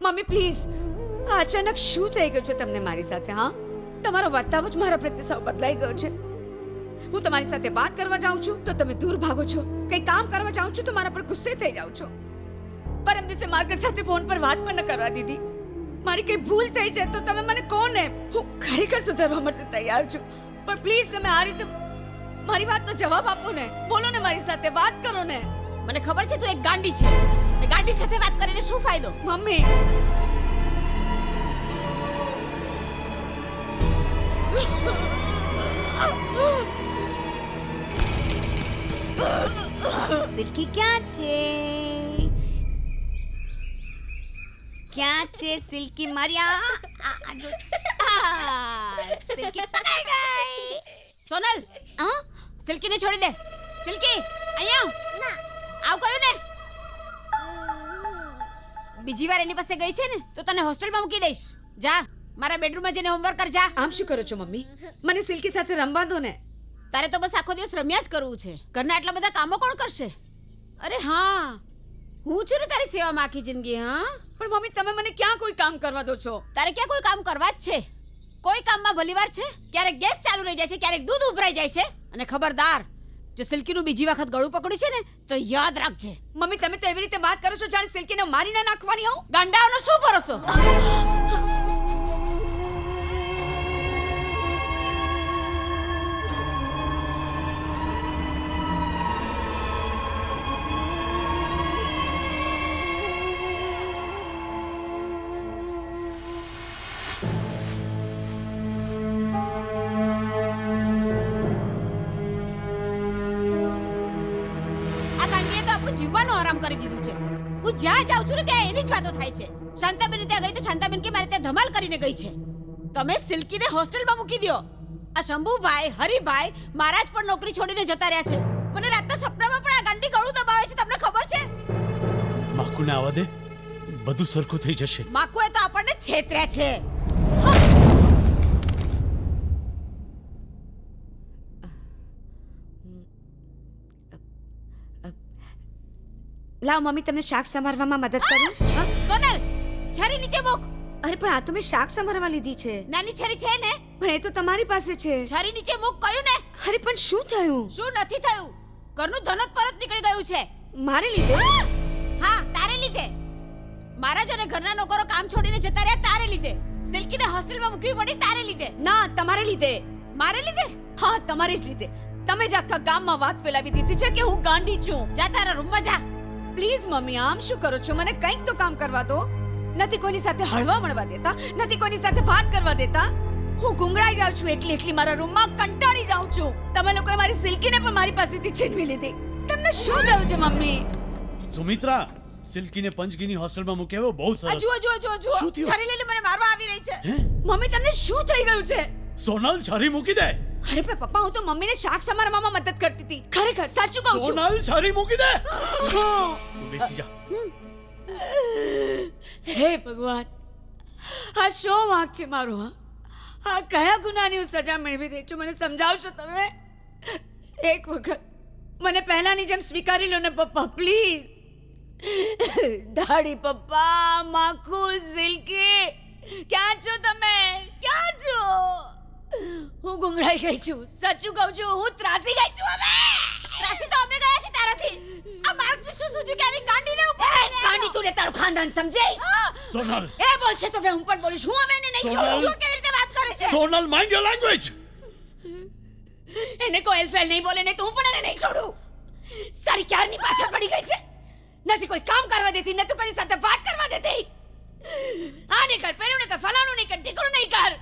Mummy please. આ અચાનક શું થઈ ગયું છે તમને મારી સાથે? હા તમારો વર્તાવ જ મારા પ્રત્યે સાવ બદલાઈ ગયો છે. હું તમારી સાથે વાત કરવા જાઉં છું તો તમે દૂર ભાગો છો. કંઈ કામ કરવા જાઉં છું તો મારા પર ગુસ્સે થઈ જાવ છો. પરમ દિવસે માર્કેટ સાથે ફોન પર વાત પણ ન કરવા દીધી. મારી કઈ ભૂલ થઈ જાય તો તમે મને કહો ને. હું ખરેખર સુધારવા માટે તૈયાર છું. પણ પ્લીઝ તમે આ રીતે મારી વાતનો જવાબ આપો ને. બોલો ને મારી સાથે વાત કરો ને. મને ખબર છે તું એક ગાંડી છે. ને ગાંડી સાથે વાત કરીને શું ફાયદો? મમ્મી સિલ્કી ક્યાં છે? ક્યાં છે સિલ્કી મારી? સિલ્કી પકડાઈ ગઈ. સોનલ સિલ્કીને છોડી દે. સિલ્કી અહીંયા આવ કહ્યું ને. બીજી વાર એની પાસે ગઈ છે ને તો તને હોસ્ટેલમાં મૂકી દઈશ. જા મારા બેડરૂમમાં જઈને હોમવર્ક કર. જા. આમ શું કરો છો મમ્મી? મને સિલ્કી સાથે રમવા દો ને. તારે તો બસ આખો દિવસ રમ્યા જ કરવું છે. ઘરના આટલા બધા કામો કોણ કરશે? અરે હા હું છું ને તારી સેવામાં આખી જિંદગી. હા પણ મમ્મી તમે મને ક્યાં કોઈ કામ કરવા દો છો? તારે ક્યાં કોઈ કામ કરવા જ છે? કોઈ કામમાં ભલીવાર છે? ક્યારેક ગેસ ચાલુ રહી જાય છે, ક્યારેક દૂધ ઉભરાઈ જાય છે. અને ખબરદાર જો સિલ્કીનું બીજી વખત ગળું પકડ્યું છે ને તો યાદ રાખજે. મમ્મી તમે તો એવી રીતે વાત કરો છો જાણે સિલ્કીને મારી ના નાખવાની હોઉં. ગાંડાઓનો શું ભરોસો? આ ગાંડીએ તો આપણું જીવવાનું આરામ કરી દીધું છે. હું જ્યાં જાઉં છું ને ત્યાં એની જ વાતો થાય છે. શાંતાબેન ત્યાં ગઈ તો શાંતાબેન કે મારે ત્યાં ધમાલ કરીને ગઈ છે. તમે સિલ્કીને હોસ્ટેલમાં મૂકી દો. આ શંભુભાઈ હરિભાઈ મારા જ પણ નોકરી છોડીને જતા રહ્યા છે. મને રાતના સપનામાં પણ આ ગાંડી ગળું દબાવે છે. તમને ખબર છે? માકુને આવવા દે, બધું સરખું થઈ જશે. માકોએ તો આપણને છેતર્યા છે. લાવ મમ્મી તમને શાક સમારવામાં મદદ કરું. હા? સોનલ છરી નીચે મૂક. અરે પણ આ તો મેં શાક સમારવા લીધી છે. નાની છરી છે ને? પણ એ તો તમારી પાસે છે. છરી નીચે મૂક કહ્યું ને. અરે પણ શું થયું? શું નથી થયું? ઘરનું ધન જ પરત નીકળી ગયું છે. મારે લીધે? હા તારે લીધે. મારા જ અને ઘરના નોકરો કામ છોડીને જતા રહ્યા તારે લીધે. સિલ્કીને હોસ્ટેલમાં મૂકવી પડી તારે લીધે. ના તમારે લીધે. મારે લીધે? હા તમારે જ લીધે. તમે જ આખા ગામમાં વાત ફેલાવી દીધી છે કે હું ગાંડી છું. જા તારા રૂમમાં જા. પ્લીઝ મમ્મી આમ શું કરો છો? મને કંઈક તો કામ કરવા દો. નથી કોઈની સાથે હળવા મળવા દેતા, નથી કોઈની સાથે વાત કરવા દેતા. હું ગુંગળાઈ જાઉં છું એકલી મારા રૂમમાં, કંટાળી જાઉં છું. તમે લોકોએ મારી સિલ્કીને પણ મારી પાસેથી છીનવી લીધી. તમને શું થયું છે મમ્મી? સુમિત્રા, સિલ્કીને પંચગીની હોસ્ટેલમાં મૂકી આવ્યો, બહુ સરસ. જુઓ શું થયું? છરી લઈને મને મારવા આવી રહી છે. મમ્મી તમને શું થઈ ગયું છે? સોનલ, છરી મૂકી દે. અરે પણ પપ્પા હું તો મમ્મીને શાક સમારવામાં મદદ કરતી હતી. ખરેખર સાચું કહું છું. સોનલ, છરી મૂકી દે. તું બેસી જા. હે ભગવાન, આ શો વાંક છે મારો? આ કયા ગુનાની હું સજા મેળવી રહી છું? મને સમજાવશો તમે? એક વખત મને પહેલાની જેમ સ્વીકારી લો ને પપ્પા, પ્લીઝ. દાડી પપ્પા, માખુ, સિલ્કી, ક્યાં છો તમે? ક્યાં છો? હું ગુંગળાઈ ગઈ છું. સાચું કહું છું, હું ત્રાસી ગઈ છું. હવે ત્રાસી તો અમે ગયા છે તારાથી. આ માર્ગને શું સૂજ્યું કે આવી ગાંડીને ઉપર ગાંડી તું ને તારું ખાનદાન સમજે. સોનલ, એ બોલશે તો હું પણ બોલીશ. હું હવે એને નહીં છોડું. જો કેવી રીતે વાત કરે છે. Sonal, mind your language. એને કોઈ એલફેલ નહીં બોલે ને તો હું પણ એને નહીં છોડું. સારી ક્યારની પાછળ પડી ગઈ છે. નથી કોઈ કામ કરવા દેતી, નથી કોઈની સાથે વાત કરવા દેતી. આ નહીં કર, પેલું નહીં કર, ફલાણું નહીં કર, ઢીકણું નહીં કર.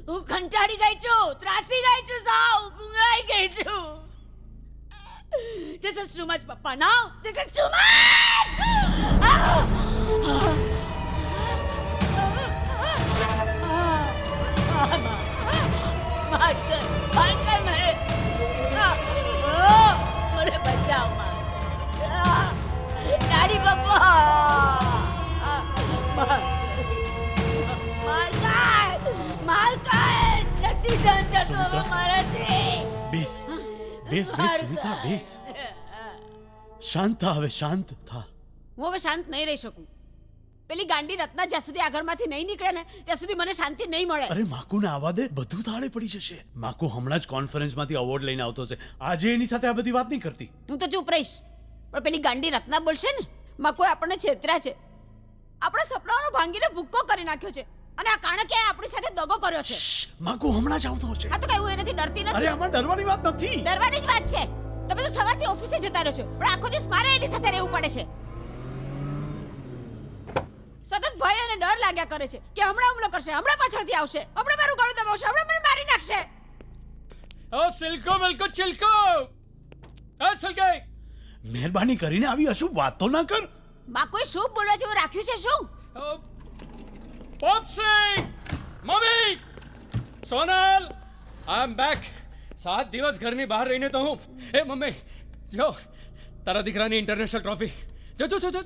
હું કંટાળી ગઈ છું, ત્રાસી ગઈ છું, સાવ ગુંગળાઈ ગઈ છું. This is too much, Papa. Now, this is too much. मारकर मेरे बचाओ डैडी पप्पा मारकर નથી સમજતો મારાથી. બેસ બેસ બેસ સુમિત્રા, બેસ. શાંત થા, હવે શાંત થા. હું હવે શાંત નહીં રહી શકું. પેલી ગાંડી રત્ના જ્યાં સુધી આ ઘરમાંથી નહીં નીકળે ને ત્યાં સુધી મને શાંતિ નહીં મળે. અરે માકુને આવવા દે, બધું તાળે પડી જશે. માકુ હમણાં જ કોન્ફરન્સમાંથી અવોર્ડ લઈને આવતો છે. આજે એની સાથે આ બધી વાત નહીં કરતી. હું તો ચૂપ રહીશ, પણ પેલી ગાંડી રત્ના બોલશે ને માં કોઈ આપણને છેતર્યા છે, આપણા સપનાઓનો ભાંગીને ભૂક્કો કરી નાખ્યો છે, અને આ કાણકે આપણી સાથે દગો કર્યો છે. માકુ હમણાં જ આવતો છે. આ તો કઈ હું એનાથી ડરતી નથી. અરે આમાં ડરવાની વાત નથી. ડરવાની જ વાત છે. તમે તો સવારથી ઓફિસે જતા રહો છો, પણ આખો દિવસ મારે એની સાથે રહેવું પડે છે. સતત ભય અને ડર લાગ્યા કરે છે કે હમણાં હુમલો કરશે, હમણાં પાછળથી આવશે, હમણાં મારું ગળું દબાવશે, હમણાં મને મારી નાખશે. ઓ સિલ્કો મિલ્કો ચિલ્કો, ઓ સિલ્કે, મહેરબાની કરીને આવી અશુભ વાત તો ના કર. માં કોઈ શુભ બોલવા જેવું રાખ્યું છે શું? પોપસી, મમ્મી, સોનલ, આઈ એમ બેક. 7 દિવસ ઘરની બહાર રહીને તો હું. એ મમ્મી, જો તારા દીકરાની ઇન્ટરનેશનલ ટ્રોફી. જો જો જો જો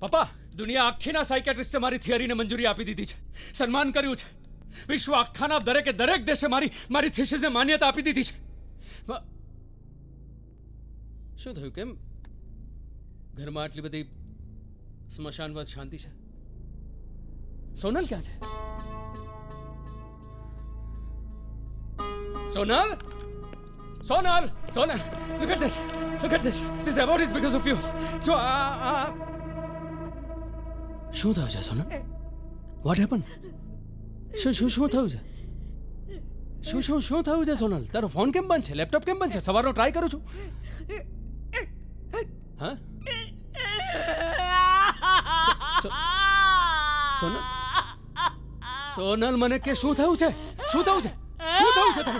પપ્પા, દુનિયા આખીના સાયકેટ્રિસ્ટે મારી થિયરીને મંજૂરી આપી દીધી છે, સન્માન કર્યું છે. વિશ્વ આખાના દરેક દેશે મારી થીસીસને માન્યતા આપી દીધી છે. શું થયું? કેમ ઘરમાં આટલી બધી સ્મશાનવાદ શાંતિ છે? સોનલ ક્યાં છે? Sonal, Sonal, look at this. Look at this. This award is because of you. જો શું થયું છે સોનલ? What happened? શું થયું છે? શું થયું છે સોનલ? તારો ફોન કેમ બંધ છે? લેપટોપ કેમ બંધ છે? સવારનો ટ્રાય કરું છું. હા? સોનલ મને કે શું થયું છે? શું થયું છે તને?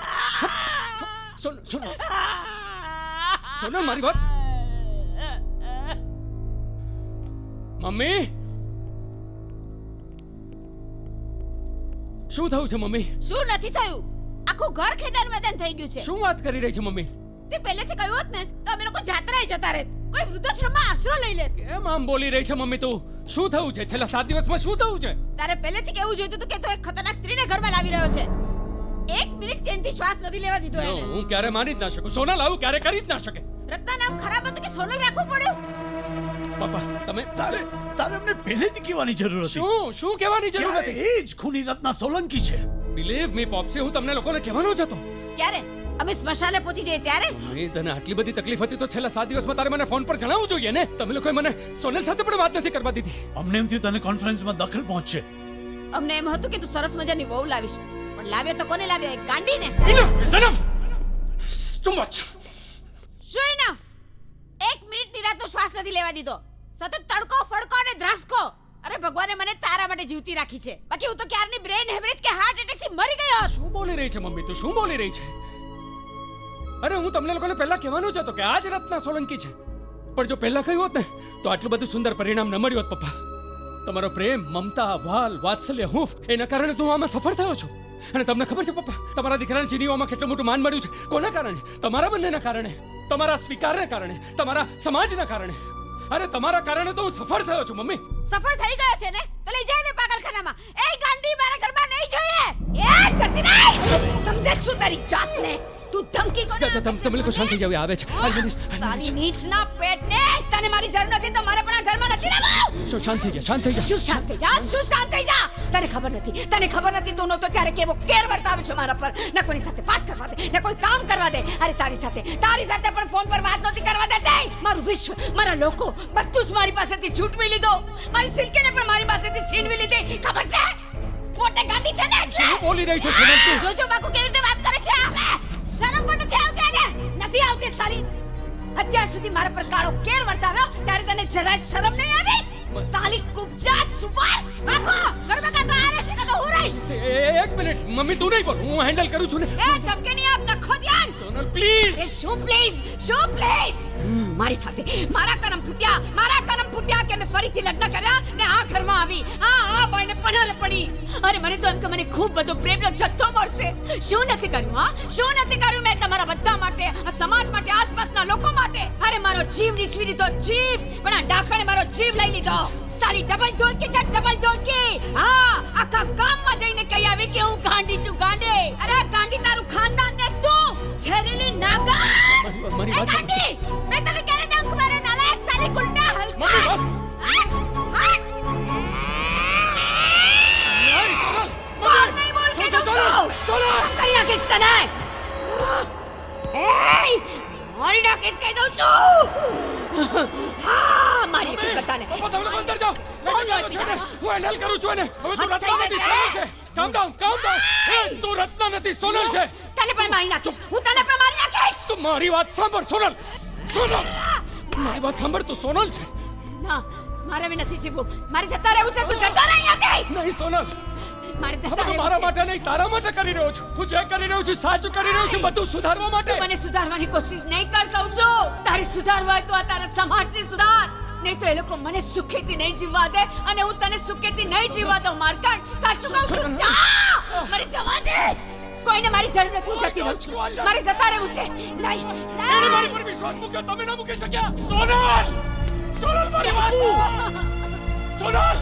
સોનલ મારી વાત. મમ્મી શું થયું છે મમ્મી? શું નથી થયું? આખું ઘર ખેદાન મેદાન થઈ ગયું છે. શું વાત કરી રહી છે મમ્મી? તે પહેલેથી કહ્યું હોત ને તો અમે લોકો જાત્રાએ જતા રહેત. કોઈ વૃદ્ધાશ્રમમાં આશરો લઈ લેત. કેમ આમ બોલી રહી છે મમ્મી તું? શું થયું છે? છેલ્લા 7 દિવસમાં શું થયું છે? તારે પહેલેથી કેવું જોઈતું હતું કે તો એક ખતરનાક સ્ત્રીને ઘરમાં લાવી રહ્યો છે. 1 મિનિટ ચેનથી શ્વાસ નથી લેવા દીધો એને. હું ક્યારે માની જ ના શકું. સોનલ આવું ક્યારે કરી જ ના શકે. રત્ના નામ ખરાબ હતું કે સોનલ રાખવું પડ્યું. પપ્પા તમે તારે અમને પહેલેથી કહેવાની જરૂર હતી. શું કહેવાની જરૂર હતી? એ જ ખૂની રત્ના સોલંકી છે. બિલીવ મી પોપ્સી, હું તમને લોકોને કહેવાનો જ હતો. ક્યારે? અમે સ્મશાને પહોંચી જઈએ ત્યારે? નહીં, તને આટલી બધી તકલીફ હતી તો છેલ્લા 7 દિવસમાં તારે મને ફોન પર જણાવવું જોઈએ ને. તમે લોકોએ મને સોનલ સાથે પણ વાત નથી કરવા દીધી. અમને એમ થયું તને કોન્ફરન્સમાં દખલ પહોંચશે. અમને એમ હતું કે તું સરસ મજાની વહુ લાવીશ, પણ લાવ્યો તો કોને લાવ્યો? એક ગાંડીને. Enough is enough. Too much. શું ઇનફ? 1 મિનિટ નિરાંતનો શ્વાસ નથી લેવા દીધો. સતત તડકો ફડકો અને ધ્રાસકો. અરે ભગવાને મને તારા માટે જીવતી રાખી છે. બાકી હું તો ક્યારની બ્રેન હેમરેજ કે હાર્ટ એટેક થી મરી ગયો હોત. શું બોલી રહી છે મમ્મી? તું શું બોલી રહી છે? અરે હું તમને લોકોને પહેલા કહેવાનો જ હતો કે આ જ રત્ના સોલંકી છે. પણ જો પહેલા કહ્યું હોત ને તો આટલું બધું સુંદર પરિણામ ન મળ્યું હોત પપ્પા. તમારો પ્રેમ, મમતા, વાલ, વાત્સલ્ય, હૂંફ એના કારણે તો હું આમાં સફળ થયો છું. અને તમને ખબર છે પપ્પા, તમારા દીકરાને જીનીઓમાં કેટલું મોટું માન મળ્યું છે. કોના કારણે? તમારા બંનેના કારણે, તમારા સ્વીકારને કારણે, તમારા સમાજના કારણે. અરે તમારા કારણે તો હું સફળ થયો છું મમ્મી. સફળ થઈ ગયો છે ને તો લઈ જાય ને પાગલખાનામાં. એ ગાંડી મારા ઘરમાં નહીં જોઈએ. એ જતી નહીં. સમજે શું તારી જાતને? તું ધમકી કોને? તમે લોકો શાંત થઈ જાવ. આવે છે સાલી નીચના પેટને. તને મારી જરૂર નથી તો મારે પણ આ ઘરમાં નથી રહેવું. શું શાંત થઈ જા. શું શાંત થઈ જા? તને ખબર નથી તું નહોતો ત્યારે કેવો કેર વર્તાવે છે મારા પર. ન કોઈની સાથે વાત કરવા દે, ન કોઈ કામ કરવા દે. અરે તારી સાથે પણ ફોન પર વાત નહોતી કરવા દેતી. મારું વિશ્વ, મારા લોકો બધું જ મારી પાસેથી છૂટવી લીધો. મારી સિલ્કીને પણ મારી પાસેથી છીનવી લીધી. ખબર છે? મોટે ગાંડી છે ને એટલે. શું બોલી રહી છે સોનલ તું? જોજો બાકુ કેવી રીતે વાત કરે છે. શરમ પણ નથી આવતી આને. નથી આવતી સાલી. અત્યાર સુધી મારા પર કાળો કેર વર્તાવ્યો ત્યારે તને જરાય શરમ નહીં આવી? સાલી કુબજા સુવાર. બાકુ ઘરમાં કાં તો આ રહેશે કાં તો હું રહીશ. એક મિનિટ મમ્મી, તું નહીં બોલ, હું હેન્ડલ કરું છું ને. એ ધમકી નહીં આપ. નખો ધ્યાન. સોનલ પ્લીઝ. એ શું પ્લીઝ? મારી સાથે મારા કરમ ફૂટ્યા કે મેં ફરીથી લગ્ન કર્યા ને આ ઘરમાં આવી. આ બોયને પનારે પડી. અરે મને તો એમ કે મને ખૂબ બધો પ્રેમનો જથ્થો મળશે. શું નથી કર્યું મેં તમારા બધા માટે, આ સમાજ માટે, આસપાસના લોકો માટે. અરે મારો જીવ નીચવી દીધો, જીવ. પણ આ ડાકણે મારો જીવ લઈ લીધો. સાલી ડબલ ધોળકી. હા, આખા ગામમાં જઈને કહી આવી કે હું ગાંડી છું. અરે ગાંડી તારું ખાનદાન ને તું ઝેરીલી નાગર. મારી વાત ગાંડી મેં તને ક્યારે ડંખ માર્યો? નાલાયક સાલી ગુંડા હલકા. મમ્મી બસ. નહીં બોલ કે દઉં છું. કરી નાખીશ તને. મારી નાખીશ કહી દઉં છું. હા, મારી કતાને. પપ્પા તમે લોકો અંદર જાઓ. હું હેન્ડલ કરું છું એને. હવે તું રત્ના નથી, સોનલ છે. કામ ડાઉન. તું રત્ના નથી, સોનલ છે. તને પણ મારી નાખીશ. તું મારી વાત સાંભળ સોનલ. મારી વાત સાંભળ, તું સોનલ છે. ના, મારે હવે નથી જીવવું. મારે જતા રહેવું છે. તું જતો રહે અહીંયાથી. નહીં સોનલ, મારે જતા હવે તો રહેવું મારા છે. માટે નહીં, તારા માટે કરી રહ્યો છું. હું જે કરી રહ્યો છું સાચું કરી રહ્યો છું, બધું સુધારવા માટે. તું મને સુધારવાની કોશિશ નહીં કર કહું છું. તારે સુધારવા હોય તો આ તારા સમાજને સુધાર. નહીં તો એ લોકો મને સુખેથી નહીં જીવવા દે અને હું તને સુખેથી નહીં જીવવા દઉં. માર્કંડ, સાચું કહું છું. જા, મને જવા દે. કોઈને મારી જરૂર નથી. હું જતી રહું છું. મારે જતા રહેવું છે. નહીં. એને મારી પર વિશ્વાસ મૂક્યો, તમે ના મૂકી શક્યા. સોનલ મારી વાત. સોનલ.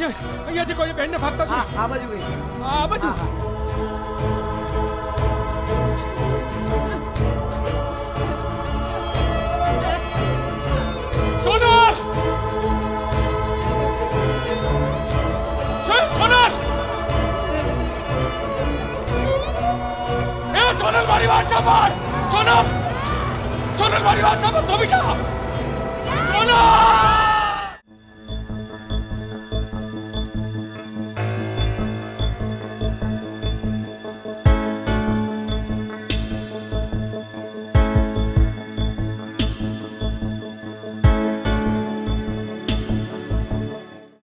અહીંયાથી કોઈ બેનને ભાગતા છે આ બાજુ ગઈ આ બાજુ સોનલ સોનલ એ સોનલ મારી વાત સાંભળ સોનલ સોનલ મારી વાત સાંભળ તો બેટા